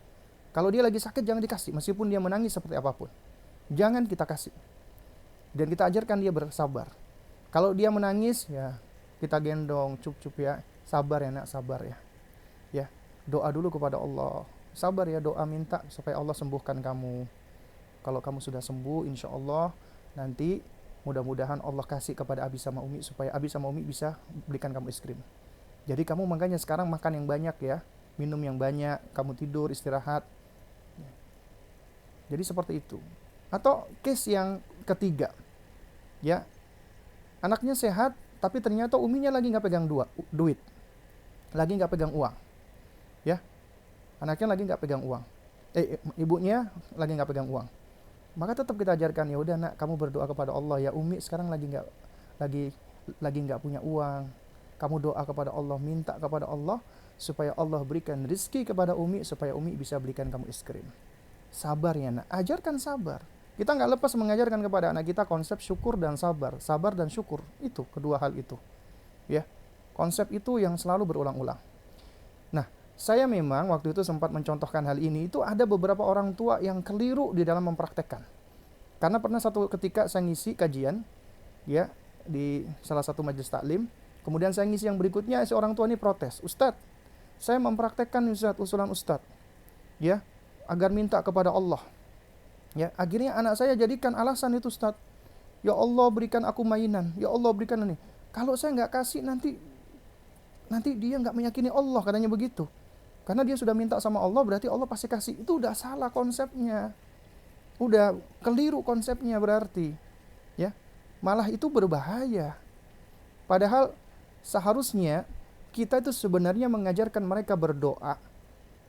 Kalau dia lagi sakit jangan dikasih, meskipun dia menangis seperti apapun. Jangan kita kasih. Dan kita ajarkan dia bersabar. Kalau dia menangis, ya kita gendong, cup-cup ya. Sabar ya nak, sabar ya. Ya, doa dulu kepada Allah. Sabar ya, doa minta supaya Allah sembuhkan kamu. Kalau kamu sudah sembuh, insya Allah nanti mudah-mudahan Allah kasih kepada Abi sama Umi supaya Abi sama Umi bisa belikan kamu es krim. Jadi kamu makanya sekarang makan yang banyak ya, minum yang banyak, kamu tidur, istirahat. Jadi seperti itu. Atau case yang ketiga, ya, anaknya sehat tapi ternyata uminya lagi nggak pegang duit, lagi nggak pegang uang, ya, anaknya lagi nggak pegang uang, ibunya lagi nggak pegang uang. Maka tetap kita ajarkan, ya udah nak, kamu berdoa kepada Allah ya, umi sekarang lagi lagi nggak punya uang, kamu doa kepada Allah, minta kepada Allah supaya Allah berikan rizki kepada Umi supaya Umi bisa belikan kamu es krim. Sabar ya nak, ajarkan sabar. Kita nggak lepas mengajarkan kepada anak kita konsep syukur dan sabar, sabar dan syukur, itu kedua hal itu, ya. Konsep itu yang selalu berulang-ulang. Nah, saya memang waktu itu sempat mencontohkan hal ini, itu ada beberapa orang tua yang keliru di dalam mempraktekkan. Karena pernah satu ketika saya ngisi kajian, ya, di salah satu majelis taklim, kemudian saya ngisi yang berikutnya, si orang tua ini protes, Ustadz, saya mempraktekkan Ustadz, usulan Ustadz, ya, agar minta kepada Allah. Ya, akhirnya anak saya jadikan alasan itu, Ustadz, ya Allah berikan aku mainan, ya Allah berikan ini. Kalau saya nggak kasih nanti dia nggak meyakini Allah, katanya begitu. Karena dia sudah minta sama Allah, berarti Allah pasti kasih. Itu udah salah konsepnya, udah keliru konsepnya berarti, ya. Malah itu berbahaya. Padahal seharusnya kita itu sebenarnya mengajarkan mereka berdoa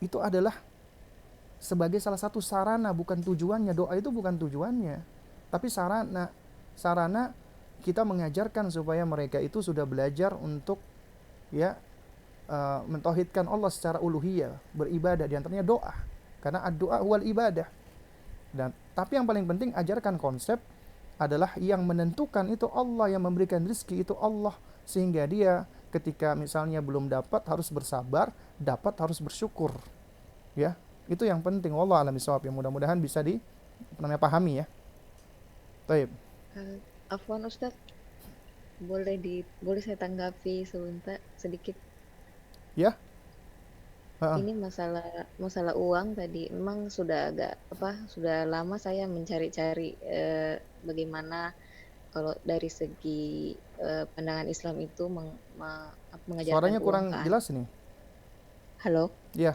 itu adalah sebagai salah satu sarana, bukan tujuannya. Doa itu bukan tujuannya, tapi sarana kita mengajarkan supaya mereka itu sudah belajar untuk, ya, mentauhidkan Allah secara uluhiyah, beribadah, diantaranya doa, karena ad-doa wal ibadah. Dan tapi yang paling penting, ajarkan konsep adalah yang menentukan itu Allah, yang memberikan rezeki itu Allah, sehingga dia ketika misalnya belum dapat harus bersabar, dapat harus bersyukur, ya. Itu yang penting. Wallahu a'lam bishawab. Ya, mudah-mudahan bisa pahami ya. Baik. Afwan Ustadz, boleh saya tanggapi sebentar sedikit? Ya. Ini masalah uang tadi, memang sudah sudah lama saya mencari-cari bagaimana kalau dari segi pandangan Islam itu mengajarkan Suaranya uang kurang ke anak. jelas nih. Halo. Ya.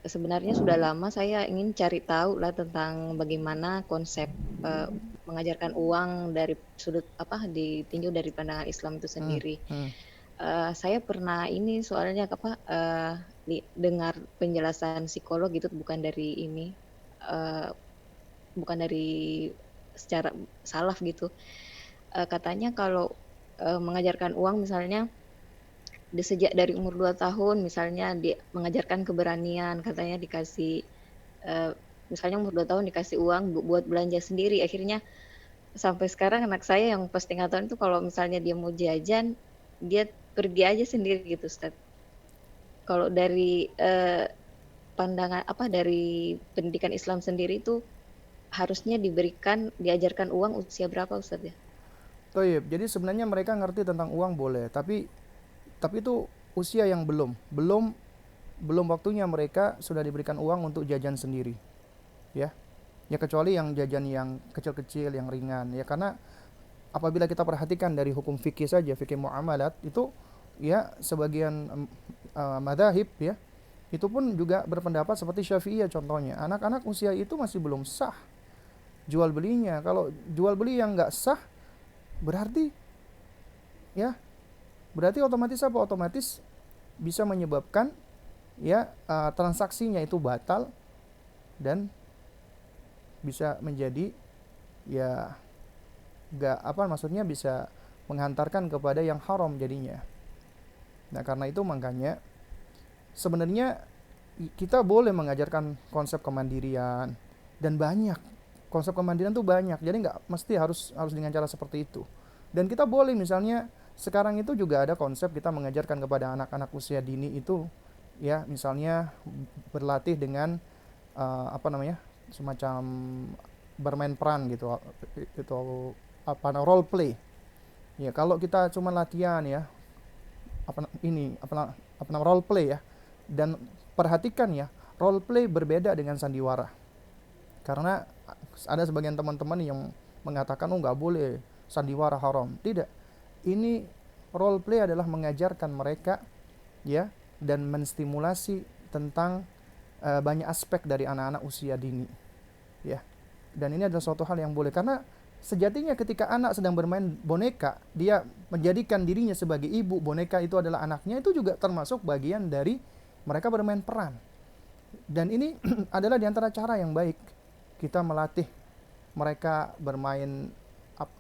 Sebenarnya sudah lama saya ingin cari tahu lah tentang bagaimana konsep mengajarkan uang dari sudut ditinjau dari pandangan Islam itu sendiri. Saya pernah ini soalnya dengar penjelasan psikolog gitu, bukan dari secara salaf gitu. Katanya kalau mengajarkan uang misalnya sejak dari umur 2 tahun misalnya mengajarkan keberanian, katanya dikasih misalnya umur 2 tahun dikasih uang buat belanja sendiri. Akhirnya sampai sekarang anak saya yang pas 3 tahun itu kalau misalnya dia mau jajan, dia pergi aja sendiri gitu, Ustaz. Kalau dari pandangan dari pendidikan Islam sendiri itu harusnya diajarkan uang usia berapa, Ustaz ya? Toyib. Jadi sebenarnya mereka ngerti tentang uang boleh, tapi itu usia yang belum waktunya mereka sudah diberikan uang untuk jajan sendiri, ya. Ya, kecuali yang jajan yang kecil-kecil, yang ringan, ya. Karena apabila kita perhatikan dari hukum fikih saja, fikih muamalat itu, ya, sebagian madzhab, ya, itu pun juga berpendapat seperti Syafi'iyah contohnya. Anak-anak usia itu masih belum sah jual belinya. Kalau jual beli yang nggak sah, berarti otomatis bisa menyebabkan, ya, transaksinya itu batal dan bisa menjadi, ya, bisa menghantarkan kepada yang haram jadinya. Nah, karena itu makanya sebenarnya kita boleh mengajarkan konsep kemandirian, dan banyak konsep kemandirian tuh banyak. Jadi nggak mesti harus dengan cara seperti itu. Dan kita boleh misalnya sekarang itu juga ada konsep kita mengajarkan kepada anak-anak usia dini itu, ya, misalnya berlatih dengan semacam bermain peran gitu, role play. Ya, kalau kita cuma latihan, ya, role play, ya, dan perhatikan, ya, role play berbeda dengan sandiwara. Karena ada sebagian teman-teman yang mengatakan nggak boleh, sandiwara haram. Tidak. Ini role play adalah mengajarkan mereka, ya, dan menstimulasi tentang banyak aspek dari anak-anak usia dini, ya. Dan ini adalah suatu hal yang boleh, karena sejatinya ketika anak sedang bermain boneka, dia menjadikan dirinya sebagai ibu, boneka itu adalah anaknya, itu juga termasuk bagian dari mereka bermain peran. Dan ini adalah diantara cara yang baik kita melatih mereka bermain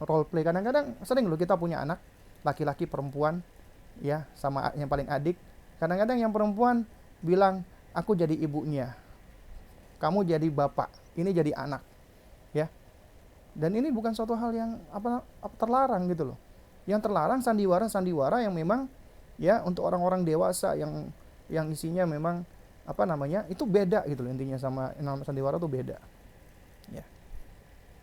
role play. Kadang-kadang sering loh kita punya anak laki-laki perempuan ya, sama yang paling adik. Kadang-kadang yang perempuan bilang, aku jadi ibunya, kamu jadi bapak, ini jadi anak, ya. Dan ini bukan suatu hal yang terlarang gitu loh. Yang terlarang sandiwara-sandiwara yang memang ya untuk orang-orang dewasa yang isinya memang itu beda gitu loh intinya, sama sandiwara tuh beda. Ya.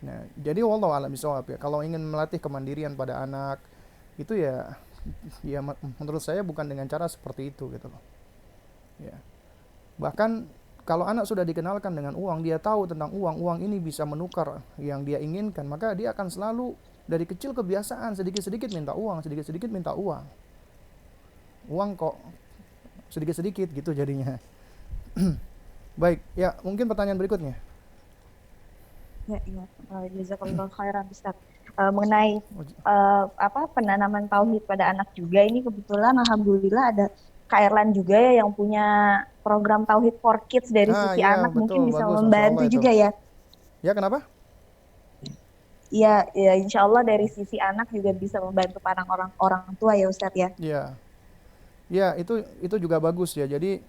Nah, jadi wallahu a'lam bishawab ya. Kalau ingin melatih kemandirian pada anak itu ya menurut saya bukan dengan cara seperti itu gitu loh. Ya. Bahkan kalau anak sudah dikenalkan dengan uang, dia tahu tentang uang ini bisa menukar yang dia inginkan, maka dia akan selalu dari kecil kebiasaan sedikit-sedikit minta uang, sedikit-sedikit minta uang. Uang kok sedikit-sedikit gitu jadinya. Baik, ya mungkin pertanyaan berikutnya. Ya, iya. Jazakallah khairan Ustaz. Mengenai penanaman tauhid pada anak juga, ini kebetulan alhamdulillah ada Kak Erlan juga ya yang punya program Tauhid for Kids dari sisi Ya, anak, mungkin betul, bisa bagus, Masya membantu Allah itu. juga ya. Ya, kenapa? Iya, ya insya Allah dari sisi anak juga bisa membantu para orang tua ya Ustadz ya. Ya, ya itu juga bagus ya. Jadi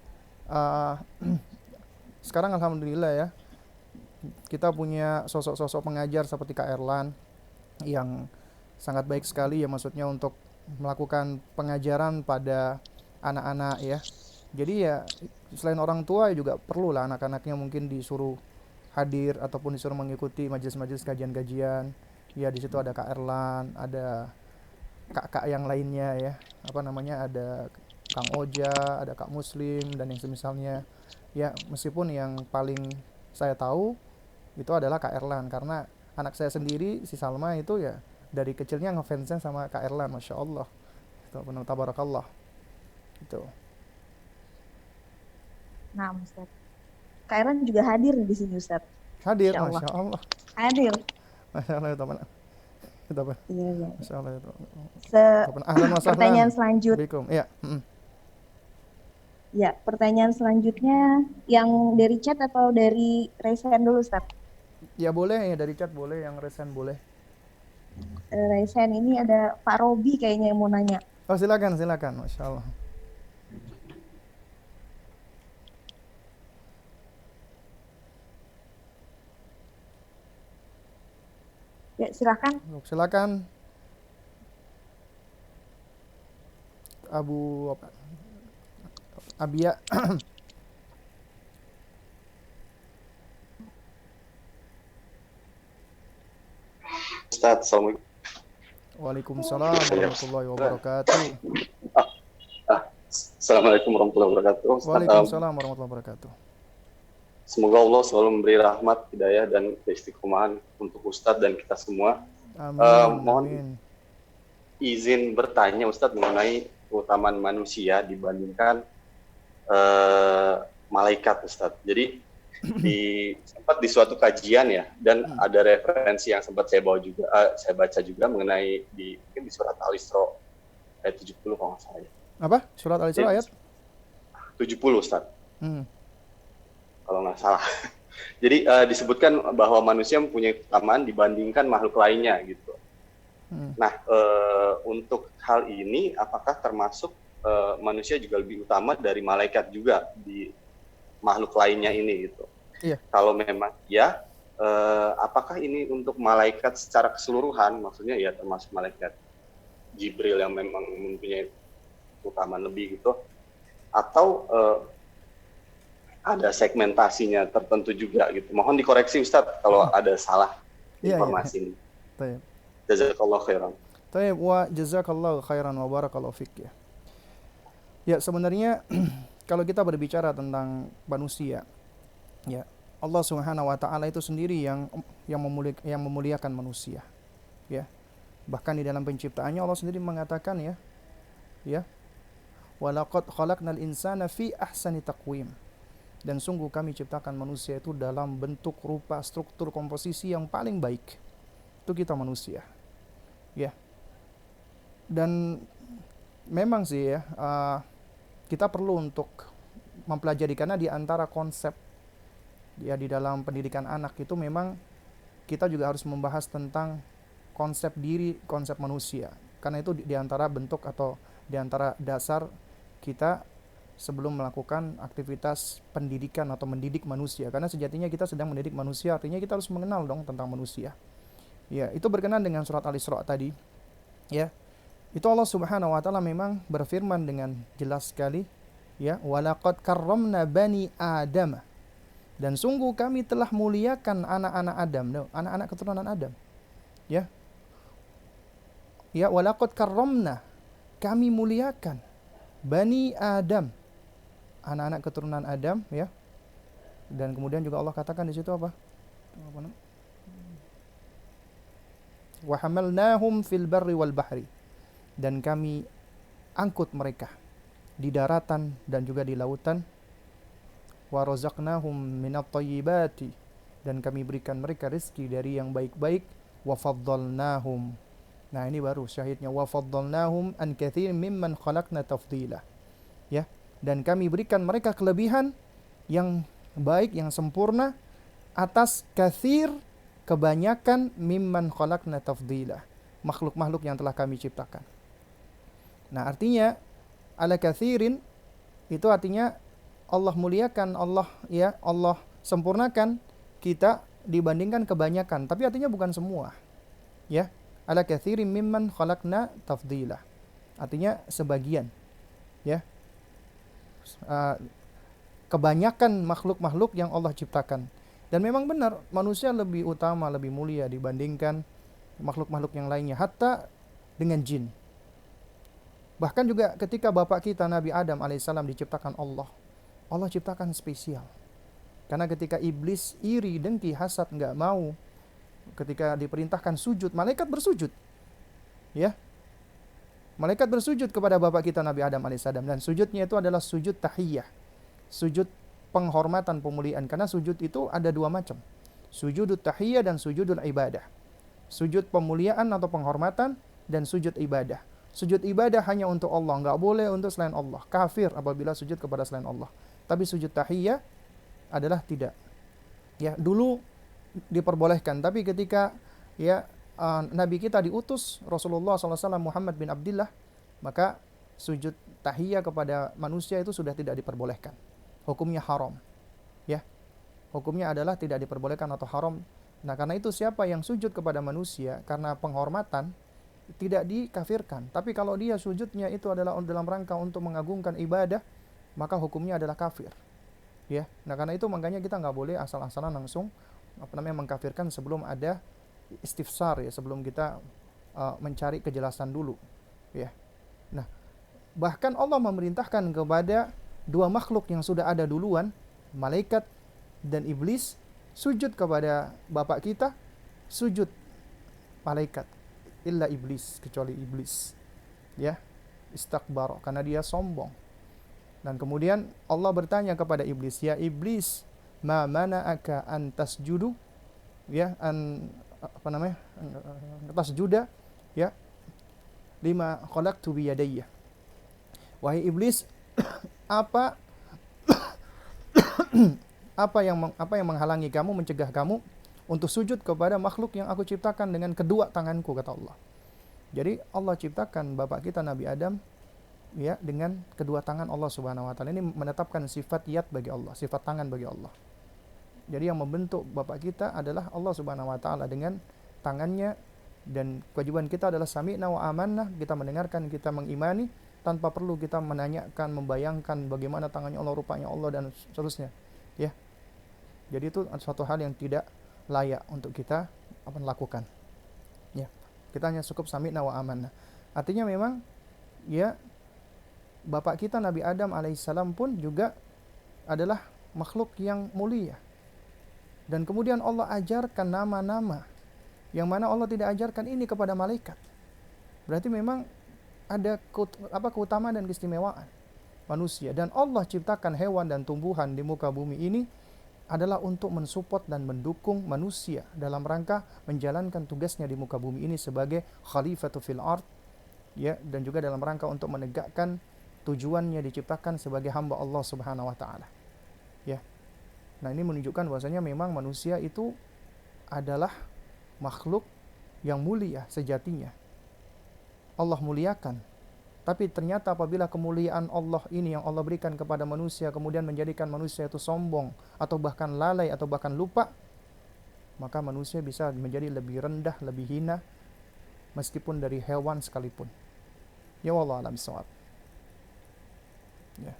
sekarang alhamdulillah ya, kita punya sosok-sosok pengajar seperti Kak Erlan yang sangat baik sekali ya, maksudnya untuk melakukan pengajaran pada anak-anak ya. Jadi ya selain orang tua juga perlu lah anak-anaknya mungkin disuruh hadir ataupun disuruh mengikuti majelis-majelis kajian-kajian. Ya di situ ada Kak Erlan, ada kak-kak yang lainnya ya. Ada Kang Oja, ada Kak Muslim dan yang semisalnya. Ya meskipun yang paling saya tahu itu adalah Kak Erlan, karena anak saya sendiri si Salma itu ya dari kecilnya ngefansnya sama Kak Erlan, Masya Allah. Itu benar tabarakallah. Itu. Nah Ustadz, Kak Erlan juga hadir di sini Ustadz. Hadir, Masya Allah. Masya Allah. Hadir. Masya Allah itu apa? Itu apa? Iya, iya. Masya Allah itu. Ahlan wa sahlan. Pertanyaan selanjutnya. Ya. Ya, pertanyaan selanjutnya yang dari chat atau dari Resen dulu Ustaz? Ya boleh, ya dari chat boleh, yang Resen boleh. Resen ini ada Pak Robi kayaknya yang mau nanya. Oh silakan, Masya Allah. Ya silakan. Silakan. Abia. Ustaz, Assalamualaikum. Waalaikumsalam warahmatullahi wabarakatuh. Assalamualaikum warahmatullahi wabarakatuh. Waalaikumsalam warahmatullahi wabarakatuh. Semoga Allah selalu memberi rahmat, hidayah, dan keistiqomahan untuk Ustadz dan kita semua. Mohon izin bertanya Ustadz mengenai keutamaan manusia dibandingkan malaikat Ustadz. Jadi sempat di suatu kajian ya, dan ada referensi yang sempat saya baca juga mengenai mungkin di surat Al-Isra ayat 70 kalau nggak salah ya. Apa? Surat Al-Isra ayat 70 Ustadz. Kalau nggak salah. Jadi disebutkan bahwa manusia mempunyai keutamaan dibandingkan makhluk lainnya gitu. Nah, untuk hal ini apakah termasuk manusia juga lebih utama dari malaikat juga di makhluk lainnya ini gitu? Iya. Kalau memang ya, apakah ini untuk malaikat secara keseluruhan, maksudnya ya termasuk malaikat Jibril yang memang mempunyai keutamaan lebih gitu, atau ada segmentasinya tertentu juga gitu. Mohon dikoreksi Ustadz kalau ada salah informasi ini. Baik. Jazakallah khairan. Baik, wa jazakallahu khairan wa barakallahu fik ya. Ya, sebenarnya kalau kita berbicara tentang manusia, ya, Allah Subhanahu wa taala itu sendiri yang memuliakan manusia. Ya. Bahkan di dalam penciptaannya Allah sendiri mengatakan ya. Walaqad khalaqnal insana fi ahsani taqwim. Dan sungguh kami ciptakan manusia itu dalam bentuk, rupa, struktur, komposisi yang paling baik. Itu kita manusia. Ya. Dan memang sih ya, kita perlu untuk mempelajari, karena di antara konsep ya di dalam pendidikan anak itu memang kita juga harus membahas tentang konsep diri, konsep manusia. Karena itu di antara bentuk atau di antara dasar kita sebelum melakukan aktivitas pendidikan atau mendidik manusia. Karena sejatinya kita sedang mendidik manusia, artinya kita harus mengenal dong tentang manusia. Ya, itu berkenaan dengan surat Al-Isra tadi. Ya, itu Allah Subhanahu wa taala memang berfirman dengan jelas sekali, ya, walaqad karramna bani Adam. Dan sungguh kami telah muliakan anak-anak Adam, anak-anak keturunan Adam. Ya. Ya, walaqad karramna, kami muliakan bani Adam, anak-anak keturunan Adam, ya. Dan kemudian juga Allah katakan di situ apa? Wa hamalnahum fil barri wal bahri. Dan kami angkut mereka di daratan dan juga di lautan. Wa razaqnahum minat thayyibati, dan kami berikan mereka rezeki dari yang baik-baik. Wa faddalnahum, nah ini baru syahidnya, wa faddalnahum an katsir mimman khalaqna tafdila, ya, dan kami berikan mereka kelebihan yang baik, yang sempurna atas katsir, kebanyakan, mimman khalaqna tafdila, makhluk-makhluk yang telah kami ciptakan. Nah, artinya ala katsirin itu artinya Allah muliakan, Allah, ya, Allah sempurnakan kita dibandingkan kebanyakan, tapi artinya bukan semua. Ya, ala katsirin mimman khalaqna tafdila. Artinya sebagian. Ya. Kebanyakan makhluk-makhluk yang Allah ciptakan. Dan memang benar manusia lebih utama, lebih mulia dibandingkan makhluk-makhluk yang lainnya, hatta dengan jin. Bahkan juga ketika bapak kita Nabi Adam alaihissalam diciptakan Allah ciptakan spesial. Karena ketika iblis iri, dengki, hasad, nggak mau, ketika diperintahkan sujud, malaikat bersujud. Ya, malaikat bersujud kepada bapak kita Nabi Adam alaihissalam, dan sujudnya itu adalah sujud tahiyyah, sujud penghormatan, pemuliaan. Karena sujud itu ada dua macam, sujudut tahiyyah dan sujudul ibadah. Sujud pemuliaan atau penghormatan dan sujud ibadah. Sujud ibadah hanya untuk Allah, nggak boleh untuk selain Allah. Kafir apabila sujud kepada selain Allah. Tapi sujud tahiyyah adalah tidak. Ya, dulu diperbolehkan, tapi ketika ya Nabi kita diutus Rasulullah SAW Muhammad bin Abdullah, maka sujud tahiyyah kepada manusia itu sudah tidak diperbolehkan. Hukumnya haram. Ya. Hukumnya adalah tidak diperbolehkan atau haram. Nah, karena itu siapa yang sujud kepada manusia karena penghormatan tidak dikafirkan. Tapi kalau dia sujudnya itu adalah dalam rangka untuk mengagungkan ibadah, maka hukumnya adalah kafir. Ya. Nah, karena itu makanya kita nggak boleh asal-asalan langsung mengkafirkan sebelum ada istifsar, ya, sebelum kita mencari kejelasan dulu. Ya. Nah, bahkan Allah memerintahkan kepada dua makhluk yang sudah ada duluan, malaikat dan iblis, sujud kepada bapak kita, sujud malaikat, illa iblis, kecuali iblis. Ya, istakbar, karena dia sombong. Dan kemudian Allah bertanya kepada iblis, ya iblis, ma mana'aka an tasjudu, ya, tasjuda, ya, lima khalaqtu bi yadayya. Wahai iblis, apa yang menghalangi kamu, mencegah kamu untuk sujud kepada makhluk yang aku ciptakan dengan kedua tanganku, kata Allah. Jadi Allah ciptakan bapak kita Nabi Adam, ya, dengan kedua tangan Allah Subhanahu wa taala. Ini menetapkan sifat yad bagi Allah, sifat tangan bagi Allah. Jadi yang membentuk bapak kita adalah Allah Subhanahu wa taala dengan tangannya, dan kewajiban kita adalah sami'na wa amanna, kita mendengarkan, kita mengimani tanpa perlu kita menanyakan, membayangkan bagaimana tangannya Allah, rupanya Allah, dan seterusnya. Ya. Jadi itu suatu hal yang tidak layak untuk kita lakukan. Ya. Kita hanya cukup sami'na wa amanna. Artinya memang, ya, bapak kita Nabi Adam alaihissalam pun juga adalah makhluk yang mulia. Dan kemudian Allah ajarkan nama-nama yang mana Allah tidak ajarkan ini kepada malaikat. Berarti memang ada keutamaan dan keistimewaan manusia. Dan Allah ciptakan hewan dan tumbuhan di muka bumi ini adalah untuk mensupport dan mendukung manusia dalam rangka menjalankan tugasnya di muka bumi ini sebagai khalifatu fil ard, ya, dan juga dalam rangka untuk menegakkan tujuannya diciptakan sebagai hamba Allah Subhanahu wa taala. Ya. Nah, ini menunjukkan bahwasanya memang manusia itu adalah makhluk yang mulia sejatinya. Allah muliakan. Tapi ternyata apabila kemuliaan Allah ini yang Allah berikan kepada manusia kemudian menjadikan manusia itu sombong atau bahkan lalai atau bahkan lupa, maka manusia bisa menjadi lebih rendah, lebih hina meskipun dari hewan sekalipun. Ya wallahu a'lam bishawab. Ya.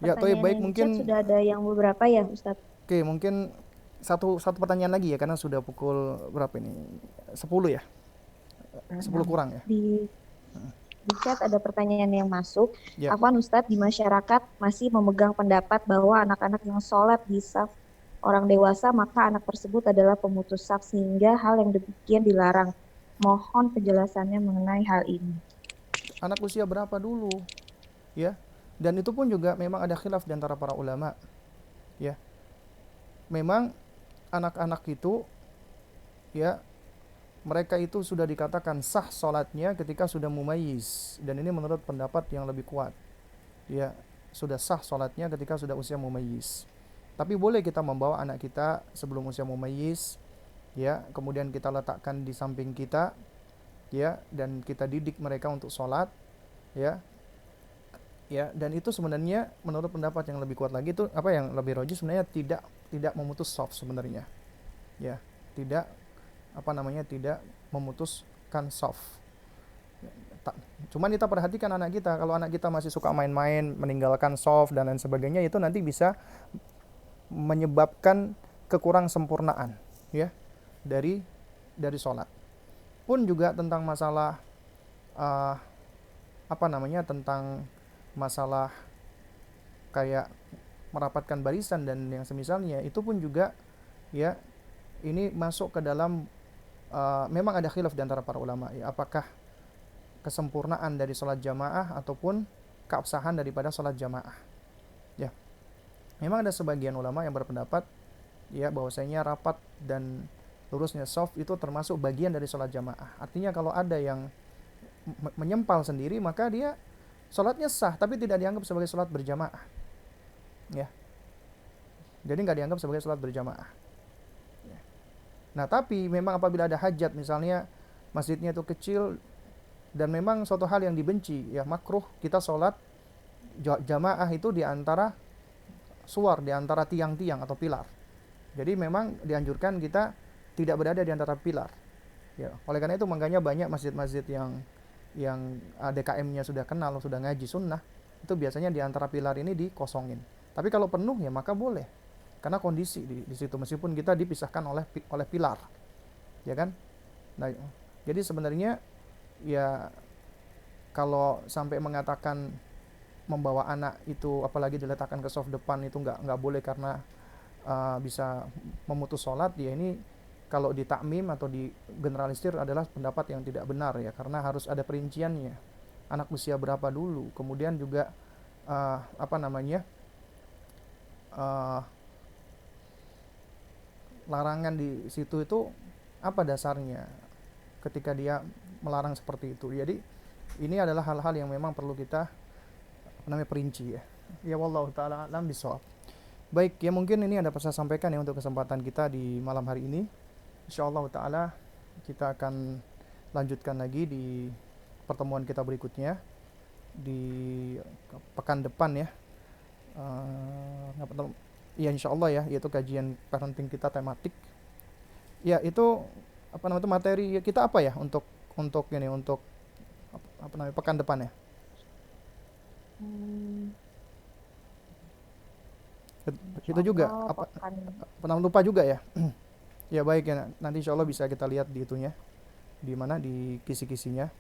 Ya, Pertanyaan baik yang di mungkin chat sudah ada yang beberapa ya Ustadz. oke, mungkin satu pertanyaan lagi ya karena sudah pukul berapa ini? 10 ya? 10 kurang ya? Di chat ada pertanyaan yang masuk. Ya. Afwan Ustadz, di masyarakat masih memegang pendapat bahwa anak-anak yang sholat di saf orang dewasa maka anak tersebut adalah pemutus saf sehingga hal yang demikian dilarang. Mohon penjelasannya mengenai hal ini. Anak usia berapa dulu? Ya. Dan itu pun juga memang ada khilaf di antara para ulama. Ya. Memang anak-anak itu ya mereka itu sudah dikatakan sah sholatnya ketika sudah mumayyiz, dan ini menurut pendapat yang lebih kuat. Ya, sudah sah sholatnya ketika sudah usia mumayyiz. Tapi boleh kita membawa anak kita sebelum usia mumayyiz, ya, kemudian kita letakkan di samping kita, ya, dan kita didik mereka untuk sholat, ya, ya, dan itu sebenarnya menurut pendapat yang lebih kuat lagi itu apa yang lebih rajih sebenarnya tidak memutus shaf sebenarnya, ya, tidak tidak memutuskan shaf. Cuman kita perhatikan anak kita, kalau anak kita masih suka main-main, meninggalkan shaf dan lain sebagainya, itu nanti bisa menyebabkan kekurang sempurnaan ya dari sholat. Pun juga tentang masalah tentang masalah kayak merapatkan barisan dan yang semisalnya, itu pun juga ya ini masuk ke dalam memang ada khilaf di antara para ulama ya, apakah kesempurnaan dari sholat jamaah ataupun keabsahan daripada sholat jamaah. Ya, memang ada sebagian ulama yang berpendapat ya bahwasanya rapat dan lurusnya shaf itu termasuk bagian dari sholat jamaah. Artinya kalau ada yang menyempal sendiri maka dia sholatnya sah tapi tidak dianggap sebagai sholat berjamaah. Ya, jadi nggak dianggap sebagai sholat berjamaah. Nah, tapi memang apabila ada hajat, misalnya masjidnya itu kecil dan memang suatu hal yang dibenci, ya makruh kita sholat jamaah itu di antara suar, di antara tiang-tiang atau pilar. Jadi memang dianjurkan kita tidak berada di antara pilar. Ya, oleh karena itu makanya banyak masjid-masjid yang DKM-nya sudah kenal, sudah ngaji sunnah, itu biasanya di antara pilar ini dikosongin. Tapi kalau penuh ya maka boleh. Karena kondisi di situ meskipun kita dipisahkan oleh pilar, ya kan? Nah, jadi sebenarnya ya kalau sampai mengatakan membawa anak itu apalagi diletakkan ke shaf depan itu nggak boleh karena bisa memutus sholat, ya ini kalau di takmim atau di generalisir adalah pendapat yang tidak benar ya, karena harus ada perinciannya. Anak usia berapa dulu, kemudian juga larangan di situ itu apa dasarnya ketika dia melarang seperti itu. Jadi ini adalah hal-hal yang memang perlu kita perinci ya. Ya wallahu taala alam bisawab. Baik, ya mungkin ini ada saya sampaikan ya untuk kesempatan kita di malam hari ini. Insyaallah taala kita akan lanjutkan lagi di pertemuan kita berikutnya di pekan depan ya. Ya insyaallah ya, yaitu kajian parenting kita tematik. Ya itu materi kita apa ya untuk pekan depan ya. Itu juga pernah lupa juga ya. Ya baik ya, nanti insyaallah bisa kita lihat di itunya, di mana di kisi-kisinya.